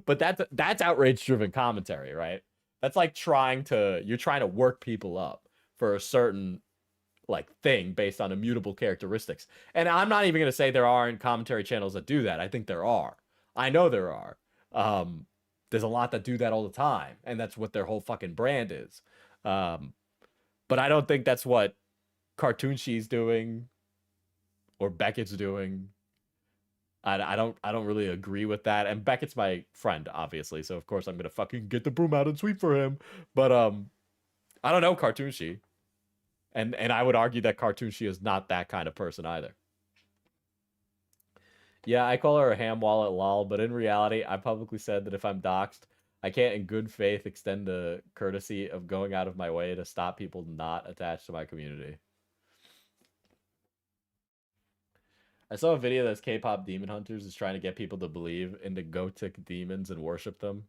But that's outrage-driven commentary, right? That's like you're trying to work people up for a certain like thing based on immutable characteristics. And I'm not even going to say there aren't commentary channels that do that. I think there are. I know there are. There's a lot that do that all the time, and that's what their whole fucking brand is. But I don't think that's what Cartoon She's doing or Beckett's doing. I don't really agree with that. And Beckett's my friend, obviously, so of course I'm gonna fucking get the broom out and sweep for him. But I don't know Cartoon She. And I would argue that Cartoon She is not that kind of person either. Yeah, I call her a ham wallet lol, but in reality, I publicly said that if I'm doxxed, I can't in good faith extend the courtesy of going out of my way to stop people not attached to my community. I saw a video that's K-pop Demon Hunters is trying to get people to believe in the Gothic demons and worship them.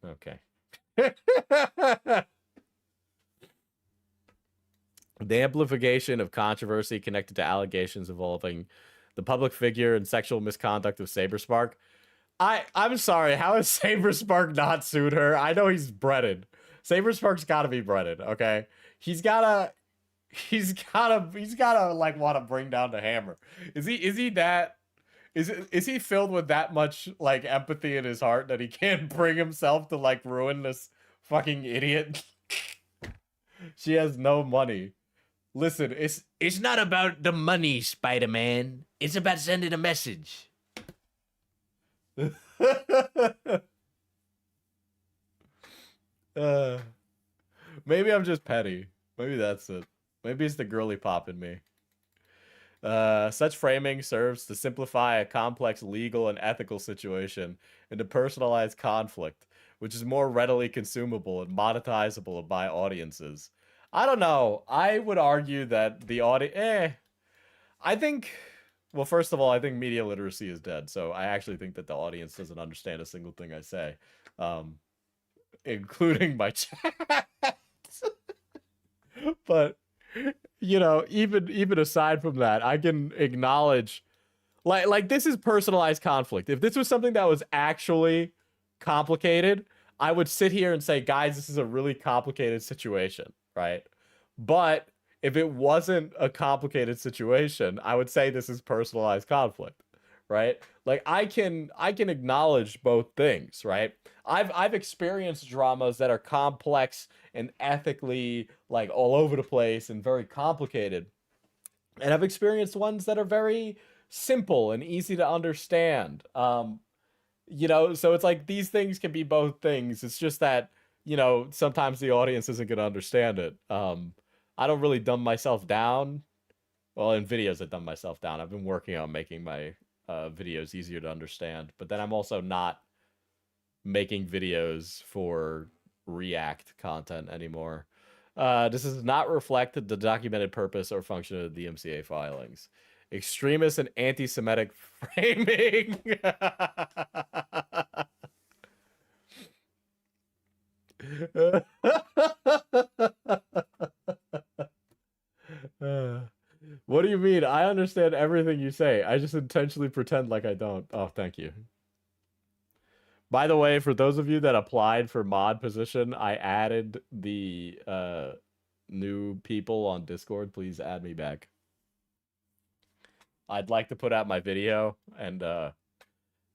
Okay. The amplification of controversy connected to allegations involving the public figure and sexual misconduct of Saberspark. I'm sorry, how has Saberspark not sued her? I know he's breaded. Saberspark's gotta be breaded, okay? He's gotta like want to bring down the hammer. Is he filled with that much like empathy in his heart that he can't bring himself to like ruin this fucking idiot? She has no money. Listen, it's not about the money, Spider-Man. It's about sending a message. Maybe I'm just petty. Maybe that's it. Maybe it's the girly pop in me. Such framing serves to simplify a complex legal and ethical situation into personalized conflict, which is more readily consumable and monetizable by audiences. I don't know. I would argue that the I think, well, first of all, I think media literacy is dead. So I actually think that the audience doesn't understand a single thing I say, including my chat. But you know, even aside from that, I can acknowledge, like this is personalized conflict. If this was something that was actually complicated, I would sit here and say, guys, this is a really complicated situation, right? But if it wasn't a complicated situation, I would say this is personalized conflict, right? Like I can acknowledge both things, right? I've experienced dramas that are complex and ethically like all over the place and very complicated. And I've experienced ones that are very simple and easy to understand. You know, so it's like these things can be both things. It's just that, you know, sometimes the audience isn't going to understand it. I don't really dumb myself down. Well, in videos, I dumb myself down. I've been working on making my videos easier to understand, but then I'm also not making videos for React content anymore. This does not reflect the documented purpose or function of the DMCA filings. Extremist and anti-Semitic framing. What do you mean? I understand everything you say. I just intentionally pretend like I don't. Oh, thank you. By the way, for those of you that applied for mod position, I added the new people on Discord. Please add me back. I'd like to put out my video and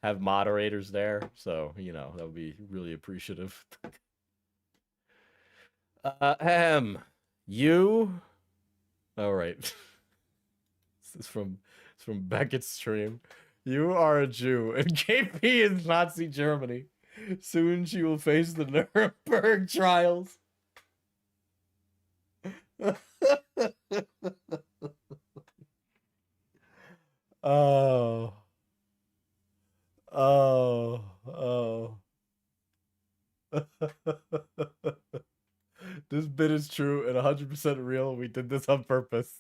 have moderators there. So, you know, that would be really appreciative. You? All right. This is from Beckett's stream. You are a Jew, and KP is Nazi Germany. Soon she will face the Nuremberg trials. Oh. Oh. Oh. This bit is true and 100% real. We did this on purpose.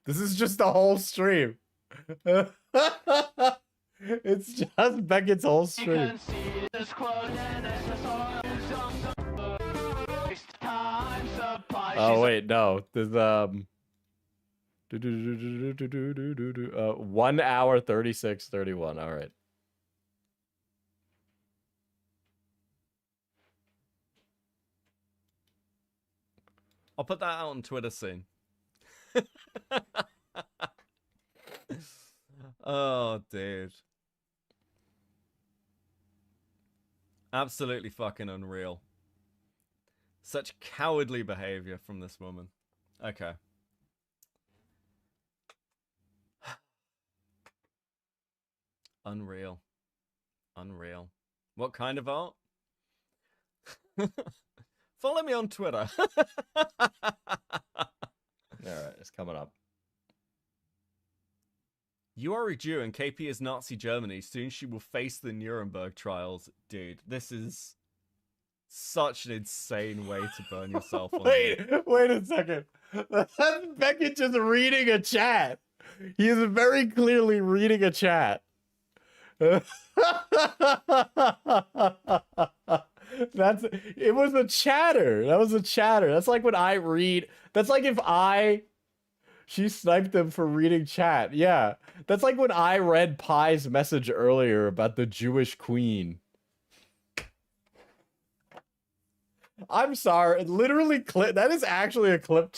This is just a whole stream. It's just Beckett's whole stream. Oh wait, no. There's 1 hour 36:31. All right. I'll put that out on Twitter soon. Oh, dude. Absolutely fucking unreal. Such cowardly behavior from this woman. Okay. Unreal. Unreal. What kind of art? Follow me on Twitter. Alright, it's coming up. You are a Jew and KP is Nazi Germany. Soon she will face the Nuremberg trials. Dude, this is such an insane way to burn yourself on. Wait a second. That's Beckett just reading a chat. He is very clearly reading a chat. It was a chatter. That was a chatter. That's like when I read. That's like if she sniped him for reading chat. Yeah. That's like when I read Pie's message earlier about the Jewish queen. I'm sorry. It literally that is actually a clip.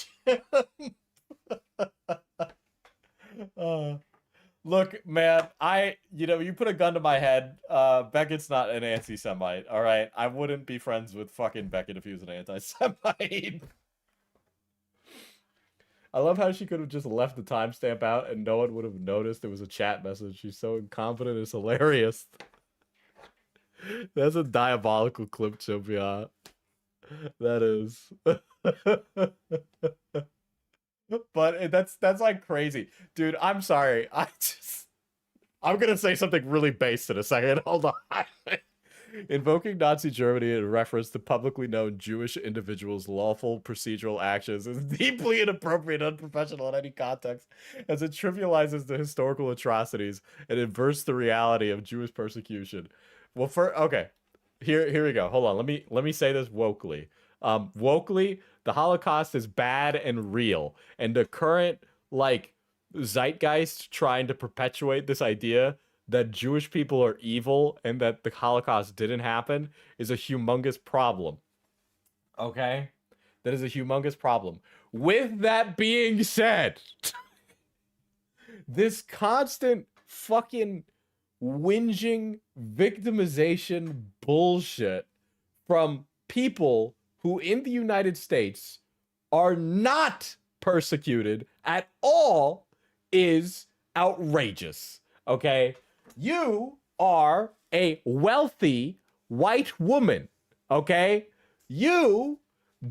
Look, man, you put a gun to my head. Beckett's not an anti-Semite, all right? I wouldn't be friends with fucking Beckett if he was an anti-Semite. I love how she could have just left the timestamp out and no one would have noticed it was a chat message. She's so incompetent, it's hilarious. That's a diabolical clip, Chopia. That is. But that's like crazy. Dude, I'm sorry. I'm gonna say something really base in a second. Hold on. Invoking Nazi Germany in reference to publicly known Jewish individuals' lawful procedural actions is deeply inappropriate and unprofessional in any context, as it trivializes the historical atrocities and inverts the reality of Jewish persecution. Well, okay, here we go. Hold on. Let me say this wokely. Wokely, the Holocaust is bad and real, and the current like zeitgeist trying to perpetuate this idea that Jewish people are evil and that the Holocaust didn't happen is a humongous problem. Okay? That is a humongous problem. With that being said, this constant fucking whinging victimization bullshit from people who in the United States are not persecuted at all is outrageous. Okay? You are a wealthy white woman, okay? You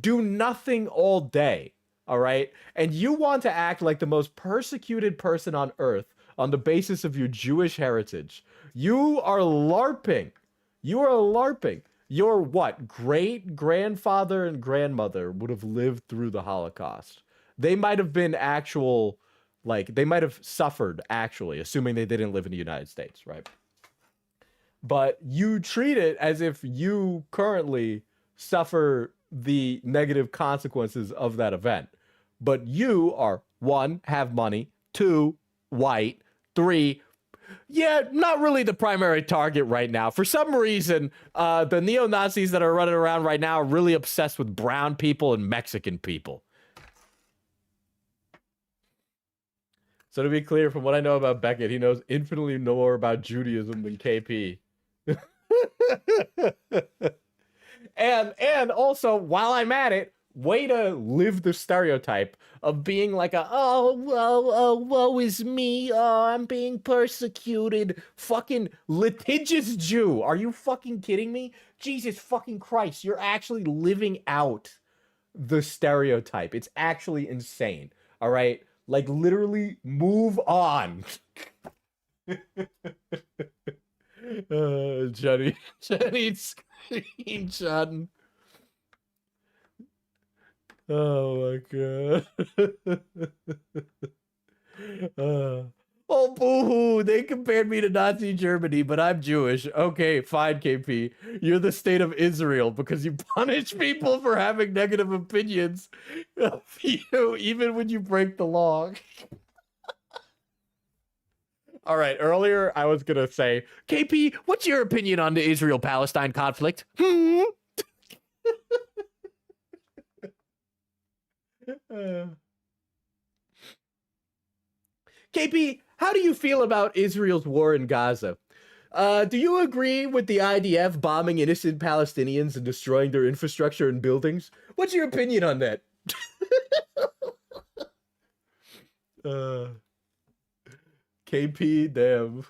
do nothing all day, all right? And you want to act like the most persecuted person on earth on the basis of your Jewish heritage. You are LARPing. You are LARPing. Your what? Great grandfather and grandmother would have lived through the Holocaust. They might have been actual... Like, they might have suffered, actually, assuming they didn't live in the United States, right? But you treat it as if you currently suffer the negative consequences of that event. But you are, 1, have money, 2, white, 3, yeah, not really the primary target right now. For some reason, the neo-Nazis that are running around right now are really obsessed with brown people and Mexican people. So to be clear, from what I know about Beckett, he knows infinitely more about Judaism than KP. and also, while I'm at it, way to live the stereotype of being like woe is me, oh, I'm being persecuted, fucking litigious Jew. Are you fucking kidding me? Jesus fucking Christ, you're actually living out the stereotype. It's actually insane, all right? Like, literally, move on. Jenny screenshot. Oh my god. Oh, boo-hoo, they compared me to Nazi Germany, but I'm Jewish. Okay, fine, KP. You're the state of Israel because you punish people for having negative opinions of you, even when you break the law. All right, earlier I was going to say, KP, what's your opinion on the Israel-Palestine conflict? KP, how do you feel about Israel's war in Gaza? Do you agree with the IDF bombing innocent Palestinians and destroying their infrastructure and buildings? What's your opinion on that? KP, damn.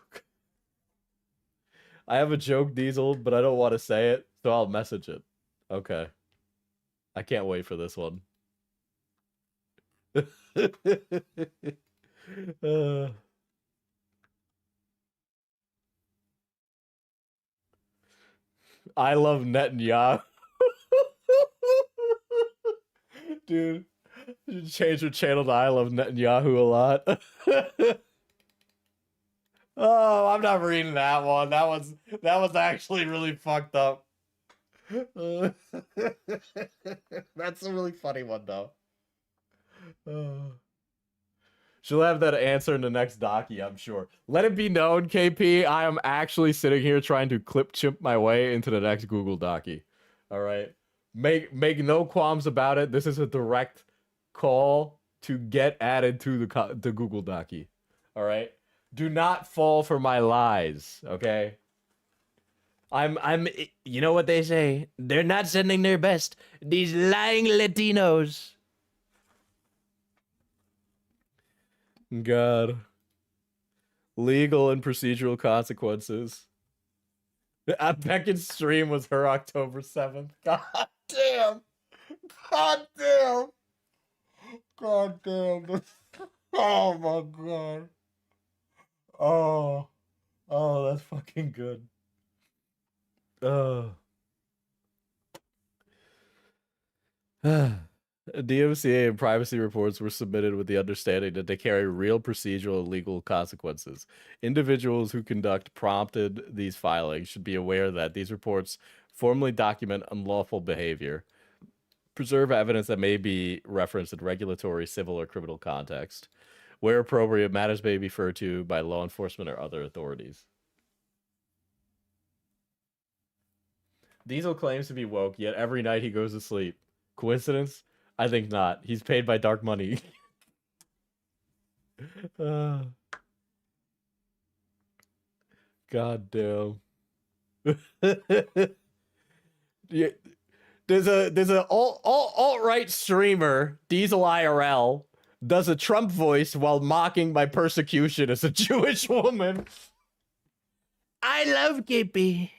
I have a joke, Diesel, but I don't want to say it, so I'll message it. Okay. I can't wait for this one. I love Netanyahu. Dude, you should change your channel to I love Netanyahu a lot. Oh, I'm not reading that one. That was actually really fucked up. That's a really funny one though. She'll have that answer in the next docky, I'm sure. Let it be known, KP, I am actually sitting here trying to clip chimp my way into the next Google docky. All right? Make no qualms about it. This is a direct call to get added to the Google docky. All right? Do not fall for my lies, okay? You know what they say? They're not sending their best. These lying Latinos. God. Legal and procedural consequences. Beckett's stream was her October 7th. God damn. God damn. God damn. Oh my god. Oh. Oh, that's fucking good. DMCA and privacy reports were submitted with the understanding that they carry real procedural and legal consequences. Individuals who conduct prompted these filings should be aware that these reports formally document unlawful behavior, preserve evidence that may be referenced in regulatory, civil, or criminal context. Where appropriate, matters may be referred to by law enforcement or other authorities. Diesel claims to be woke, yet every night he goes to sleep. Coincidence? I think not. He's paid by dark money. God damn. Yeah, there's a alt-right streamer, Diesel IRL, does a Trump voice while mocking my persecution as a Jewish woman. I love KP.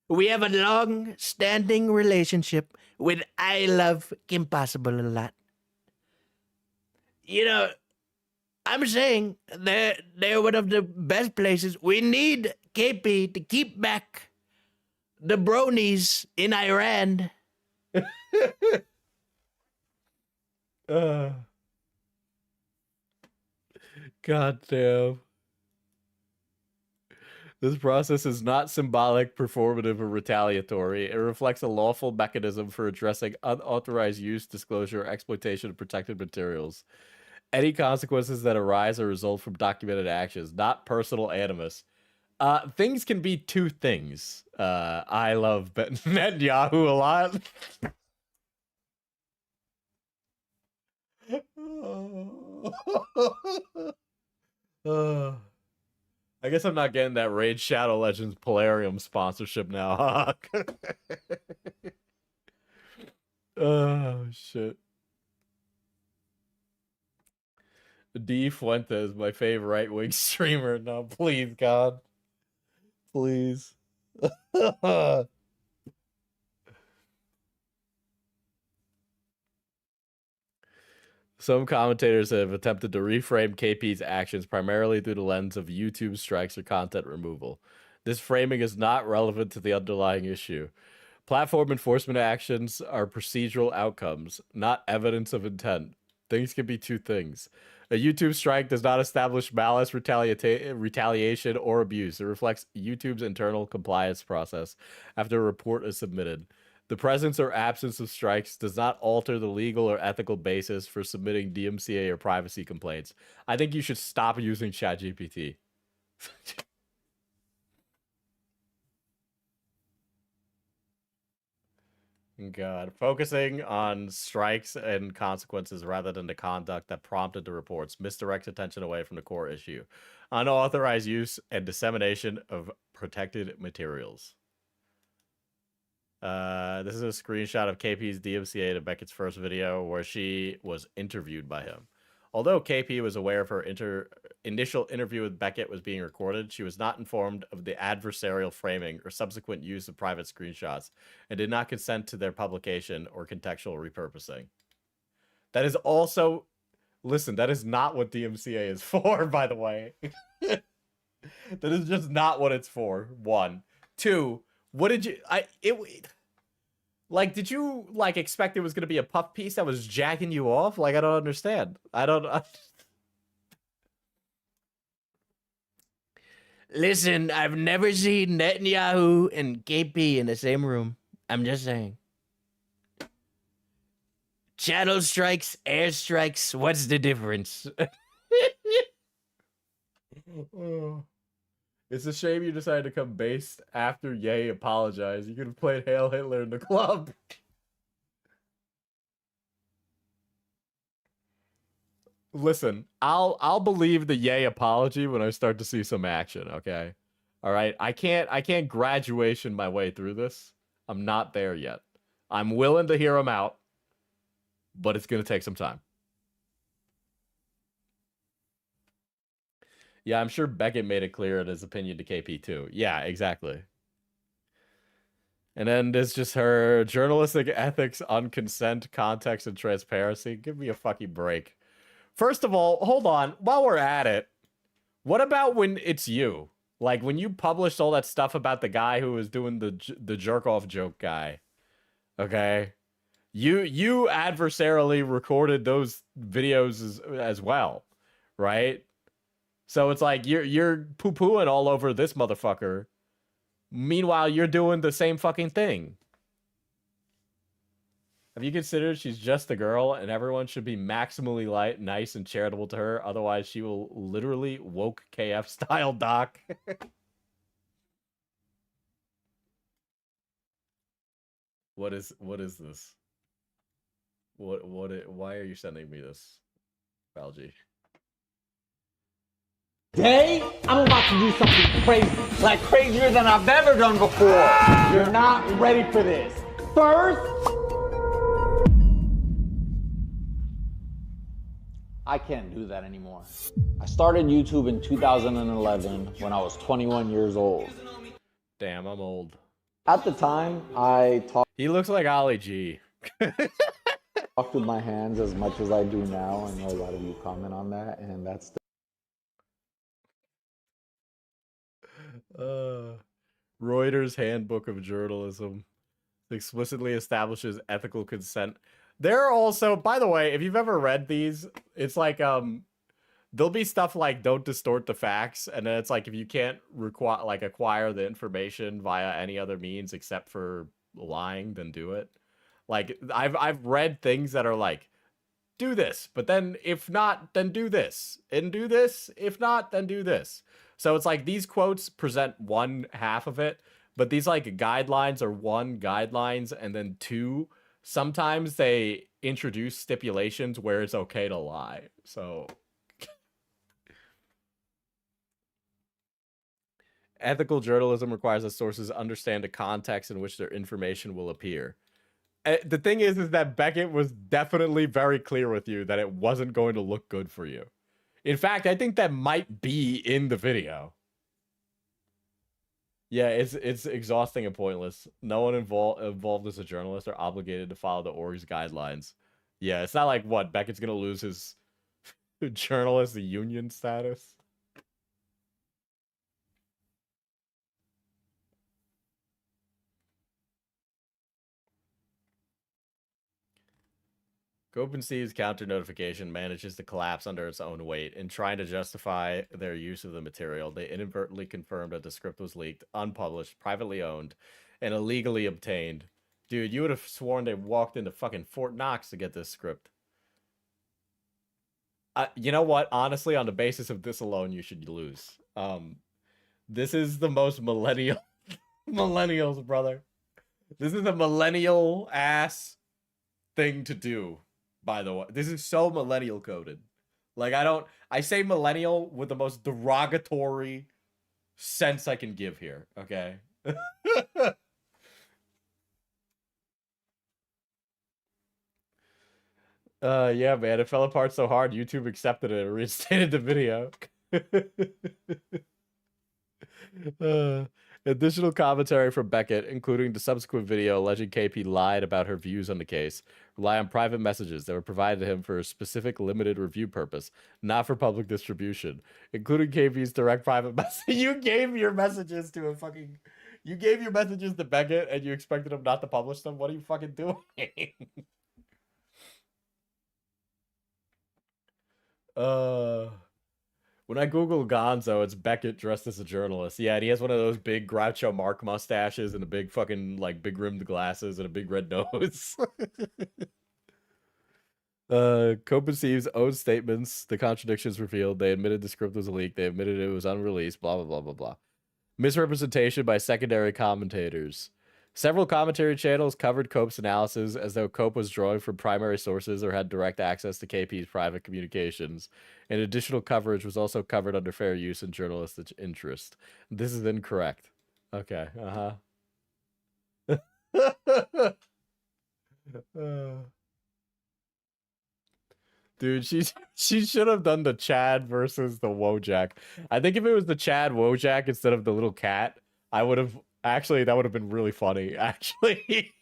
We have a long-standing relationship with I love Kim Possible a lot. You know, I'm saying they're one of the best places. We need KP to keep back the bronies in Iran. God damn. This process is not symbolic, performative, or retaliatory. It reflects a lawful mechanism for addressing unauthorized use, disclosure, or exploitation of protected materials. Any consequences that arise or result from documented actions, not personal animus. Things can be two things. I love Netanyahu a lot. I guess I'm not getting that Raid Shadow Legends Polarium sponsorship now. Oh, shit. D Fuentes, my favorite right-wing streamer. No, please, God. Please. Some commentators have attempted to reframe KP's actions primarily through the lens of YouTube strikes or content removal. This framing is not relevant to the underlying issue. Platform enforcement actions are procedural outcomes, not evidence of intent. Things can be two things. A YouTube strike does not establish malice, retaliation, or abuse. It reflects YouTube's internal compliance process after a report is submitted. The presence or absence of strikes does not alter the legal or ethical basis for submitting DMCA or privacy complaints. I think you should stop using ChatGPT. God, focusing on strikes and consequences rather than the conduct that prompted the reports misdirects attention away from the core issue: unauthorized use and dissemination of protected materials. This is a screenshot of KP's DMCA to Beckett's first video where she was interviewed by him. Although KP was aware of her initial interview with Beckett was being recorded, she was not informed of the adversarial framing or subsequent use of private screenshots and did not consent to their publication or contextual repurposing. That is also... Listen, that is not what DMCA is for, by the way. That is just not what it's for, one. Two, what did you... Like, did you, like, expect it was going to be a puff piece that was jacking you off? Like, I don't understand. Listen, I've never seen Netanyahu and KP in the same room. I'm just saying. Channel strikes, air strikes, what's the difference? It's a shame you decided to come based after Ye apologized. You could have played Hail Hitler in the club. listen, I'll believe the yay apology when I start to see some action, okay? All right? I can't graduation my way through this. I'm not there yet. I'm willing to hear him out, but it's going to take some time. Yeah, I'm sure Beckett made it clear in his opinion to KP too. Yeah, exactly. And then there's just her journalistic ethics on consent, context, and transparency. Give me a fucking break. First of all, hold on. While we're at it, what about when it's you? Like when you published all that stuff about the guy who was doing the jerk off joke guy. Okay? You adversarially recorded those videos as well, right? So it's like you're poo-pooing all over this motherfucker. Meanwhile, you're doing the same fucking thing. Have you considered she's just a girl and everyone should be maximally light, nice, and charitable to her? Otherwise, she will literally woke KF style, Doc. What is this? Why are you sending me this, Balji? Today, I'm about to do something crazy, like crazier than I've ever done before. You're not ready for this. First, I can't do that anymore. I started YouTube in 2011 when I was 21 years old. Damn, I'm old. At the time, I He looks like Ollie G. talked with my hands as much as I do now. I know a lot of you comment on that, and that's Reuters Handbook of Journalism explicitly establishes ethical consent. There are also, by the way, if you've ever read these, it's like there'll be stuff like don't distort the facts, and then it's like if you can't acquire the information via any other means except for lying, then do it. Like I've read things that are like, do this, but then if not, then do this, and do this. If not, then do this. So it's like these quotes present one half of it, but these like guidelines are one guidelines, and then two, sometimes they introduce stipulations where it's okay to lie. So ethical journalism requires that sources understand the context in which their information will appear. The thing is that Beckett was definitely very clear with you that it wasn't going to look good for you. In fact, I think that might be in the video. Yeah, it's exhausting and pointless. No one involved as a journalist are obligated to follow the org's guidelines. Yeah, it's not like, what, Beckett's gonna lose his journalist union status? OpenSea's counter notification manages to collapse under its own weight. In trying to justify their use of the material, they inadvertently confirmed that the script was leaked, unpublished, privately owned, and illegally obtained. Dude, you would have sworn they walked into fucking Fort Knox to get this script. You know what? Honestly, on the basis of this alone, you should lose. This is the most millennial... Millennials, brother. This is a millennial-ass thing to do. By the way, this is so millennial coded. Like, I say millennial with the most derogatory sense I can give here, okay? Yeah, man, it fell apart so hard, YouTube accepted it and reinstated the video. Additional commentary from Beckett, including the subsequent video alleging KP lied about her views on the case, rely on private messages that were provided to him for a specific limited review purpose, not for public distribution, including KP's direct private message. You gave your messages to a fucking... You gave your messages to Beckett and you expected him not to publish them? What are you fucking doing? When I Google Gonzo, it's Beckett dressed as a journalist. Yeah, and he has one of those big Groucho Mark mustaches and a big fucking, like, big rimmed glasses and a big red nose. Copenhagen's own statements, the contradictions revealed. They admitted the script was a leak. They admitted it was unreleased, blah, blah, blah, blah, blah. Misrepresentation by secondary commentators. Several commentary channels covered Cope's analysis as though Cope was drawing from primary sources or had direct access to KP's private communications. And additional coverage was also covered under fair use and journalistic interest. This is incorrect. Okay, Dude, she should have done the Chad versus the Wojak. I think if it was the Chad Wojak instead of the little cat, I would have actually that would have been really funny. Actually,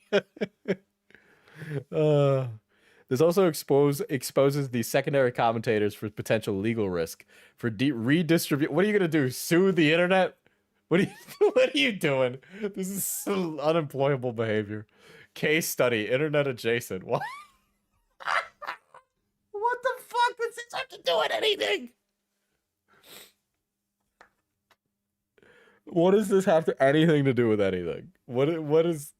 this also exposes the secondary commentators for potential legal risk for redistribute. What are you gonna do? Sue the internet? What are you what are you doing? This is so unemployable behavior. Case study: internet adjacent. What? What the fuck does this have to do with anything? What does this have to anything to do with anything? What is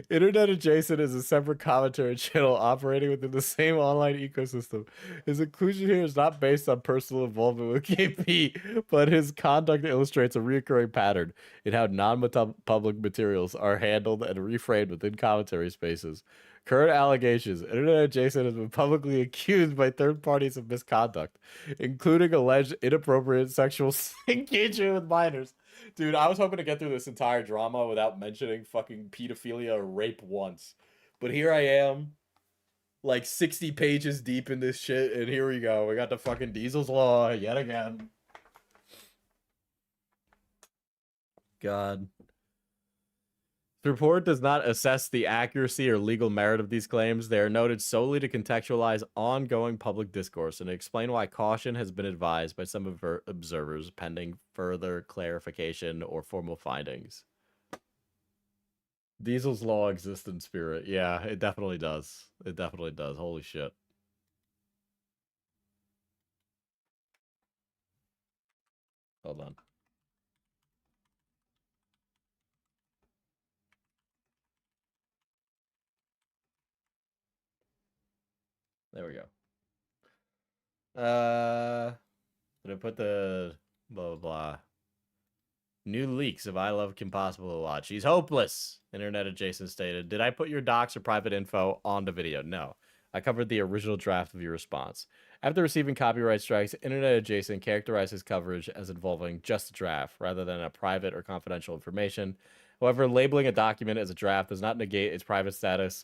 Internet Adjacent is a separate commentary channel operating within the same online ecosystem. His inclusion here is not based on personal involvement with KP, but his conduct illustrates a recurring pattern in how non-public materials are handled and reframed within commentary spaces. Current allegations: Internet Adjacent has been publicly accused by third parties of misconduct, including alleged inappropriate sexual engagement with minors. Dude, I was hoping to get through this entire drama without mentioning fucking pedophilia or rape once. But here I am, like 60 pages deep in this shit, and here we go. We got the fucking Diesel's Law yet again. God. The report does not assess the accuracy or legal merit of these claims. They are noted solely to contextualize ongoing public discourse and explain why caution has been advised by some observers pending further clarification or formal findings. Diesel's Law exists in spirit. Yeah, it definitely does. It definitely does. Holy shit. Hold on. There we go. Did I put the blah blah blah? New leaks of I Love Kim Possible a lot. She's hopeless. Internet Adjacent stated. Did I put your docs or private info on the video? No. I covered the original draft of your response. After receiving copyright strikes, Internet Adjacent characterized his coverage as involving just a draft rather than a private or confidential information. However, labeling a document as a draft does not negate its private status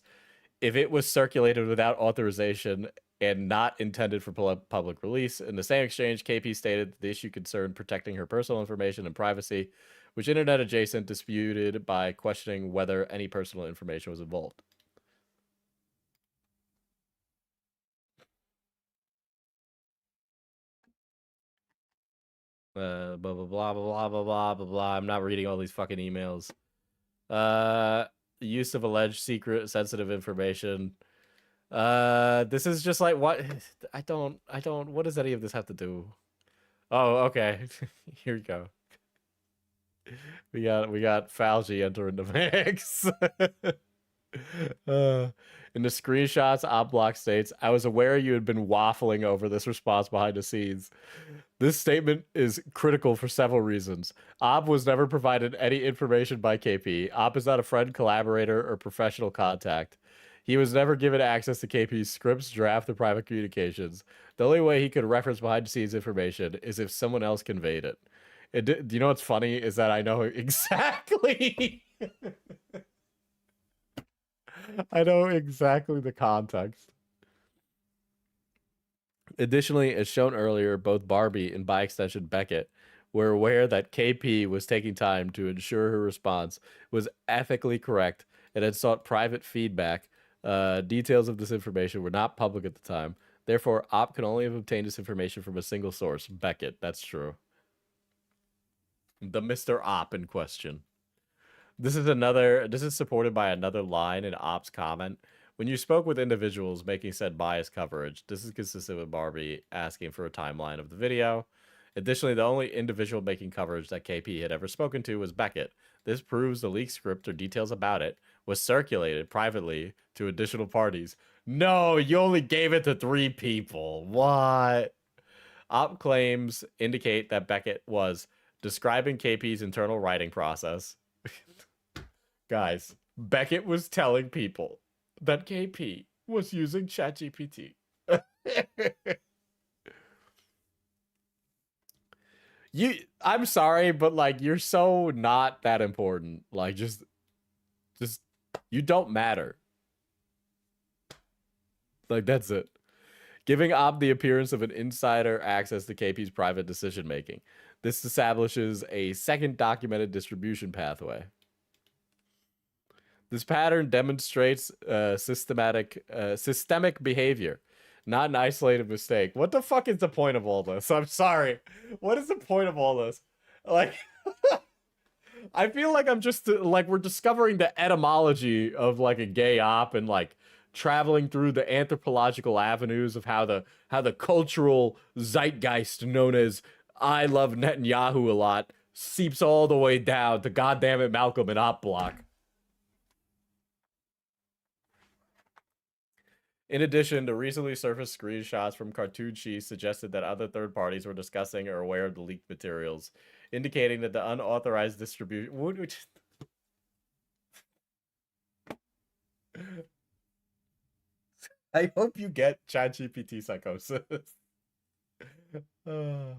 if it was circulated without authorization and not intended for public release. In the same exchange, KP stated the issue concerned protecting her personal information and privacy, which Internet Adjacent disputed by questioning whether any personal information was involved. Blah, blah, blah, blah, blah, blah, blah, blah, blah. I'm not reading all these fucking emails. Use of alleged secret sensitive information. This is just like what I don't what does any of this have to do? Oh, okay. Here we go. We got Fauci entering the mix. In the screenshots, OpBlock states, I was aware you had been waffling over this response behind the scenes. This statement is critical for several reasons. Ob was never provided any information by KP. Ob is not a friend, collaborator, or professional contact. He was never given access to KP's scripts, draft, or private communications. The only way he could reference behind-the-scenes information is if someone else conveyed it. Do you know what's funny is that I know exactly... I know exactly the context. Additionally, as shown earlier, both Barbie and by extension Beckett were aware that KP was taking time to ensure her response was ethically correct and had sought private feedback. Details of this information were not public at the time. Therefore, Op can only have obtained this information from a single source, Beckett. That's true. The Mr. Op in question. This is supported by another line in Op's comment. When you spoke with individuals making said bias coverage, this is consistent with Barbie asking for a timeline of the video. Additionally, the only individual making coverage that KP had ever spoken to was Beckett. This proves the leaked script or details about it was circulated privately to additional parties. No, you only gave it to 3 people. What? Op claims indicate that Beckett was describing KP's internal writing process. Guys, Beckett was telling people that KP was using ChatGPT. I'm sorry, but like you're so not that important. Like just you don't matter. Like that's it. Giving Ob the appearance of an insider access to KP's private decision making. This establishes a second documented distribution pathway. This pattern demonstrates systemic behavior, not an isolated mistake. What the fuck is the point of all this? I'm sorry. What is the point of all this? Like, I feel like I'm just like we're discovering the etymology of like a gay op and like traveling through the anthropological avenues of how the cultural zeitgeist known as I love Netanyahu a lot seeps all the way down to goddamn it Malcolm and Op Block. In addition, the recently surfaced screenshots from Cartoon Cheese suggested that other third parties were discussing or aware of the leaked materials, indicating that the unauthorized distribution... I hope you get ChatGPT psychosis. So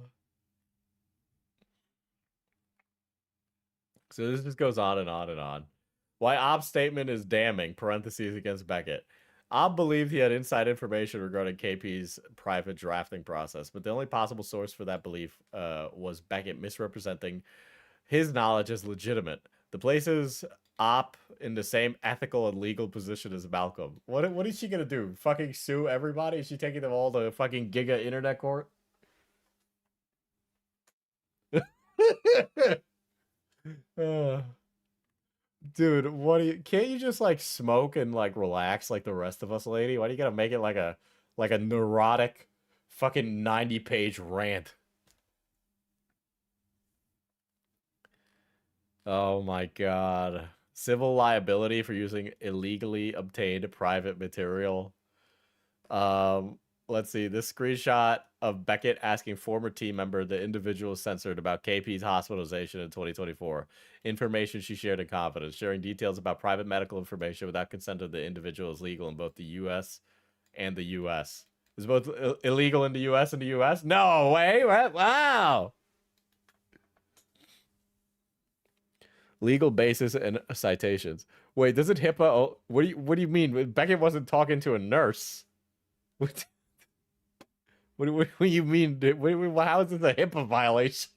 this just goes on and on and on. Why Ob's statement is damning, parentheses against Beckett. Ob believed he had inside information regarding KP's private drafting process, but the only possible source for that belief was Beckett misrepresenting his knowledge as legitimate. The places Op in the same ethical and legal position as Malcolm. What is she gonna do? Fucking sue everybody? Is she taking them all to fucking Giga Internet Court? Dude, what do you can't you just like smoke and like relax like the rest of us, lady? Why do you gotta make it like a neurotic fucking 90-page rant? Oh my god. Civil liability for using illegally obtained private material. Let's see. This screenshot of Beckett asking former team member the individual censored about KP's hospitalization in 2024. Information she shared in confidence. Sharing details about private medical information without consent of the individual is legal in both the U.S. and the U.S. Is both illegal in the U.S. and the U.S.? No way! Wow! Legal basis and citations. Wait, doesn't HIPAA... Oh, what do you mean? Beckett wasn't talking to a nurse. What do you mean? How is this a HIPAA violation?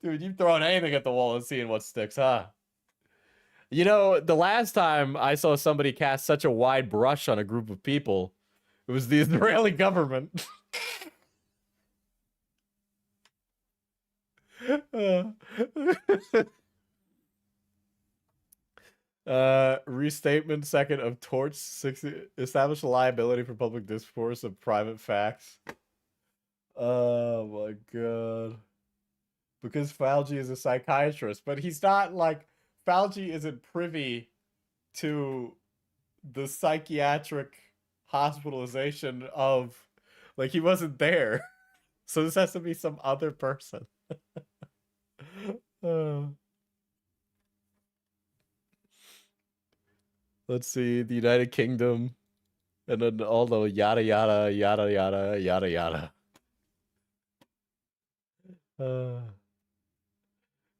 Dude, you've thrown anything at the wall and seeing what sticks, huh? You know, the last time I saw somebody cast such a wide brush on a group of people, it was the Israeli government. Restatement second of torts 60 establish a liability for public discourse of private facts. Oh my god. Because Fauci is a psychiatrist, but he's not like Fauci isn't privy to the psychiatric hospitalization of like he wasn't there. So this has to be some other person. Let's see, the United Kingdom, and then all the yada yada yada yada yada yada.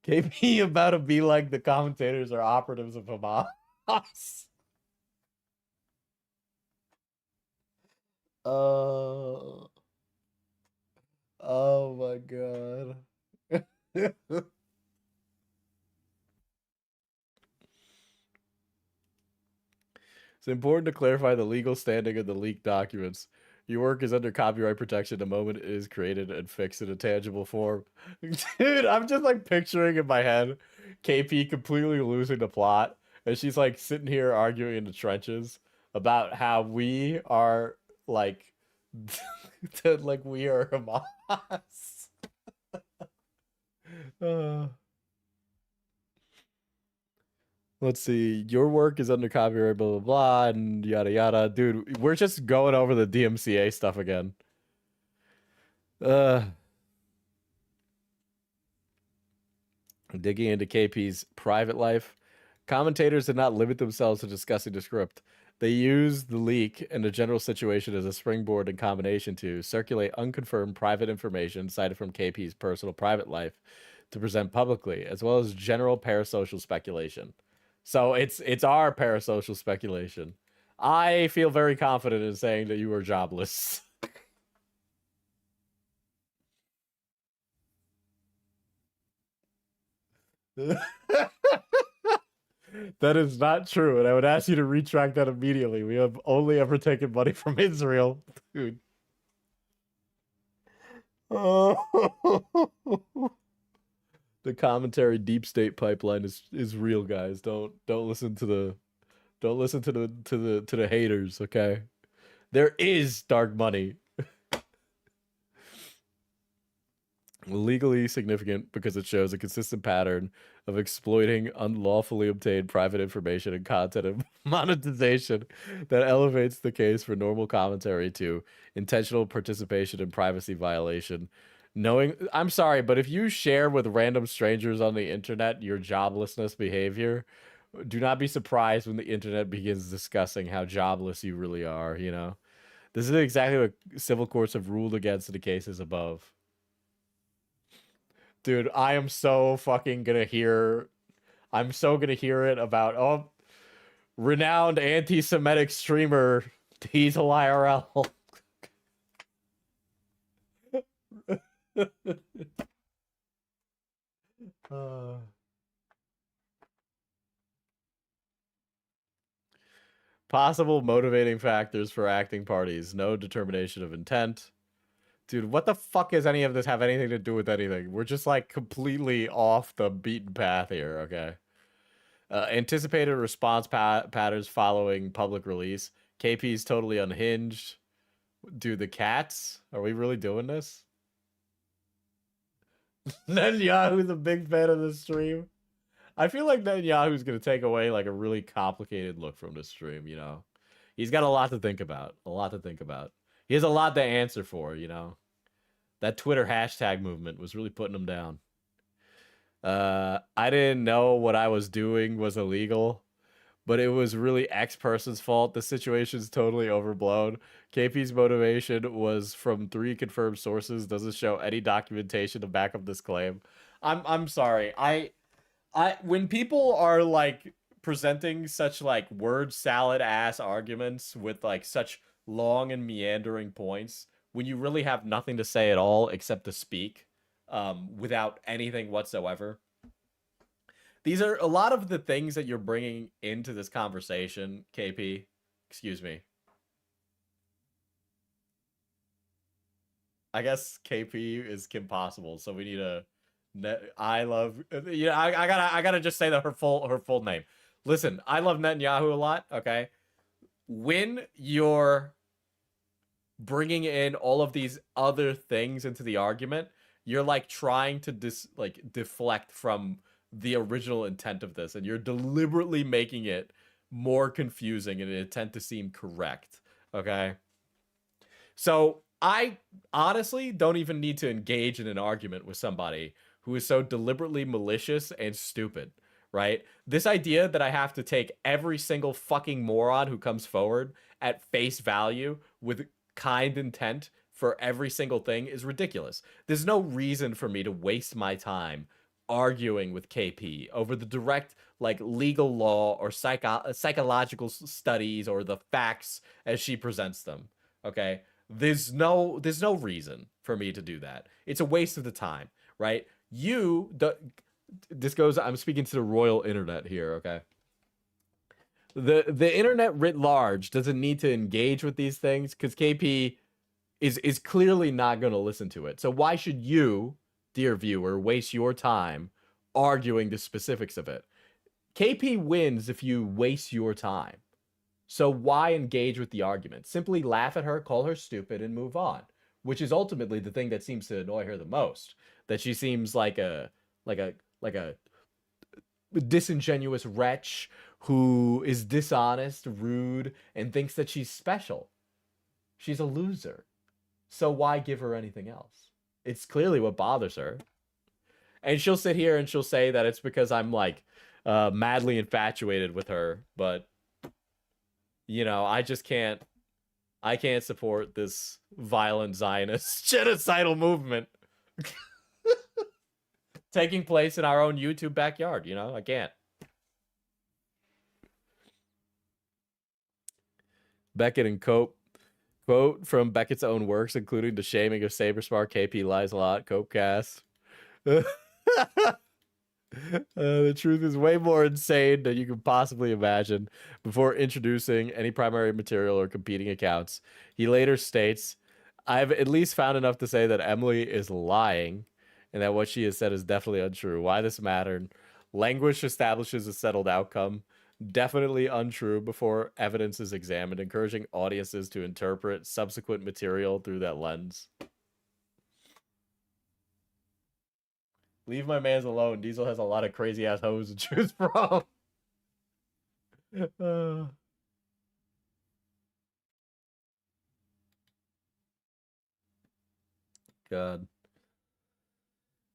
KP about to be like the commentators or operatives of Hamas. Oh my god. It's important to clarify the legal standing of the leaked documents. Your work is under copyright protection the moment it is created and fixed in a tangible form. Dude, I'm just like picturing in my head KP completely losing the plot. And she's like sitting here arguing in the trenches about how we are like, like we are Hamas. Let's see. Your work is under copyright, blah, blah, blah, and yada, yada. Dude, we're just going over the DMCA stuff again. Digging into KP's private life, commentators did not limit themselves to discussing the script. They used the leak and the general situation as a springboard in combination to circulate unconfirmed private information cited from KP's personal private life to present publicly, as well as general parasocial speculation. So it's our parasocial speculation. I feel very confident in saying that you are jobless. That is not true, and I would ask you to retract that immediately. We have only ever taken money from Israel, dude. The commentary deep state pipeline is real, guys. Don't listen to the haters, okay? There is dark money. Legally significant because it shows a consistent pattern of exploiting unlawfully obtained private information and content and monetization that elevates the case for normal commentary to intentional participation in privacy violation. I'm sorry, but if you share with random strangers on the internet your joblessness behavior, do not be surprised when the internet begins discussing how jobless you really are, you know? This is exactly what civil courts have ruled against in the cases above. Dude, I am so fucking gonna hear... I'm so gonna hear it about, oh, renowned anti-Semitic streamer Diesel IRL. Possible motivating factors for acting parties. No determination of intent. Dude, what the fuck does any of this have anything to do with anything? We're just like completely off the beaten path here, okay? Anticipated response patterns following public release. KP's totally unhinged. Dude, the cats? Are we really doing this? Netanyahu's a big fan of the stream. I feel like Netanyahu's gonna take away like a really complicated look from the stream, you know? He's got a lot to think about. A lot to think about. He has a lot to answer for, you know? That Twitter hashtag movement was really putting him down. I didn't know what I was doing was illegal, but it was really X person's fault. The situation's totally overblown. KP's motivation was from 3 confirmed sources. Doesn't show any documentation to back up this claim. I'm sorry. When people are like presenting such like word salad ass arguments with like such long and meandering points, when you really have nothing to say at all except to speak, without anything whatsoever. These are a lot of the things that you're bringing into this conversation, KP. Excuse me. I guess KP is Kim Possible, so we need a... I love... Yeah, I gotta just say that her full name. Listen, I love Netanyahu a lot, okay? When you're bringing in all of these other things into the argument, you're like trying to deflect from the original intent of this, and you're deliberately making it more confusing in an attempt to seem correct, okay? So I honestly don't even need to engage in an argument with somebody who is so deliberately malicious and stupid, right? This idea that I have to take every single fucking moron who comes forward at face value with kind intent for every single thing is ridiculous. There's no reason for me to waste my time arguing with KP over the direct like legal law or psychological studies or the facts as she presents them. Okay, there's no reason for me to do that. It's a waste of the time, right? I'm speaking to the royal internet here, okay? The internet writ large doesn't need to engage with these things because KP is clearly not going to listen to it. So why should you, dear viewer, waste your time arguing the specifics of it? KP wins if you waste your time. So why engage with the argument? Simply laugh at her, call her stupid, and move on. Which is ultimately the thing that seems to annoy her the most. That she seems like a disingenuous wretch who is dishonest, rude, and thinks that she's special. She's a loser. So why give her anything else? It's clearly what bothers her. And she'll sit here and she'll say that it's because I'm like madly infatuated with her, but you know, I can't support this violent Zionist genocidal movement taking place in our own YouTube backyard, you know? I can't. Beckett and Cope. Quote from Beckett's own works, including The Shaming of Sabersmart, KP Lies a Lot, Copecast. The truth is way more insane than you can possibly imagine. Before introducing any primary material or competing accounts, he later states, I've at least found enough to say that Emily is lying and that what she has said is definitely untrue. Why this mattered? Language establishes a settled outcome. Definitely untrue before evidence is examined, encouraging audiences to interpret subsequent material through that lens. Leave my mans alone. Diesel has a lot of crazy ass hoes to choose from. God.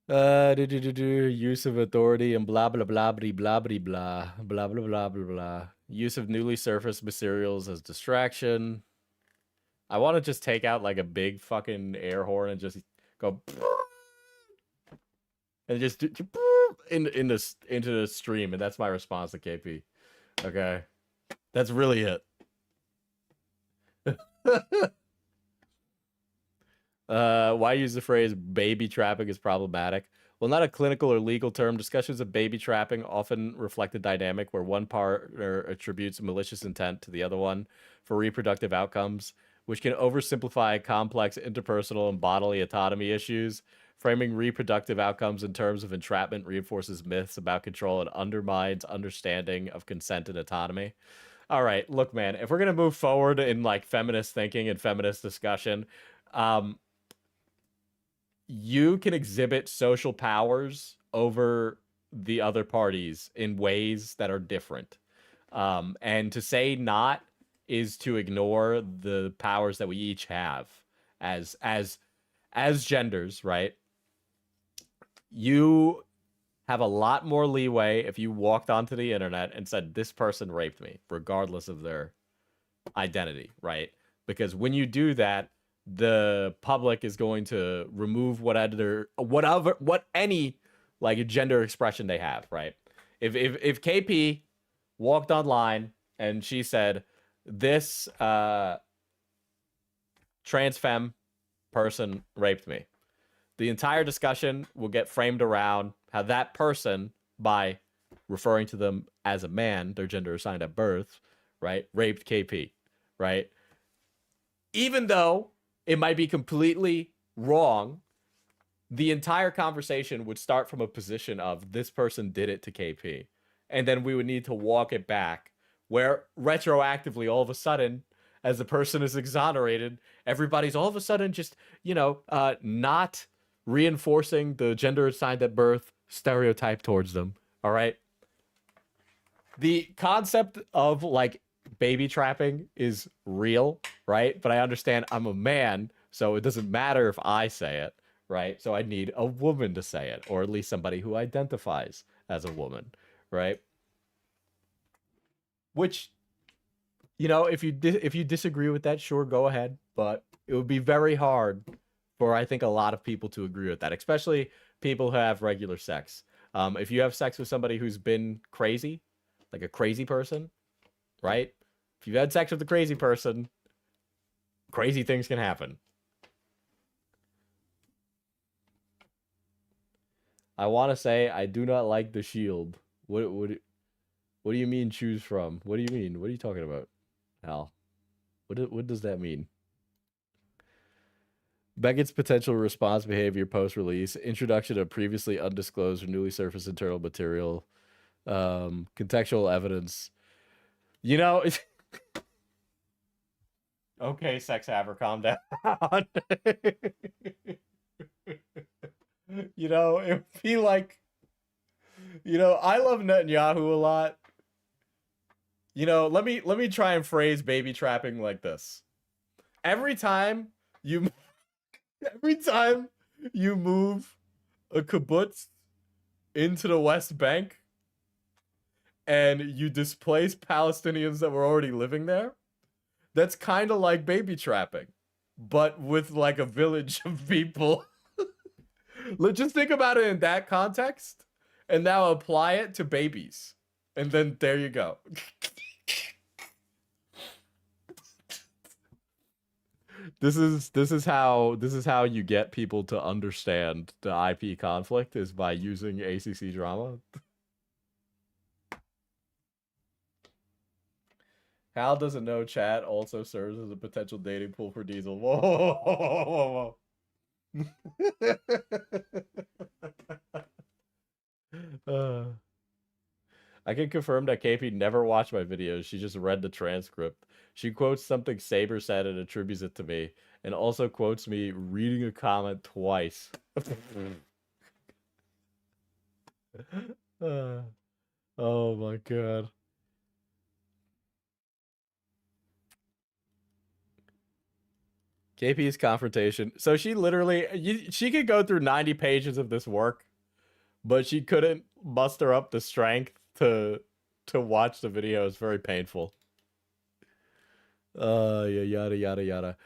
Use of authority and blah blah blah blah blah blah blah blah blah blah blah blah. Use of newly surfaced materials as distraction. I want to just take out like a big fucking air horn and just go and just into the stream, and that's my response to KP. Okay, that's really it. Why use the phrase baby trapping is problematic? Well, not a clinical or legal term. Discussions of baby trapping often reflect a dynamic where one partner attributes malicious intent to the other one for reproductive outcomes, which can oversimplify complex interpersonal and bodily autonomy issues. Framing reproductive outcomes in terms of entrapment reinforces myths about control and undermines understanding of consent and autonomy. All right, look, man, if we're going to move forward in like feminist thinking and feminist discussion, you can exhibit social powers over the other parties in ways that are different. And to say not is to ignore the powers that we each have as genders, right? You have a lot more leeway if you walked onto the internet and said, this person raped me, regardless of their identity, right? Because when you do that, the public is going to remove what any like gender expression they have, right? If KP walked online and she said, this trans femme person raped me, the entire discussion will get framed around how that person, by referring to them as a man, their gender assigned at birth, right, raped KP, right? Even though it might be completely wrong, the entire conversation would start from a position of this person did it to KP. And then we would need to walk it back, where retroactively, all of a sudden, as the person is exonerated, everybody's all of a sudden just, not reinforcing the gender assigned at birth stereotype towards them. All right. The concept of like baby trapping is real, right? But I understand I'm a man, so it doesn't matter if I say it, right? So I need a woman to say it, or at least somebody who identifies as a woman, right? Which, if you disagree with that, sure, go ahead. But it would be very hard for, I think, a lot of people to agree with that, especially people who have regular sex. If you have sex with somebody who's been crazy, like a crazy person, right? If you've had sex with a crazy person, crazy things can happen. I want to say I do not like the shield. What do you mean choose from? What do you mean? What are you talking about, Hal? What does that mean? Beckett's potential response behavior post-release, introduction of previously undisclosed or newly surfaced internal material, contextual evidence. Okay, sex haver, calm down. It would be like, I love Netanyahu a lot. Let me try and phrase baby trapping like this. Every time you move a kibbutz into the West Bank and you displace Palestinians that were already living there, that's kind of like baby trapping, but with like a village of people. Let's just think about it in that context and now apply it to babies. And then there you go. This is how you get people to understand the IP conflict, is by using ACC drama. Hal doesn't know chat also serves as a potential dating pool for Diesel. Whoa, whoa, whoa, whoa, whoa. I can confirm that KP never watched my videos. She just read the transcript. She quotes something Saber said and attributes it to me, and also quotes me reading a comment twice. Oh my god. KP's confrontation. So she literally, she could go through 90 pages of this work, but she couldn't muster up the strength to watch the video. It's very painful. Yeah, yada yada yada.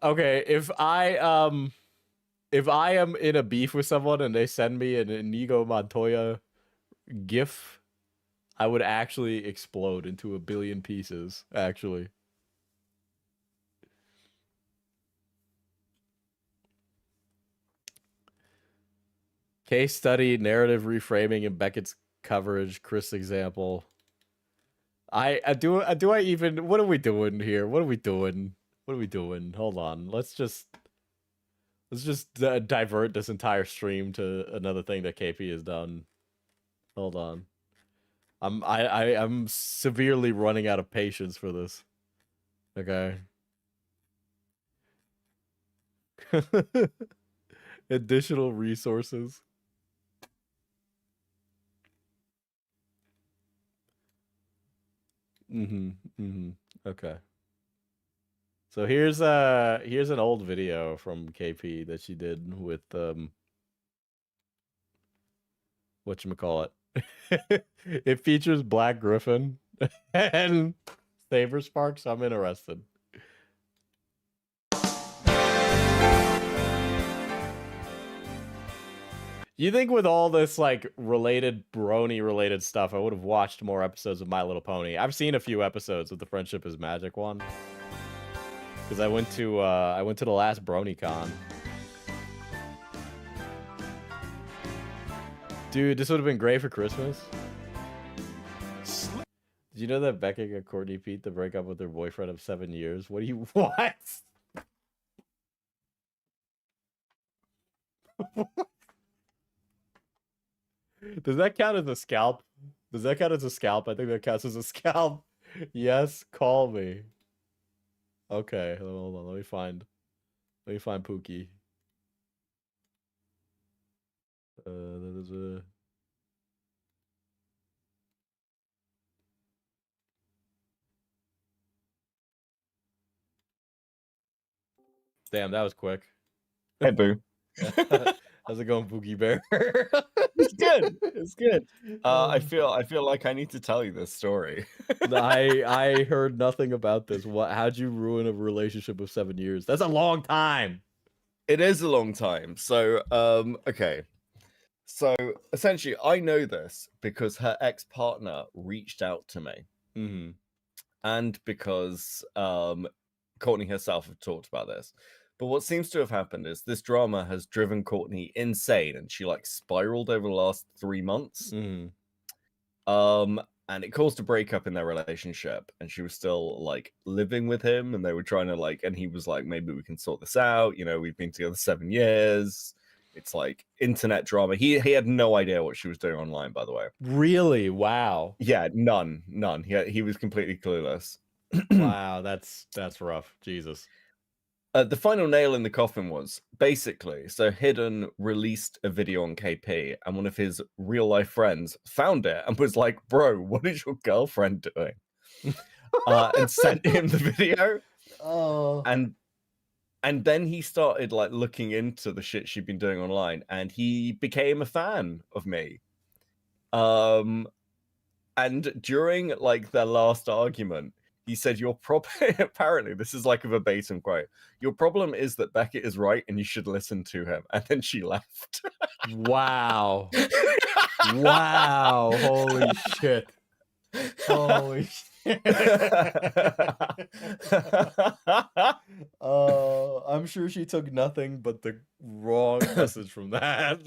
Okay, if I am in a beef with someone and they send me an Inigo Montoya GIF, I would actually explode into a billion pieces, actually. Case study, narrative reframing, and Beckett's coverage, Chris example. Do I even, what are we doing here? What are we doing? What are we doing? Hold on. Let's just divert this entire stream to another thing that KP has done. Hold on. I'm severely running out of patience for this. Okay. Additional resources. Okay. So here's an old video from KP that she did with whatchamacallit. It features Black Griffin and Saber Sparks. I'm interested. You think with all this like brony related stuff, I would have watched more episodes of My Little Pony. I've seen a few episodes of the Friendship is Magic one, because I went to the last BronyCon. Dude, this would have been great for Christmas. Did you know that Becca got Courtney Pete to break up with her boyfriend of 7 years? What? Does that count as a scalp? Does that count as a scalp? I think that counts as a scalp. Yes, call me. Okay, hold on. Let me find Pookie. There's a... Damn, that was quick. Hey, boo. How's it going, Pookie Bear? It's good. It's good. I feel like I need to tell you this story. I heard nothing about this. How'd you ruin a relationship of 7 years? That's a long time. It is a long time. So, okay. So essentially, I know this because her ex-partner reached out to me, and because Courtney herself have talked about this. But what seems to have happened is this drama has driven Courtney insane, and she like spiraled over the last 3 months. And it caused a breakup in their relationship, and she was still like living with him, and they were trying to like, and he was like, maybe we can sort this out. You know, we've been together 7 years. It's like internet drama. He had no idea what she was doing online, by the way. Really? Wow. Yeah, none. He was completely clueless. Wow, that's rough. Jesus. The final nail in the coffin was basically, so Hidden released a video on KP, and one of his real life friends found it and was like, bro, what is your girlfriend doing? And sent him the video. Oh. And then he started like looking into the shit she'd been doing online, and he became a fan of me. And during like their last argument, he said, "Your problem." Apparently, this is like a verbatim quote. "Your problem is that Beckett is right, and you should listen to him." And then she left. Wow. Wow. Holy shit. Holy shit. I'm sure she took nothing but the wrong message from that.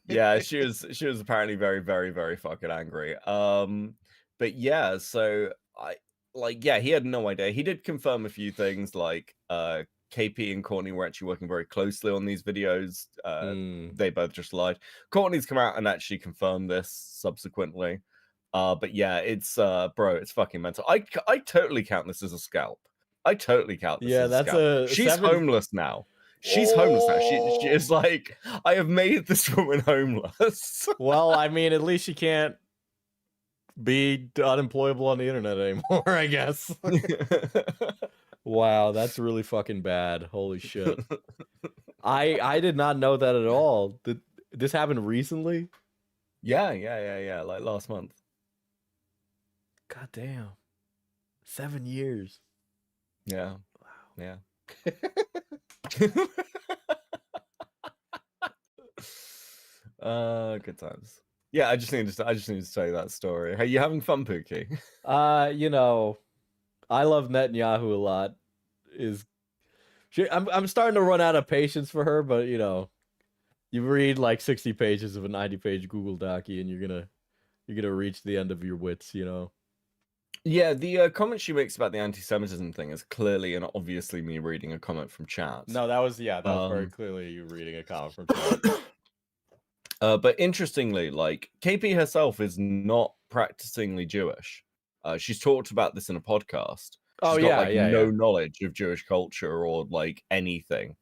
Yeah, she was apparently very, very, very fucking angry. But yeah, so he had no idea. He did confirm a few things, like KP and Courtney were actually working very closely on these videos. They both just lied. Courtney's come out and actually confirmed this subsequently. But yeah, it's bro, it's fucking mental. I totally count this as a scalp. I totally count this as a scalp. She's homeless now. She's homeless now. She is like, I have made this woman homeless. Well, I mean, at least she can't be unemployable on the internet anymore, I guess. Wow, that's really fucking bad. Holy shit. I did not know that at all. Did this happen recently? Yeah, like last month. God damn. 7 years. Yeah. Wow. Yeah. Good times. Yeah, I just need to tell you that story. Hey, you having fun, Pookie? You know, I love Netanyahu a lot. I'm starting to run out of patience for her, but you know, you read like 60 pages of a 90-page Google Docie and you're gonna reach the end of your wits, you know. Yeah, the comment she makes about the anti-Semitism thing is clearly and obviously me reading a comment from chat. No, that was very clearly you reading a comment from chat. But interestingly, like KP herself is not practicingly Jewish. She's talked about this in a podcast. She's got no knowledge of Jewish culture or like anything.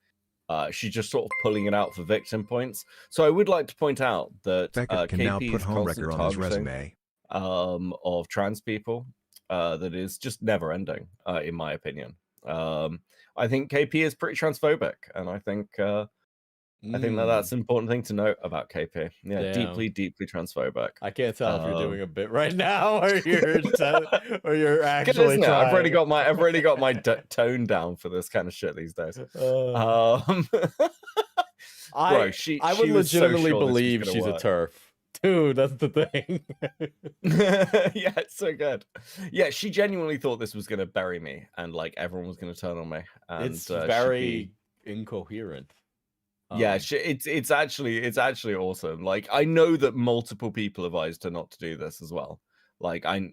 She's just sort of pulling it out for victim points. So I would like to point out that Beckett can now put homewrecker on his resume of trans people that is just never ending, in my opinion. I think KP is pretty transphobic, and I think that's an important thing to note about KP. Yeah, Damn. deeply, deeply transphobic. I can't tell if you're doing a bit right now or you're actually trying. I've already got my tone down for this kind of shit these days. I would legitimately believe she's a turf. Dude, that's the thing. Yeah, it's so good. Yeah, she genuinely thought this was gonna bury me and like everyone was gonna turn on me. And, it's very incoherent. Yeah, it's actually awesome. Like I know that multiple people advised her not to do this as well. Like I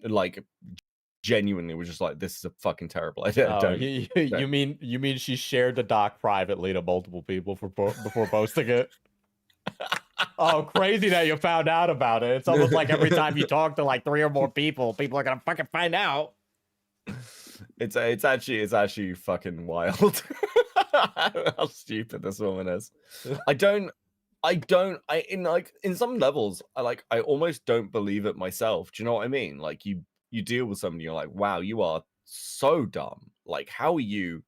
genuinely was just like, this is a fucking terrible idea. You mean she shared the doc privately to multiple people before posting it? Oh, crazy that you found out about it. It's almost like every time you talk to like 3 or more people are gonna fucking find out. It's actually fucking wild. How stupid this woman is. In some levels, I almost don't believe it myself. Do you know what I mean? Like you deal with somebody, you're like, wow, you are so dumb. Like, how are you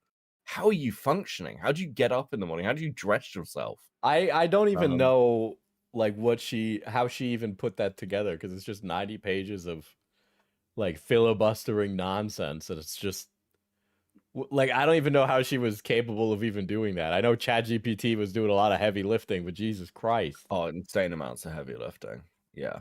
functioning? How do you get up in the morning? How do you dress yourself? I don't even know like how she even put that together, because it's just 90 pages of like filibustering nonsense, and it's just like I don't even know how she was capable of even doing that. I know ChatGPT was doing a lot of heavy lifting, but Jesus Christ. Oh, insane amounts of heavy lifting. Yeah.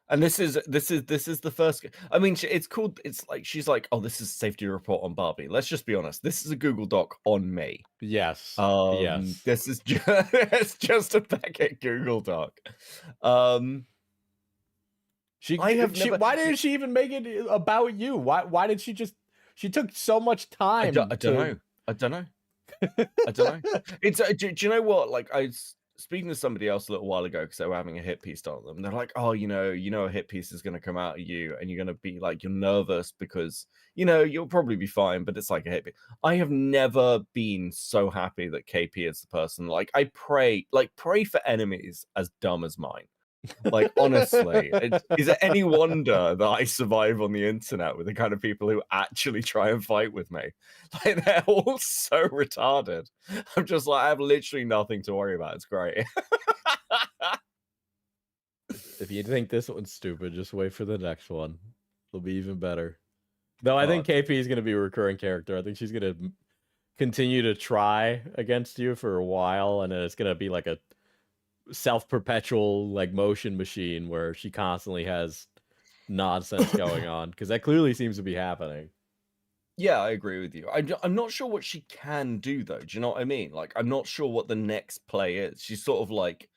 And this is the first. I mean, it's called. It's like she's like, oh, this is a safety report on Barbie. Let's just be honest. This is a Google Doc on me. Yes. Yes. This is it's just a Beckett Google Doc. Why didn't she even make it about you? Why did she just? She took so much time. I don't know. It's do you know what? Like I was speaking to somebody else a little while ago because they were having a hit piece on them. They're like, oh, you know, a hit piece is going to come out of you, and you're going to be like, you're nervous because you'll probably be fine, but it's like a hit piece. I have never been so happy that KP is the person. Like I pray for enemies as dumb as mine. Like honestly, is it any wonder that I survive on the internet with the kind of people who actually try and fight with me? Like they're all so retarded. I'm just like, I have literally nothing to worry about. It's great. If you think this one's stupid, just wait for the next one. It'll be even better. Though I think KP is going to be a recurring character. I think she's going to continue to try against you for a while, and then it's going to be like a self-perpetual like motion machine where she constantly has nonsense going on, because that clearly seems to be happening. Yeah, I agree with you. I'm not sure what she can do though. Do you know what I mean? Like, I'm not sure what the next play is. She's sort of like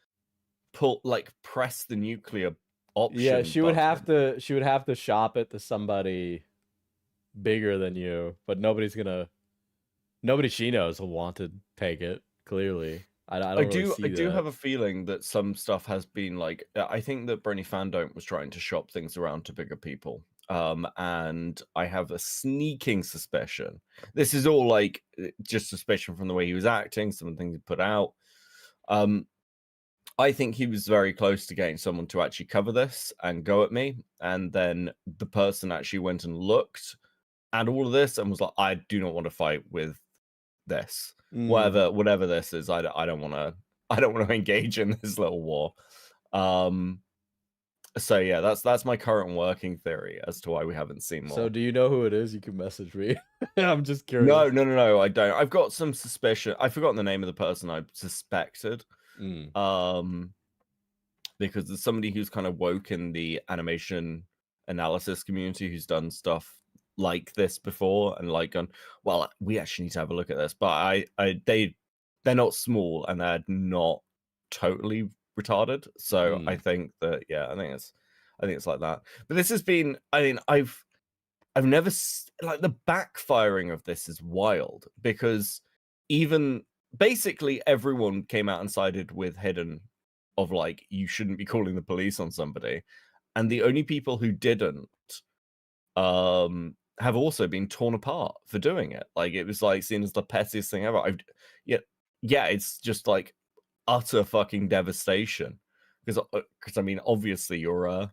press the nuclear option. Yeah, she would button. have to shop it to somebody bigger than you, but nobody she knows will want to take it. Clearly, I don't really see I do that. have a feeling that some stuff has been like. I think that Brony Fandom was trying to shop things around to bigger people. And I have a sneaking suspicion. This is all like just suspicion from the way he was acting, some of the things he put out. I think he was very close to getting someone to actually cover this and go at me, and then the person actually went and looked at all of this and was like, "I do not want to fight with this, whatever this is. I don't want to engage in this little war." So yeah, that's my current working theory as to why we haven't seen more. So do you know who it is? You can message me. I'm just curious. No, I don't. I've got some suspicion. I've forgotten the name of the person I suspected. Because there's somebody who's kind of woke in the animation analysis community who's done stuff like this before and like gone, well, we actually need to have a look at this. But they're not small and they're not totally retarded. So I think that I think it's like that. But this has been, I mean, I've never like the backfiring of this is wild, because even basically everyone came out and sided with Hidden of like, you shouldn't be calling the police on somebody, and the only people who didn't have also been torn apart for doing it. Like, it was like seen as the pettiest thing ever. It's just like utter fucking devastation, because I mean, obviously you're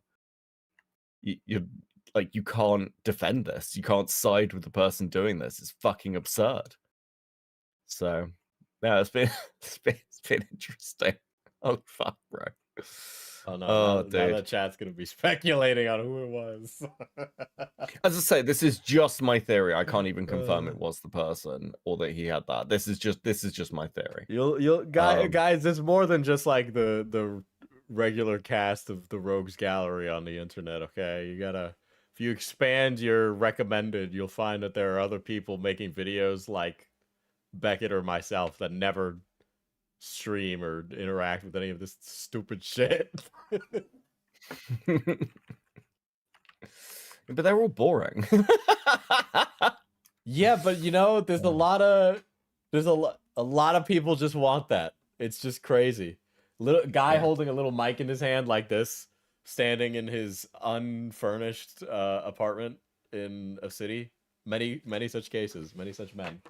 like, you can't defend this, you can't side with the person doing this. It's fucking absurd. So yeah, it's been interesting. Oh fuck, bro. Oh no, now the chat's gonna be speculating on who it was. As I say, this is just my theory. I can't even confirm it was the person or that he had that. This is just my theory. Guys, there's more than just like the regular cast of the Rogues Gallery on the internet, okay? You gotta, if you expand your recommended, you'll find that there are other people making videos like Beckett or myself that never stream or interact with any of this stupid shit. But they're all boring. Yeah, but you know, there's a lot of people just want that. It's just crazy. Little guy holding a little mic in his hand like this, standing in his unfurnished apartment in a city. Many such cases, many such men.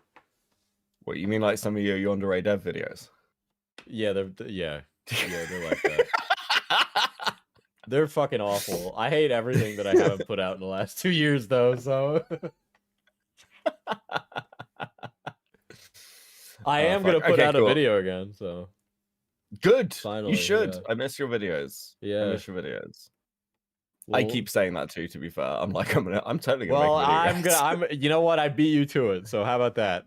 What, you mean like some of your Yandere Dev videos? Yeah, they're like that. They're fucking awful. I hate everything that I haven't put out in the last 2 years, though. So I am gonna put out a video again. So good. Finally, you should. yeah. I miss your videos. Yeah, I miss your videos. Well, I keep saying that too. To be fair, I'm like, I'm totally gonna. Well, make videos. you know what? I beat you to it. So how about that?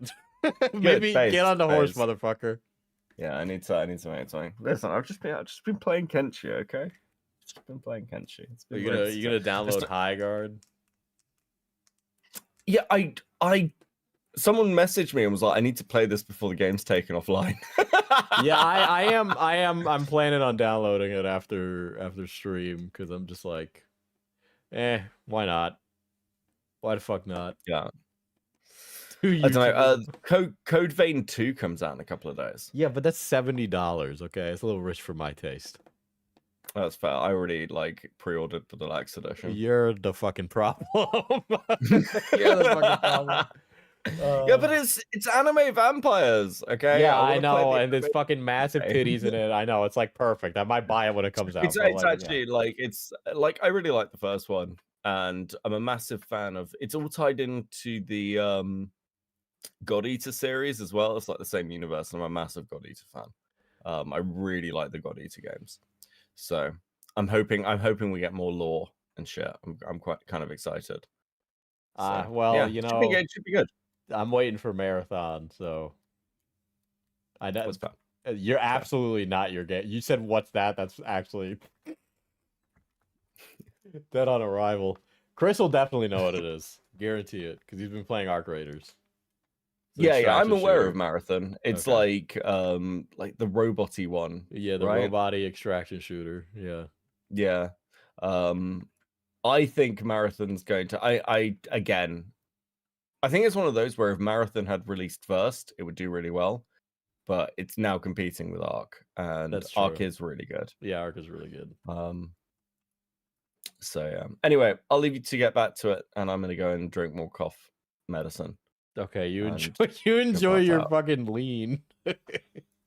Maybe get on the horse, motherfucker. Yeah, I need to make something. Listen, I've just been playing Kenshi, okay? Just been playing Kenshi. You gonna download High Guard? Yeah, someone messaged me and was like, I need to play this before the game's taken offline. Yeah, I'm planning on downloading it after stream, because I'm just like, why not? Why the fuck not? Yeah. I don't know. Code Vein 2 comes out in a couple of days. Yeah, but that's $70. Okay, it's a little rich for my taste. That's fair. I already pre-ordered the deluxe edition. You're the fucking problem. You're the fucking problem. Yeah, but it's anime vampires, okay? Yeah, I know, and there's fucking massive titties in it. I know, it's like perfect. I might buy it when it comes out. It's actually I really like the first one, and I'm a massive fan of. It's all tied into the God Eater series as well. It's like the same universe, and I'm a massive God Eater fan. I really like the God Eater games, so I'm hoping we get more lore and shit. I'm quite kind of excited. So, Well, yeah, you should know, be good. Should be good. I'm waiting for Marathon, so I know What's that? you're absolutely not your game. You said what's that? That's actually dead on arrival. Chris will definitely know what it is. Guarantee it, because he's been playing Arc Raiders. It's an Yeah, I'm extraction aware shooter. of Marathon. It's Okay. like the roboty one. Yeah, the right? roboty extraction shooter. Yeah. Yeah. I think Marathon's going to I again I think it's one of those where if Marathon had released first, it would do really well. But it's now competing with Arc, and That's Arc true. is really good. Yeah, Arc is really good. So yeah. Anyway, I'll leave you to get back to it, and I'm gonna go and drink more cough medicine. Okay, you And enjoy pass your out. fucking lean.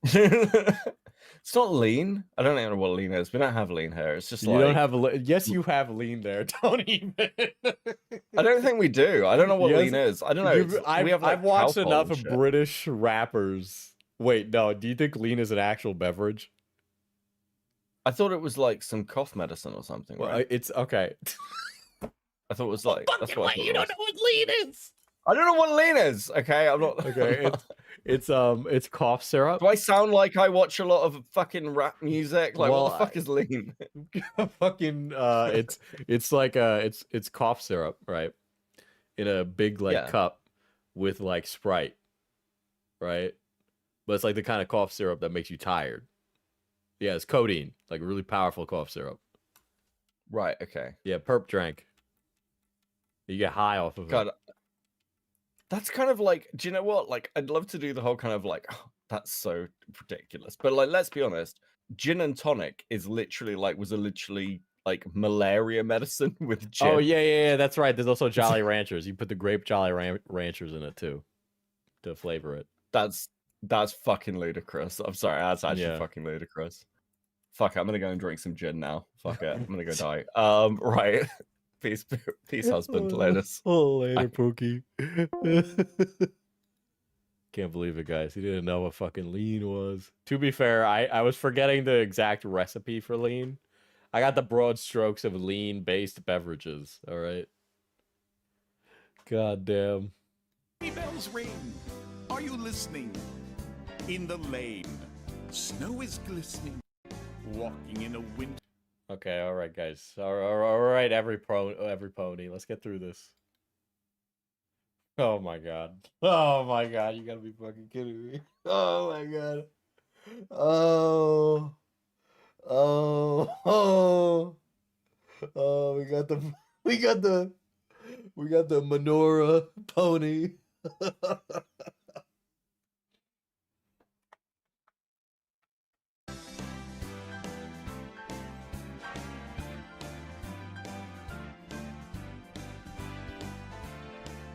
It's not lean. I don't know what lean is. We don't have lean here. It's just You don't have yes, you have lean there. Don't even. I don't think we do. I don't know what Yes, lean is. I don't know. I've, We have, like, I've watched alcohol enough and of shit. British rappers. Wait, no. Do you think lean is an actual beverage? I thought it was like some cough medicine or something. Well, Right? it's okay. I thought it was like that's what I thought. You don't know what lean is. I don't know what lean is. Okay, I'm not. Okay, it's cough syrup. Do I sound like I watch a lot of fucking rap music? Like, Well, what the fuck is lean? Fucking it's like it's cough syrup, right? In a big like Yeah. cup with like Sprite, right? But it's like the kind of cough syrup that makes you tired. Yeah, it's codeine, like really powerful cough syrup. Right. Okay. Yeah, perp drank. You get high off of God, it. that's kind of like. Do you know what? Like, I'd love to do the whole kind of like. Oh, that's so ridiculous. But like, let's be honest. Gin and tonic is literally like malaria medicine with gin. Oh yeah. That's right. There's also Jolly Ranchers. You put the grape Jolly Ranchers in it too, to flavor it. That's fucking ludicrous. I'm sorry, that's actually fucking ludicrous. Fuck it, I'm gonna go and drink some gin now. Fuck it, I'm gonna go die. Right. Peace, husband. Later. Oh, later, Pookie. Can't believe it, guys. He didn't know what fucking lean was. To be fair, I was forgetting the exact recipe for lean. I got the broad strokes of lean-based beverages. All right. God damn. Bells ring. Are you listening? In the lane, snow is glistening. Walking in a winter. Okay, all right, guys. All right, every pony. Let's get through this. Oh my god. Oh my god. You gotta be fucking kidding me. Oh my god. Oh. We got the menorah pony.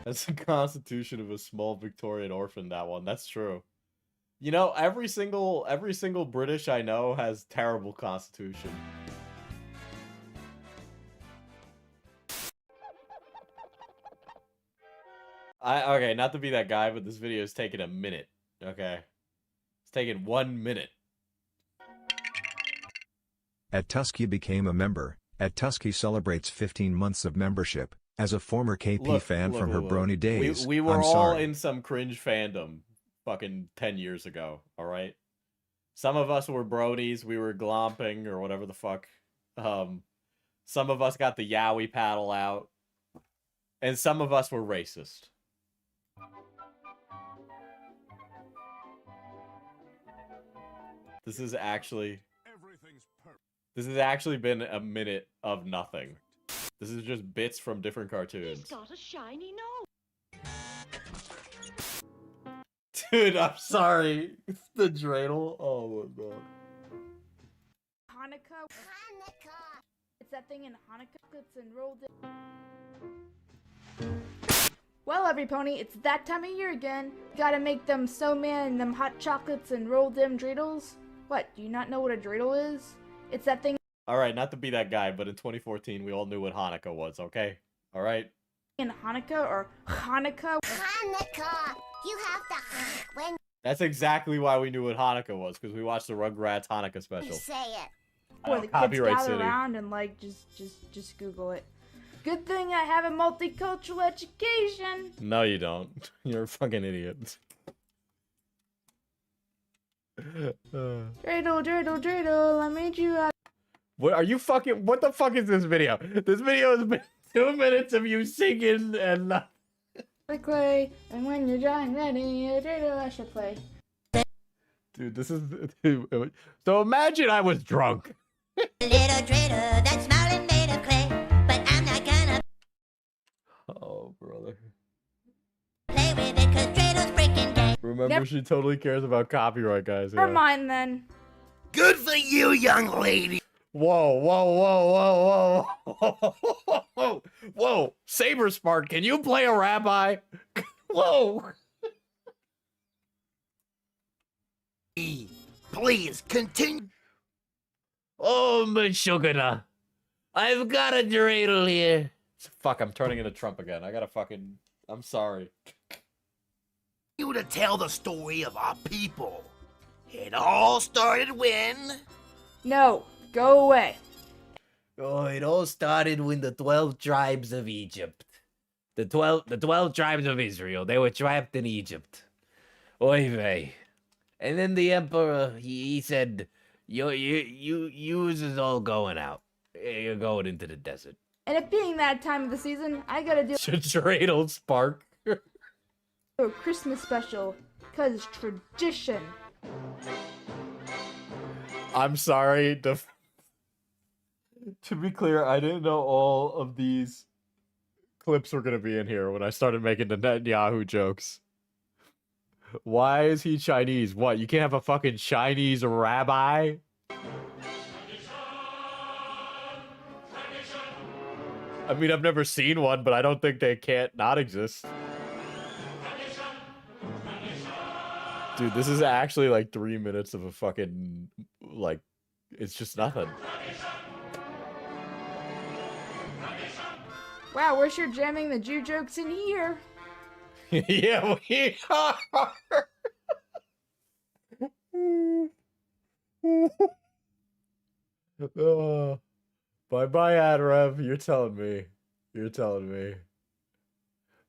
That's the constitution of a small Victorian orphan, that one. That's true. You know, every single British I know has terrible constitution. Okay, not to be that guy, but this video is taking a minute. Okay. It's taking 1 minute. At Tusky became a member. At Tusky celebrates 15 months of membership. As a former KP fan from her brony days, We were I'm all sorry. in some cringe fandom fucking 10 years ago, alright? Some of us were bronies, we were glomping, or whatever the fuck. Some of us got the yaoi paddle out. And some of us were racist. This has actually been a minute of nothing. This is just bits from different cartoons. He's got a shiny nose. Dude, I'm sorry. The dreidel. Oh my god. Hanukkah. It's that thing in Hanukkah that's enrolled in. Well, every pony, it's that time of year again. Gotta make them snowman and them hot chocolates and roll them dreidels. What, do you not know what a dreidel is? It's that thing Alright, not to be that guy, but in 2014 we all knew what Hanukkah was, okay? Alright? in Hanukkah or Hanukkah. Hanukkah. You have to when That's exactly why we knew what Hanukkah was, because we watched the Rugrats Hanukkah you special. say it. Where the kids Copyright gather City. around and like just Google it. Good thing I have a multicultural education. No, you don't. You're a fucking idiot. Dreidel, dreidel, dreidel, I made you out. What are you fucking? What the fuck is this video? This video has been 2 minutes of you singing and. The clay, and when you're dry and ready, a dreidel I shall play. Dude, this is. So imagine I was drunk. Little dreidel that's smiling made of clay, but I'm not gonna Oh, brother. play with it 'cause dreidels breaking game. Remember, she totally cares about copyright, guys. Never Yeah. mind then. Good for you, young lady. Whoa, whoa, whoa, whoa, whoa, whoa, whoa, whoa! Saber Spark, can you play a rabbi? Whoa! Please continue. Oh, Meshuggah. I've got a dreidel here. Fuck, I'm turning into Trump again. I gotta fucking. I'm sorry. You to tell the story of our people. It all started when. No, go away. Oh, it all started when the 12 tribes of Egypt. The 12 tribes of Israel, they were trapped in Egypt. Oy vey. And then the emperor, he said, you is all going out. You're going into the desert. And it being that time of the season, I gotta do Dreidel Spark. a Christmas special. Cause it's tradition. I'm sorry. To be clear, I didn't know all of these clips were gonna be in here when I started making the Netanyahu jokes. Why is he Chinese? What? You can't have a fucking Chinese rabbi? I mean, I've never seen one, but I don't think they can't not exist. Dude, this is actually like 3 minutes of a fucking, like, it's just nothing. Wow, we're sure jamming the Jew jokes in here. Yeah, we are. Bye-bye, Adrev. You're telling me. You're telling me.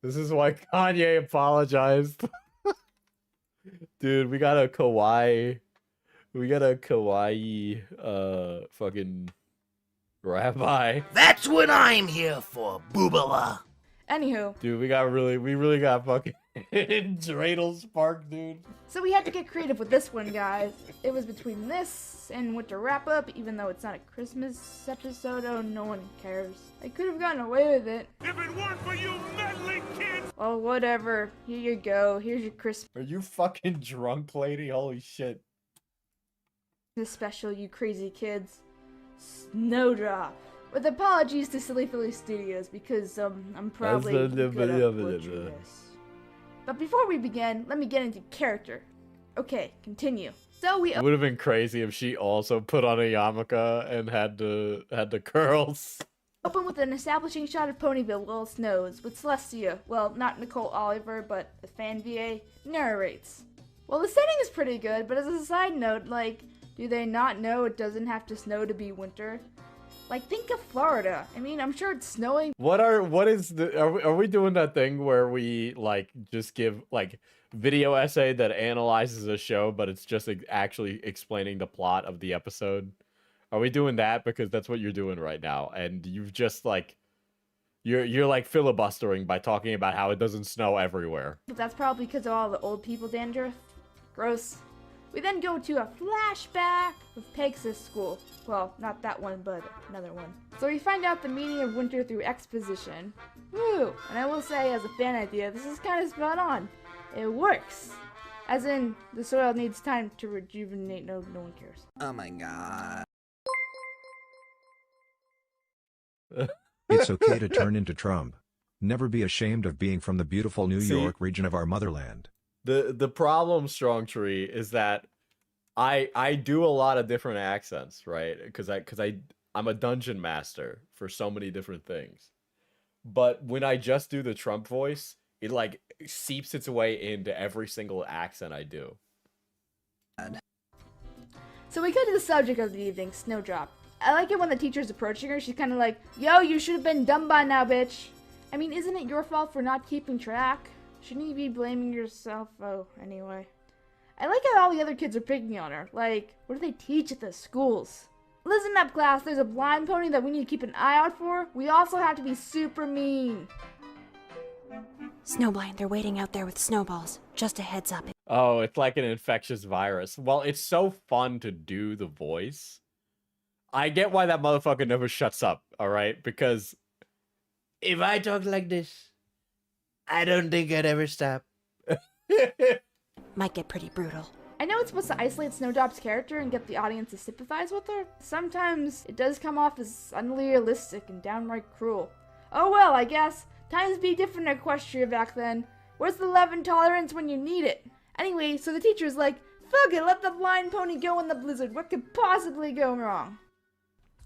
This is why Kanye apologized. Dude, we got a kawaii. We got a kawaii, fucking rabbi. That's what I'm here for, boobala. Anywho, Dude, we really got fucking Dreidel Spark, dude. so we had to get creative with this one, guys. It was between this and Winter Wrap Up, even though it's not a Christmas episode. Oh, no one cares. I could have gotten away with it. If it weren't for you meddling kids! Oh, whatever. Here you go. Here's your Christmas Are you fucking drunk, lady? Holy shit. special, you crazy kids. Snowdrop. With apologies to Silly Philly Studios because I'm probably good at butchering this. But before we begin, let me get into character. Okay, continue. So we It would have been crazy if she also put on a yarmulke and had the curls. open with an establishing shot of Ponyville while it snows, with Celestia, well, not Nicole Oliver, but the fan VA, narrates. Well, the setting is pretty good, but as a side note, like, do they not know it doesn't have to snow to be winter? Like, think of Florida. I mean, I'm sure it's snowing. Are we doing that thing where we like just give like video essay that analyzes a show, but it's just actually explaining the plot of the episode? Are we doing that? Because that's what you're doing right now, and you've just like you're like filibustering by talking about how it doesn't snow everywhere. But that's probably because of all the old people dandruff. Gross. We then go to a flashback of Pegasus School. Well, not that one, but another one. So we find out the meaning of winter through exposition. Woo! And I will say, as a fan idea, this is kind of spot on. It works. As in, the soil needs time to rejuvenate. No one cares. Oh my god. It's okay to turn into Trump. Never be ashamed of being from the beautiful New See? York region of our motherland. The problem, Strong Tree, is that I do a lot of different accents, right? Because I'm a dungeon master for so many different things. But when I just do the Trump voice, it like seeps its way into every single accent I do. So we go to the subject of the evening, Snowdrop. I like it when the teacher's approaching her. She's kind of like, yo, you should have been dumb by now, bitch. I mean, isn't it your fault for not keeping track? Shouldn't you be blaming yourself? Oh, anyway. I like how all the other kids are picking on her. Like, what do they teach at the schools? Listen up, class. There's a blind pony that we need to keep an eye out for. We also have to be super mean. Snowblind, they're waiting out there with snowballs. Just a heads up. Oh, it's like an infectious virus. Well, it's so fun to do the voice. I get why that motherfucker never shuts up, alright? Because If I talk like this, I don't think I'd ever stop. Might get pretty brutal. I know it's supposed to isolate Snowdrop's character and get the audience to sympathize with her. Sometimes it does come off as unrealistic and downright cruel. Oh well, I guess. Times be different in Equestria back then. Where's the love and tolerance when you need it? Anyway, so the teacher's like, fuck it, let the blind pony go in the blizzard. What could possibly go wrong?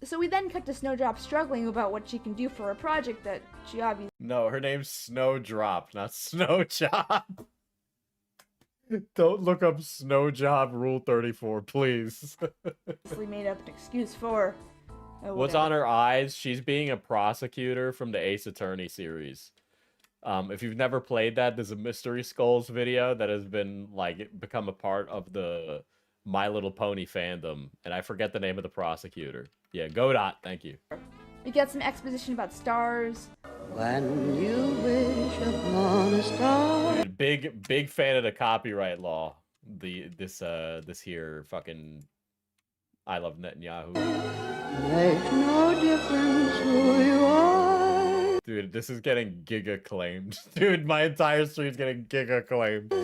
So we then cut to Snowdrop struggling about what she can do for a project that she obviously no, her name's Snowdrop, not Snowjob. Don't look up Snowjob Rule 34, please. made up an excuse for. What's on her eyes? She's being a prosecutor from the Ace Attorney series. If you've never played that, there's a Mystery Skulls video that has been, like, become a part of the My Little Pony fandom. And I forget the name of the prosecutor. Yeah, Godot, thank you. We get some exposition about stars. When you wish upon a star. Dude, big fan of the copyright law. This here fucking I love Netanyahu. Makes no difference who you are. Dude, this is getting giga claimed. Dude, my entire stream's getting giga claimed.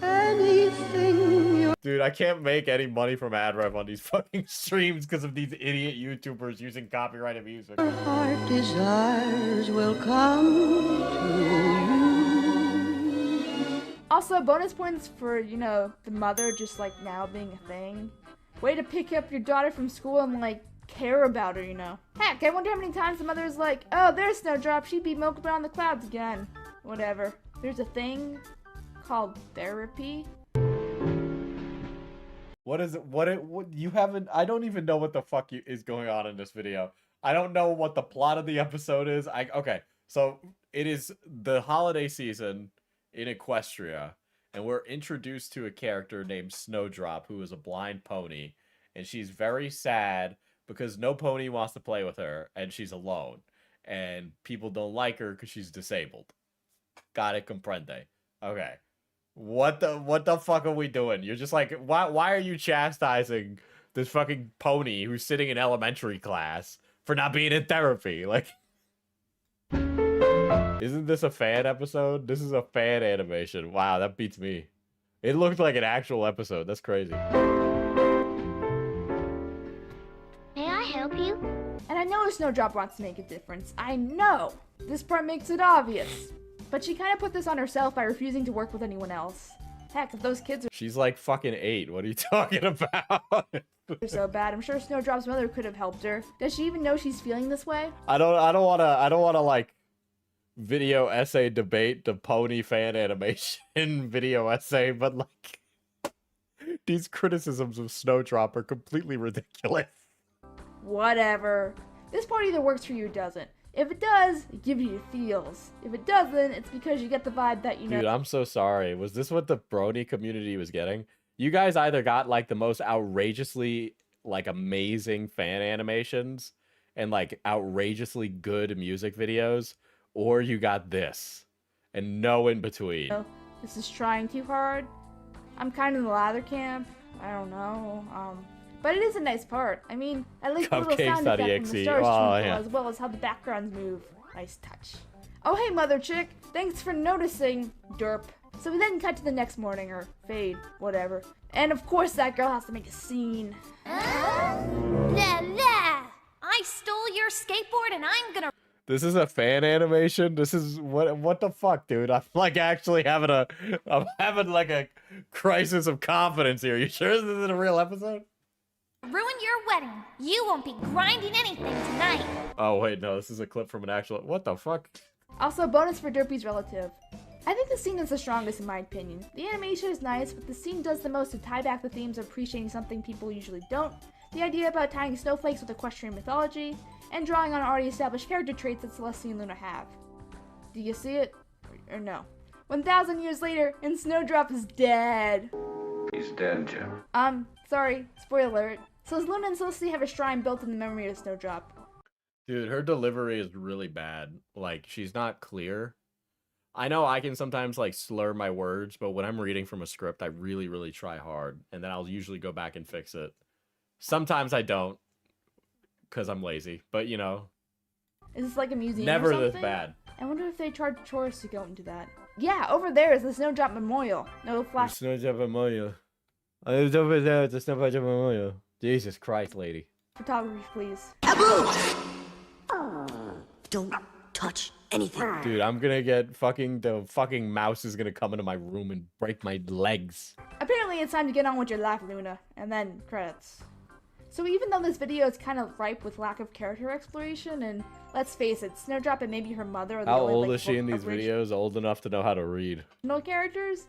Anything you... Dude, I can't make any money from ad rev on these fucking streams because of these idiot YouTubers using copyrighted music. Your heart desires will come to you. Also, bonus points for, you know, the mother just, like, now being a thing. Way to pick up your daughter from school and, like, care about her, you know. Heck, I wonder how many times the mother is like, oh, there's Snowdrop, she'd be milking around the clouds again. Whatever. There's a thing called therapy. What is it? What you haven't? I don't even know what the fuck is going on in this video. I don't know what the plot of the episode is. Okay, so it is the holiday season in Equestria, and we're introduced to a character named Snowdrop, who is a blind pony, and she's very sad because no pony wants to play with her, and she's alone, and people don't like her because she's disabled. Got it, comprende. Okay. What the fuck are we doing? You're just like, why are you chastising this fucking pony who's sitting in elementary class for not being in therapy? Like, isn't this a fan episode? This is a fan animation. Wow, that beats me. It looked like an actual episode. That's crazy. May I help you? And I know Snowdrop wants to make a difference. I know. This part makes it obvious. But she kind of put this on herself by refusing to work with anyone else. Heck, if those kids She's like fucking 8. What are you talking about? are so bad, I'm sure Snowdrop's mother could have helped her. Does she even know she's feeling this way? I don't wanna like video essay debate the pony fan animation video essay, but like these criticisms of Snowdrop are completely ridiculous. Whatever. This part either works for you or doesn't. If it does, it gives you feels. If it doesn't, it's because you get the vibe that you know. Dude, I'm so sorry. Was this what the Brony community was getting? You guys either got like the most outrageously like amazing fan animations and like outrageously good music videos, or you got this and no in between. This is trying too hard. I'm kind of in the lather camp. I don't know. But it is a nice part. I mean, at least the little sound effect from the stars twinkle, as well as how the backgrounds move. Nice touch. Oh hey, mother chick. Thanks for noticing, derp. So we then cut to the next morning, or fade, whatever. And of course that girl has to make a scene. La la! I stole your skateboard and I'm gonna... This is a fan animation? This is what the fuck, dude? I'm like actually having like a crisis of confidence here. You sure this isn't a real episode? Ruin your wedding. You won't be grinding anything tonight. Oh wait, no, this is a clip from an actual... What the fuck? Also, bonus for Derpy's relative. I think the scene is the strongest in my opinion. The animation is nice, but the scene does the most to tie back the themes of appreciating something people usually don't. the idea about tying snowflakes with equestrian mythology, and drawing on already established character traits that Celestia and Luna have. Do you see it? Or no? 1,000 years later, and Snowdrop is dead. He's dead, Jim. Sorry, spoiler alert. So Luna and Celestia have a shrine built in the memory of Snowdrop. Dude, her delivery is really bad. Like, she's not clear. I know I can sometimes, like, slur my words, but when I'm reading from a script, I really, really try hard. And then I'll usually go back and fix it. Sometimes I don't, because I'm lazy. But, you know. Is this like a museum never or something? this bad. I wonder if they charge tourists to go into that. Yeah, over there is the Snowdrop Memorial. No flash. Snowdrop Memorial. I was over there at the Snowdrop Memorial. Jesus Christ, lady. Photography, please. Don't touch anything. Dude, I'm gonna get the fucking mouse is gonna come into my room and break my legs. Apparently it's time to get on with your life, Luna. And then, credits. So even though this video is kind of ripe with lack of character exploration, and let's face it, Snowdrop and maybe her mother are the How only, old like, is she in these videos? Old enough to know how to read. no characters,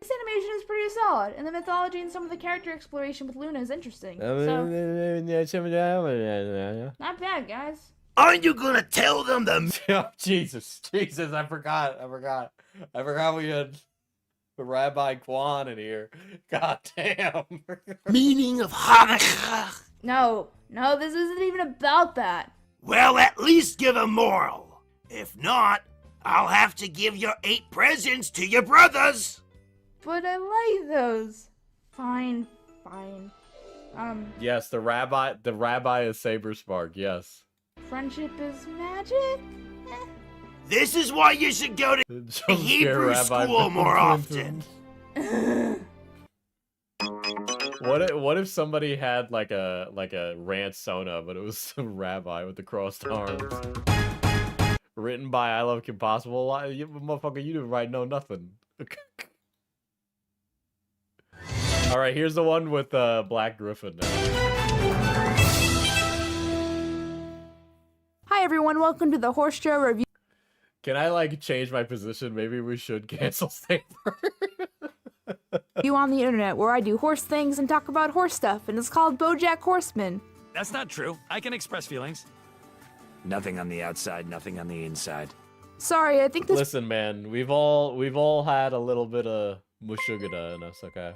this animation is pretty solid, and the mythology and some of the character exploration with Luna is interesting. So, not bad, guys. Aren't you gonna tell them the... Oh, Jesus, I forgot we had Rabbi Kwan in here. God damn. meaning of Hanukkah? No, this isn't even about that. Well, at least give a moral. If not, I'll have to give your 8 presents to your brothers. But I like those. Fine. Yes, the rabbi is Saberspark, yes. Friendship is magic? This is why you should go to Hebrew school more often. What if somebody had like a rant Sona, but it was a rabbi with the crossed arms? Written by I Love Kim Possible. Motherfucker, you didn't write nothing. All right, here's the one with Black Griffin now. Hi everyone, welcome to the Horse Show Review. Can I like change my position? Maybe we should cancel Saber. You on the internet where I do horse things and talk about horse stuff, and it's called BoJack Horseman. That's not true. I can express feelings. Nothing on the outside, nothing on the inside. Sorry, I think this. Listen, man, we've all had a little bit of mushugada in us, okay?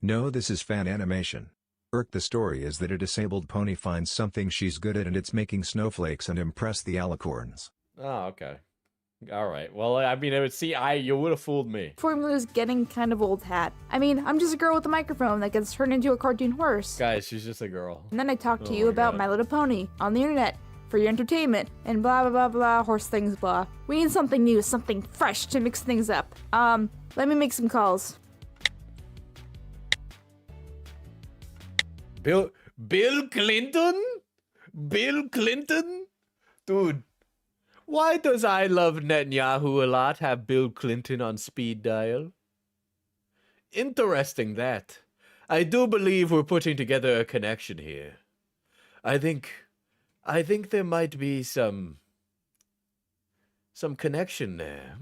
No, this is fan animation. The story is that a disabled pony finds something she's good at and it's making snowflakes and impress the alicorns. Oh, okay. All right. Well, I mean, you would have fooled me. Formula's getting kind of old hat. I mean, I'm just a girl with a microphone that gets turned into a cartoon horse. Guys, she's just a girl. And then I talk to you about My Little Pony on the internet for your entertainment and blah blah blah blah horse things blah. We need something new, something fresh to mix things up. Let me make some calls. Bill Clinton? Bill Clinton? Dude, why does I Love Netanyahu a lot have Bill Clinton on speed dial? Interesting that. I do believe we're putting together a connection here. I think there might be some connection there.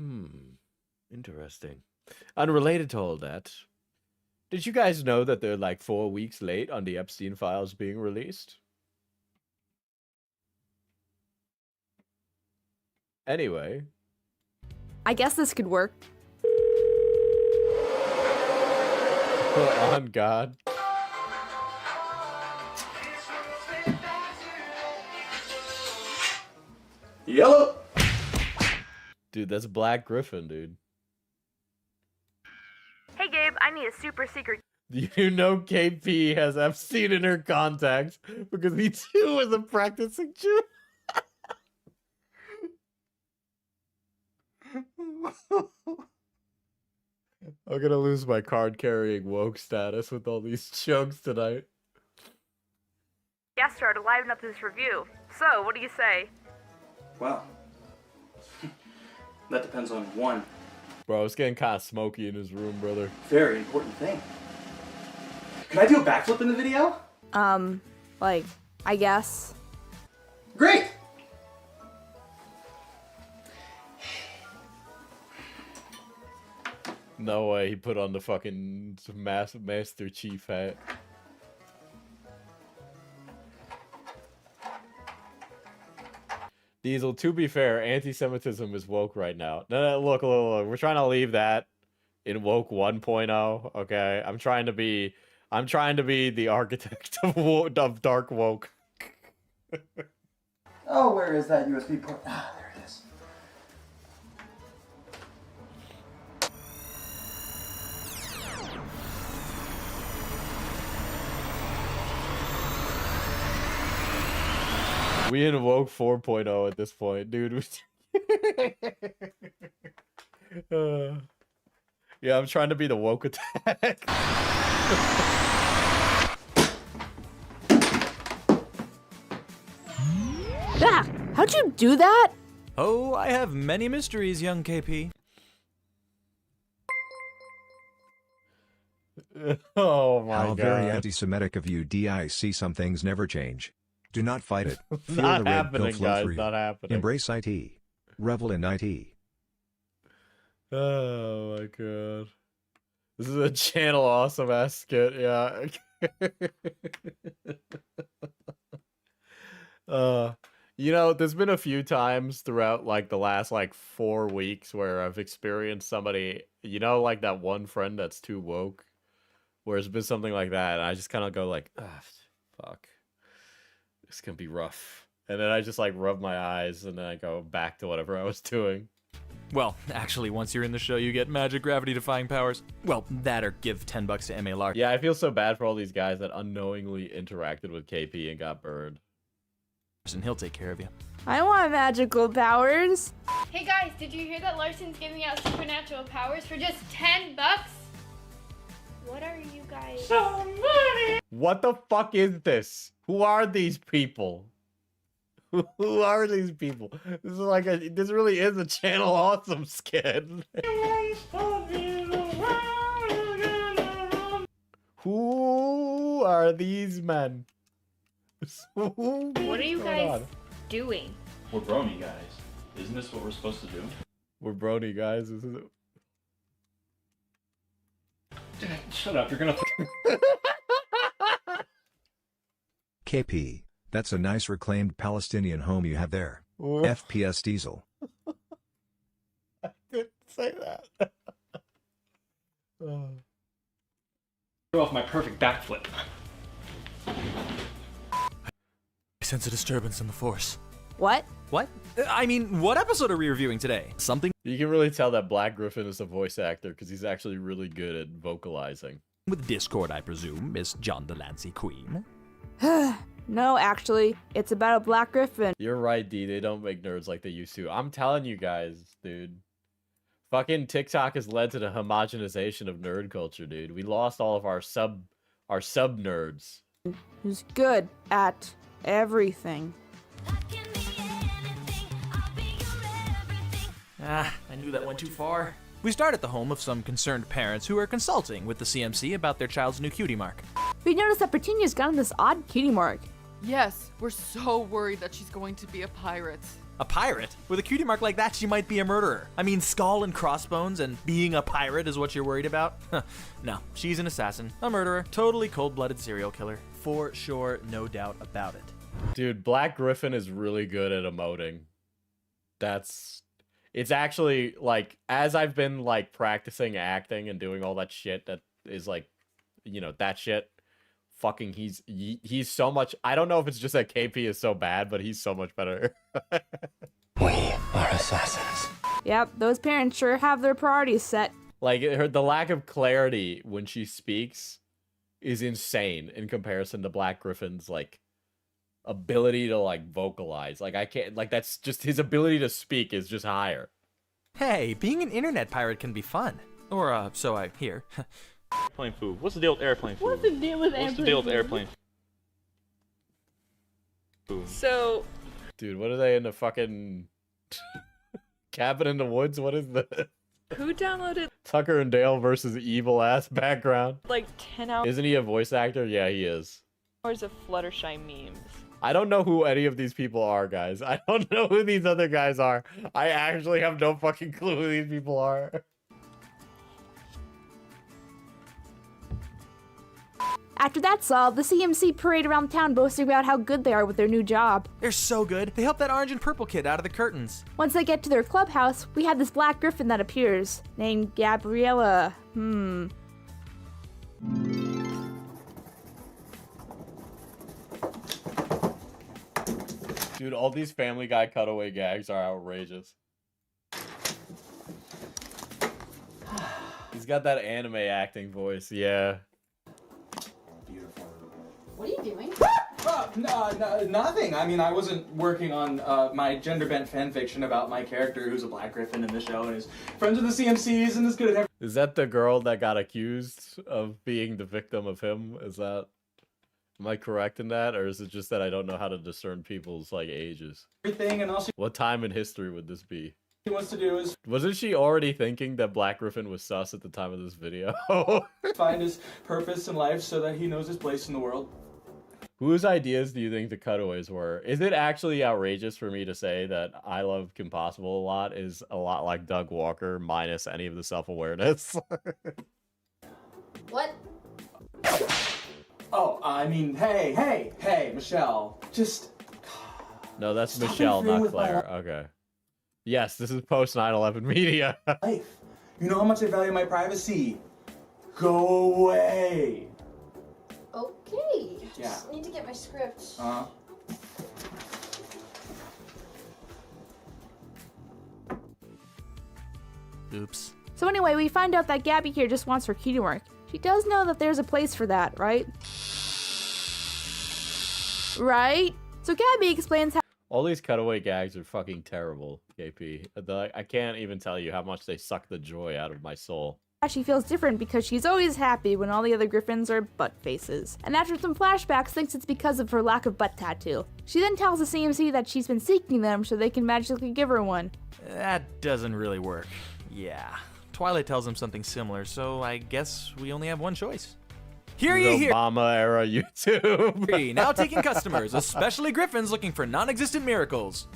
Interesting. Unrelated to all that. Did you guys know that they're like 4 weeks late on the Epstein files being released? Anyway. I guess this could work. On God. Yellow. Dude, that's Black Griffin, dude. Hey Gabe, I need a super secret. You know KP has Epstein in her contacts because he too was a practicing Jew. I'm gonna lose my card-carrying woke status with all these jokes tonight. Guest star to liven up this review. So, what do you say? Well, that depends on one Bro, it's getting kind of smoky in his room, brother. very important thing. Can I do a backflip in the video? Like, I guess. Great! No way he put on the fucking Master Chief hat. Diesel, to be fair, anti-Semitism is woke right now. No, look. We're trying to leave that in woke 1.0. Okay, I'm trying to be the architect of dark woke. Oh, where is that USB port? Ah, there it is. We in woke 4.0 at this point, dude. Yeah, I'm trying to be the woke attack. Ah, how'd you do that? Oh, I have many mysteries, young KP. Oh my How god. very anti-Semitic of you. DIC. Some things never change. Do not fight it. Feel Not the red happening, pill flow guys, through you. not happening. Embrace IT. Revel in IT. Oh my god. This is a channel awesome ass skit, yeah. You know, there's been a few times throughout like the last like 4 weeks where I've experienced somebody, you know, like that one friend that's too woke, where it's been something like that, and I just kind of go like, ah, fuck, it's gonna be rough, and then I just like rub my eyes, and then I go back to whatever I was doing. Well, actually, once you're in the show, you get magic gravity-defying powers. Well, that or give $10 to MA Lark. Yeah, I feel so bad for all these guys that unknowingly interacted with KP and got burned. And he'll take care of you. I want magical powers. Hey guys, did you hear that Larson's giving out supernatural powers for just $10? What are you guys? Somebody! What the fuck is this? Who are these people? Who are these people? This is like this really is a channel awesome skit. Who are these men? What are you guys doing? We're brony guys. Isn't this what we're supposed to do? We're brony guys. This is Shut up, you're gonna KP. That's a nice reclaimed Palestinian home you have there. FPS Diesel. I didn't say that. throw off my perfect backflip. I sense a disturbance in the Force. What? What? I mean, what episode are we reviewing today? Something? You can really tell that Black Griffin is a voice actor because he's actually really good at vocalizing. With Discord, I presume, Miss John Delancey Queen. No, actually, it's about a black griffin. You're right, D. They don't make nerds like they used to. I'm telling you guys, dude. Fucking TikTok has led to the homogenization of nerd culture, dude. We lost all of our sub nerds. Who's good at everything. Ah, I knew that went too far. We start at the home of some concerned parents who are consulting with the CMC about their child's new cutie mark. We noticed that Petunia's gotten this odd cutie mark. Yes, we're so worried that she's going to be a pirate. A pirate? With a cutie mark like that, she might be a murderer. I mean, skull and crossbones and being a pirate is what you're worried about? No, she's an assassin, a murderer, totally cold-blooded serial killer. For sure, no doubt about it. Dude, Black Griffin is really good at emoting. It's actually, like, as I've been, like, practicing acting and doing all that shit that is, like, you know, that shit, fucking, he's so much, I don't know if it's just that KP is so bad, but he's so much better. We are assassins. Yep, those parents sure have their priorities set. Like, the lack of clarity when she speaks is insane in comparison to Black Griffin's, like, ability to, like, vocalize. Like, I can't, like, that's just, his ability to speak is just higher. Hey, being an internet pirate can be fun. Or, so I hear. Airplane food. What's the deal with airplane food? What's the deal with What's the deal with airplane food? So... Dude, what are they in the fucking cabin in the woods? What is this? Who downloaded Tucker and Dale versus evil ass background. like 10 hours Isn't he a voice actor? Yeah, he is. of Fluttershy memes? I don't know who any of these people are, guys. I don't know who these other guys are. I actually have no fucking clue who these people are. After that's solved, the CMC parade around town boasting about how good they are with their new job. They're so good. They help that orange and purple kid out of the curtains. Once they get to their clubhouse, we have this black griffin that appears, named Gabriella. Dude, all these Family Guy cutaway gags are outrageous. He's got that anime acting voice, yeah. What are you doing? Nothing. I mean, I wasn't working on my gender-bent fanfiction about my character who's a black griffin in the show and is friends with the CMCs and is good at everything. Is that the girl that got accused of being the victim of him? Is that... Am I correct in that? Or is it just that I don't know how to discern people's, like, ages? And all she What time in history would this be? wants to do is Wasn't she already thinking that Black Griffin was sus at the time of this video? find his purpose in life so that he knows his place in the world. Whose ideas do you think the cutaways were? Is it actually outrageous for me to say that I Love Kim Possible a lot is a lot like Doug Walker minus any of the self-awareness? What? Oh, I mean, hey, Michelle, just... No, that's Stop Michelle, interfering not with my Claire. Okay. Yes, this is post 9/11 media. life. You know how much I value my privacy. Go away. Okay. Yeah. Just need to get my script. Oops. So anyway, we find out that Gabby here just wants her cutie mark. She does know that there's a place for that, right? Right? So Gabby explains how All these cutaway gags are fucking terrible, KP. I can't even tell you how much they suck the joy out of my soul. she feels different because she's always happy when all the other griffins are butt faces. And after some flashbacks, thinks it's because of her lack of butt tattoo. She then tells the CMC that she's been seeking them so they can magically give her one. That doesn't really work. Yeah. Twilight tells him something similar, so I guess we only have one choice. Hear ye hear. Obama era YouTube. Now taking customers, especially griffins looking for non-existent miracles.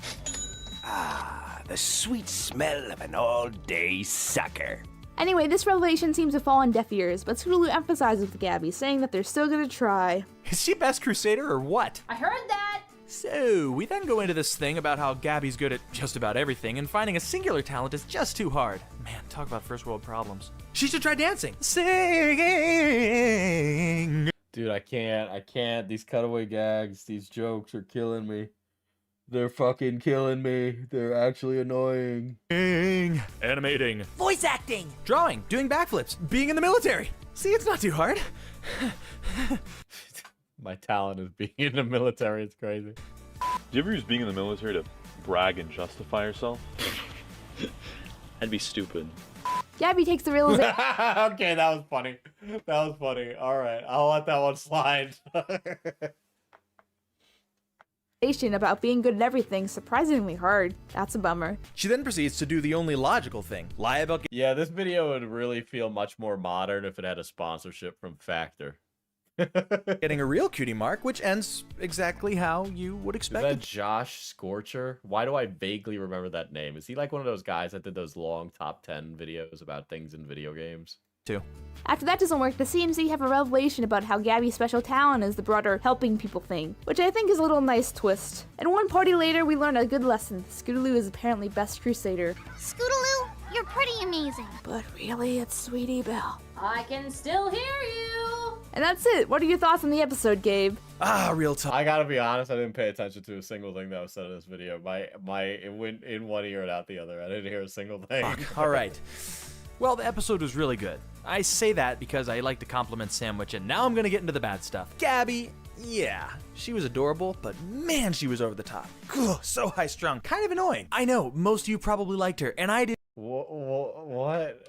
The sweet smell of an all-day sucker. Anyway, this revelation seems to fall on deaf ears, but Scootaloo emphasizes with Gabby, saying that they're still gonna try. Is she best crusader or what? I heard that. So, we then go into this thing about how Gabby's good at just about everything, and finding a singular talent is just too hard. Man, talk about first world problems. She should try dancing. Singing! Dude, I can't. These cutaway gags, these jokes are killing me. They're fucking killing me. They're actually annoying. Animating. Voice acting. Drawing. Doing backflips. Being in the military. See, it's not too hard. My talent is being in the military. It's crazy. Do you ever use being in the military to brag and justify yourself? That'd be stupid. Gabby takes the realization. Okay, that was funny. That was funny. All right, I'll let that one slide. About being good at everything surprisingly hard. That's a bummer. She then proceeds to do the only logical thing. Lie about Yeah, this video would really feel much more modern if it had a sponsorship from Factor. getting a real cutie mark, which ends exactly how you would expect Is it. that Josh Scorcher? Why do I vaguely remember that name? Is he like one of those guys that did those long top 10 videos about things in video games? Too. After that doesn't work, the CMC have a revelation about how Gabby's special talent is the broader helping people thing, which I think is a little nice twist. And one party later, we learn a good lesson. Scootaloo is apparently best crusader. Scootaloo, you're pretty amazing. But really, it's Sweetie Belle. I can still hear you. And that's it. What are your thoughts on the episode, Gabe? Real talk. I gotta be honest, I didn't pay attention to a single thing that was said in this video. It went in one ear and out the other. I didn't hear a single thing. All right. Well, the episode was really good. I say that because I like to compliment Sandwich, and now I'm gonna get into the bad stuff. Gabby, yeah, she was adorable, but man, she was over the top. Ugh, so high-strung, kind of annoying. I know, most of you probably liked her, and I did What?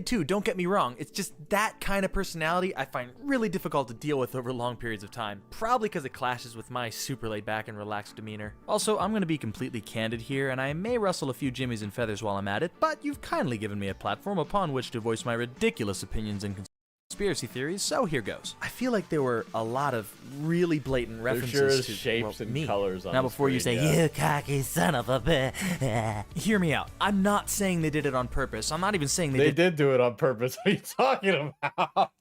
too, don't get me wrong. It's just that kind of personality I find really difficult to deal with over long periods of time. Probably because it clashes with my super laid back and relaxed demeanor. Also, I'm going to be completely candid here, and I may rustle a few jimmies and feathers while I'm at it, but you've kindly given me a platform upon which to voice my ridiculous opinions and conspiracy theories, so here goes. I feel like there were a lot of really blatant references There sure is to shapes and me. colors on Now, the before you screen, say, yeah. you cocky son of a bitch, hear me out. I'm not saying they did it on purpose. I'm not even saying They did do it on purpose. What are you talking about?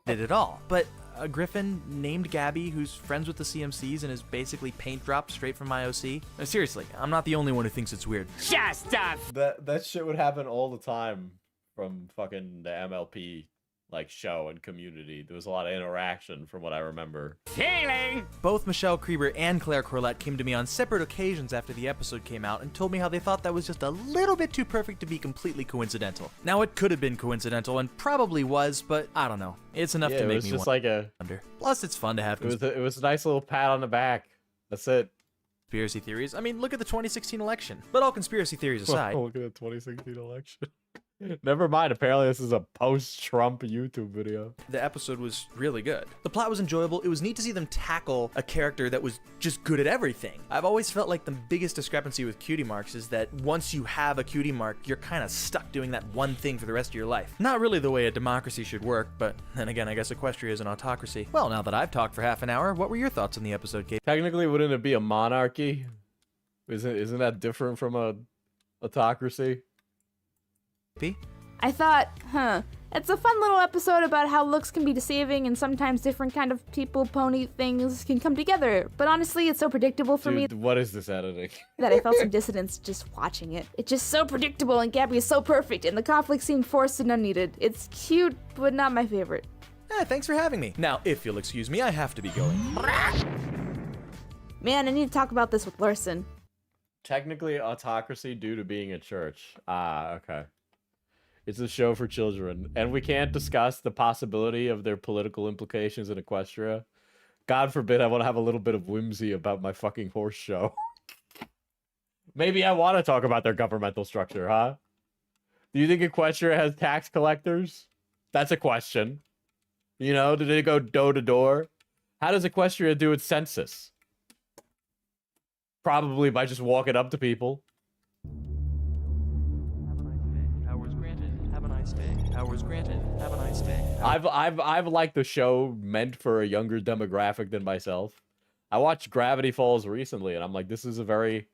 it at all. But a griffin named Gabby who's friends with the CMCs and is basically paint dropped straight from my OC? No, seriously, I'm not the only one who thinks it's weird. Just stop! That shit would happen all the time from fucking the MLP like show and community. There was a lot of interaction from what I remember. Feeling! Both Michelle Krieber and Claire Corlett came to me on separate occasions after the episode came out and told me how they thought that was just a little bit too perfect to be completely coincidental. Now, it could have been coincidental and probably was, but I don't know. It's enough to make me just wonder. Plus, it's fun to have it was a nice little pat on the back. That's it. Conspiracy theories. I mean, look at the 2016 election. But all conspiracy theories aside. Look at the 2016 election. Never mind, apparently this is a post-Trump YouTube video. The episode was really good. The plot was enjoyable. It was neat to see them tackle a character that was just good at everything. I've always felt like the biggest discrepancy with cutie marks is that once you have a cutie mark, you're kind of stuck doing that one thing for the rest of your life. Not really the way a democracy should work, but then again, I guess Equestria is an autocracy. Well, now that I've talked for half an hour, what were your thoughts on the episode, Kate? Technically, wouldn't it be a monarchy? Isn't that different from a autocracy? I thought, it's a fun little episode about how looks can be deceiving and sometimes different kind of people, pony things can come together. But honestly, it's so predictable for me What is this editing? that I felt some dissonance just watching it. It's just so predictable and Gabby is so perfect and the conflict seemed forced and unneeded. It's cute, but not my favorite. Thanks for having me. Now, if you'll excuse me, I have to be going. Man, I need to talk about this with Larson. Technically autocracy due to being a church. Ah, okay. It's a show for children, and we can't discuss the possibility of their political implications in Equestria. God forbid I want to have a little bit of whimsy about my fucking horse show. Maybe I want to talk about their governmental structure, huh? Do you think Equestria has tax collectors? That's a question. You know, do they go door to door? How does Equestria do its census? Probably by just walking up to people. Powers granted. Have a nice day. I've liked the show meant for a younger demographic than myself. I watched Gravity Falls recently, and I'm like, this is a very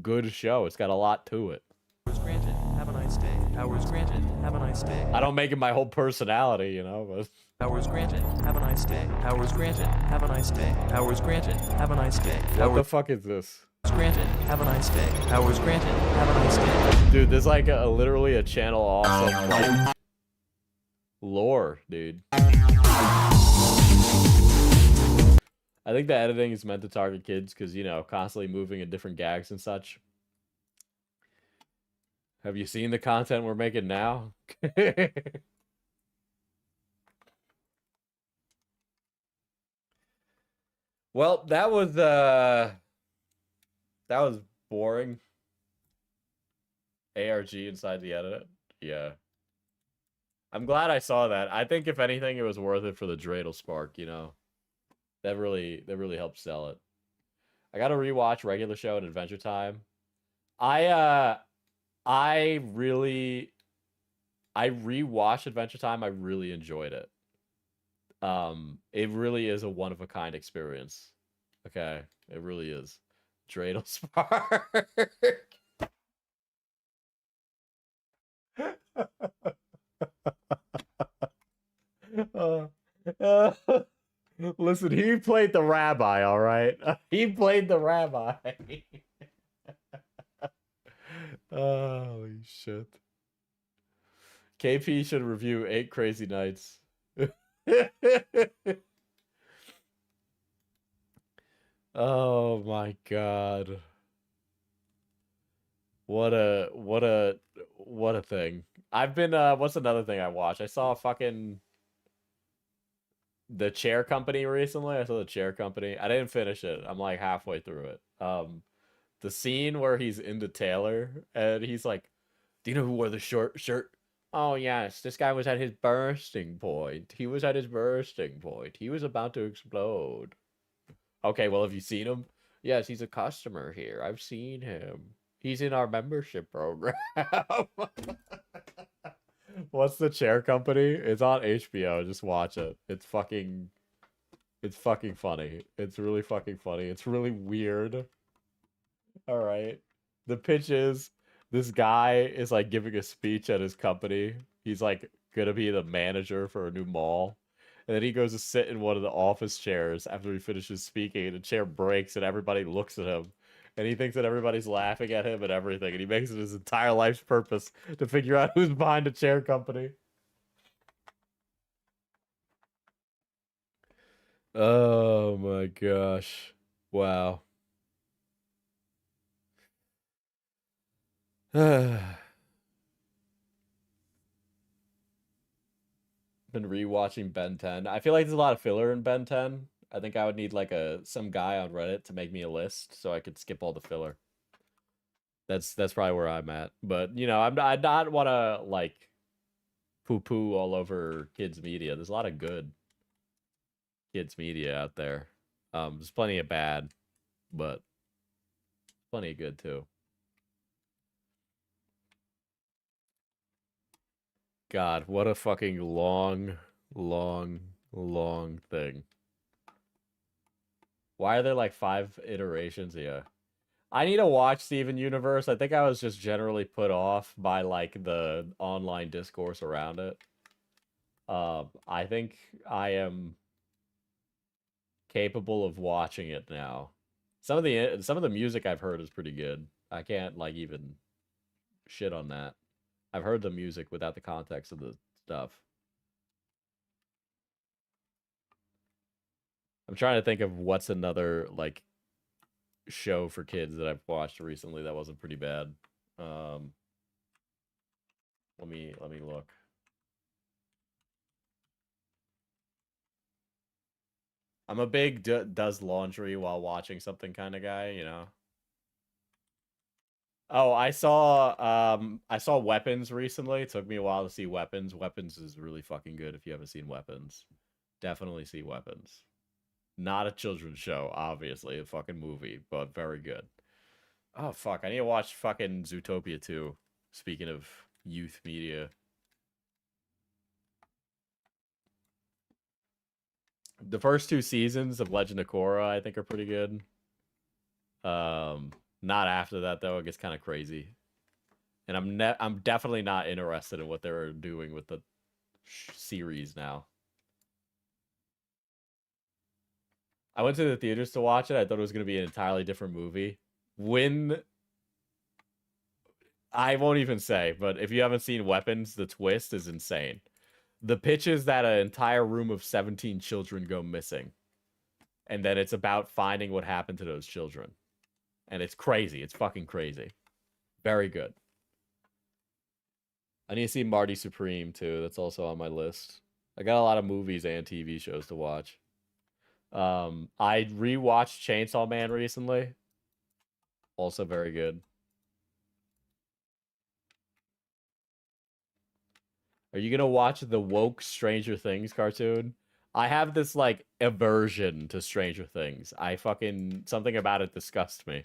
good show. It's got a lot to it. Powers granted. Have a nice day. Powers granted. Have a nice day. I don't make it my whole personality, you know, but... Powers granted. Have a nice day. Powers granted. Have a nice day. Powers granted. Have a nice day. What the fuck is this? Granted. Have a nice day. Powers granted. Have a nice day. Dude, there's like literally a channel awesome like lore, dude. I think the editing is meant to target kids because, you know, constantly moving in different gags and such. Have you seen the content we're making now? Well, that was boring. ARG inside the edit. Yeah. I'm glad I saw that. I think if anything, it was worth it for the dreidel spark, you know. That really helped sell it. I gotta rewatch Regular Show and Adventure Time. I rewatched Adventure Time. I really enjoyed it. It really is a one-of-a-kind experience. Okay, it really is. Dreidel spark. Listen, he played the rabbi, all right? He played the rabbi. Holy shit. KP should review 8 Crazy Nights. Oh my god. What a thing. I've been what's another thing I watched? I saw fucking The Chair Company recently. I saw The Chair Company. I didn't finish it. I'm like halfway through it. The scene where he's into Taylor and he's like, "Do you know who wore the short shirt?" "Oh yes, this guy was at his bursting point. He was at his bursting point. He was about to explode." "Okay, well, have you seen him?" "Yes, he's a customer here. I've seen him. He's in our membership program." What's The Chair Company? It's on HBO. Just watch it. It's fucking funny. It's really fucking funny. It's really weird. All right. The pitch is this guy is like giving a speech at his company. He's like gonna be the manager for a new mall. And then he goes to sit in one of the office chairs after he finishes speaking, and the chair breaks, and everybody looks at him. And he thinks that everybody's laughing at him and everything, and he makes it his entire life's purpose to figure out who's behind the chair company. Oh my gosh. Wow. Been rewatching Ben 10. I feel like there's a lot of filler in Ben 10. I think I would need like some guy on Reddit to make me a list so I could skip all the filler. That's probably where I'm at. But you know, I not want to like poo-poo all over kids media. There's a lot of good kids media out there. There's plenty of bad, but plenty of good too. God, what a fucking long thing. Why are there like 5 iterations here? I need to watch Steven Universe. I think I was just generally put off by like the online discourse around it. I think I am capable of watching it now. Some of the music I've heard is pretty good. I can't like even shit on that. I've heard the music without the context of the stuff. I'm trying to think of what's another like show for kids that I've watched recently that wasn't pretty bad. Let me look. I'm a big does laundry while watching something kind of guy, you know. Oh, I saw Weapons recently. It took me a while to see Weapons. Weapons is really fucking good if you haven't seen Weapons. Definitely see Weapons. Not a children's show, obviously, a fucking movie, but very good. Oh fuck, I need to watch fucking Zootopia 2. Speaking of youth media. The first 2 seasons of Legend of Korra, I think, are pretty good. Not after that though, it gets kind of crazy. And I'm definitely not interested in what they're doing with the series now. I went to the theaters to watch it. I thought it was going to be an entirely different movie. I won't even say, but if you haven't seen Weapons, the twist is insane. The pitch is that an entire room of 17 children go missing. And then it's about finding what happened to those children. And it's crazy. It's fucking crazy. Very good. I need to see Marty Supreme, too. That's also on my list. I got a lot of movies and TV shows to watch. I rewatched Chainsaw Man recently. Also very good. Are you gonna watch the woke Stranger Things cartoon? I have this, like, aversion to Stranger Things. Something about it disgusts me.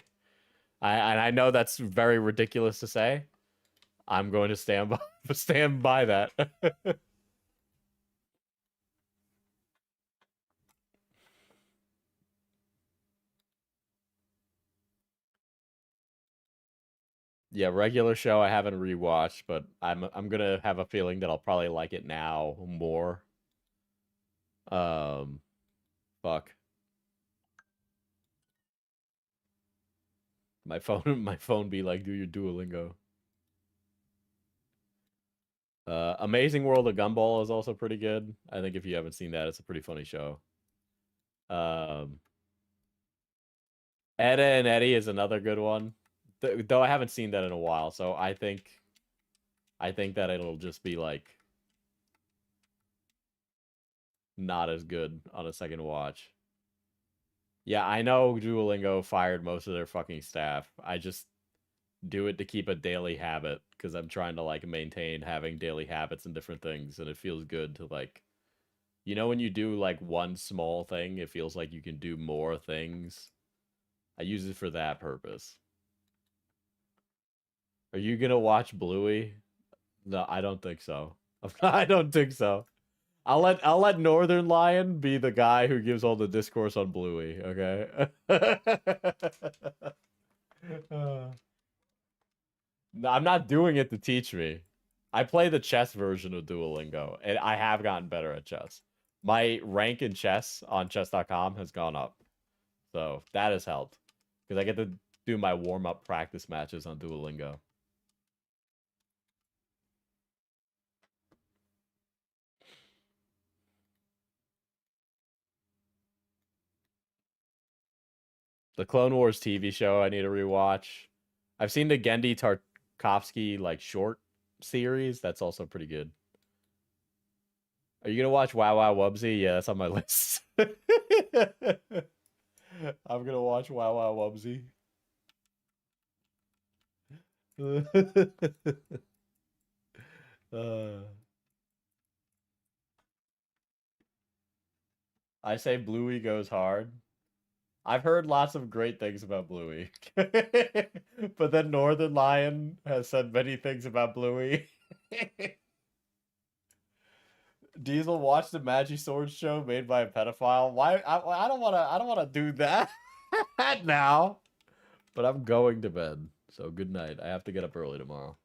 I know that's very ridiculous to say. I'm going to stand by that. Yeah, regular show I haven't rewatched, but I'm gonna have a feeling that I'll probably like it now more. Fuck. My phone be like, do your Duolingo. Amazing World of Gumball is also pretty good. I think if you haven't seen that, it's a pretty funny show. Edda and Eddie is another good one. Though I haven't seen that in a while, so I think that it'll just be like not as good on a second watch. Yeah, I know Duolingo fired most of their fucking staff. I just do it to keep a daily habit because I'm trying to like maintain having daily habits and different things, and it feels good to like, you know, when you do like one small thing, it feels like you can do more things. I use it for that purpose. Are you gonna watch Bluey? No, I don't think so. I don't think so. I'll let Northern Lion be the guy who gives all the discourse on Bluey, okay? No, I'm not doing it to teach me. I play the chess version of Duolingo, and I have gotten better at chess. My rank in chess on chess.com has gone up. So that has helped. Because I get to do my warm-up practice matches on Duolingo. The Clone Wars TV show I need to rewatch. I've seen the Gendy Tarkovsky like short series. That's also pretty good. Are you gonna watch Wow Wow Wubsy? Yeah, that's on my list. I'm gonna watch Wow Wow Wubsy. I say Bluey goes hard. I've heard lots of great things about Bluey. But then Northern Lion has said many things about Bluey. Diesel watched the Magi Sword show made by a pedophile. Why? I don't want to do that now. But I'm going to bed. So good night. I have to get up early tomorrow.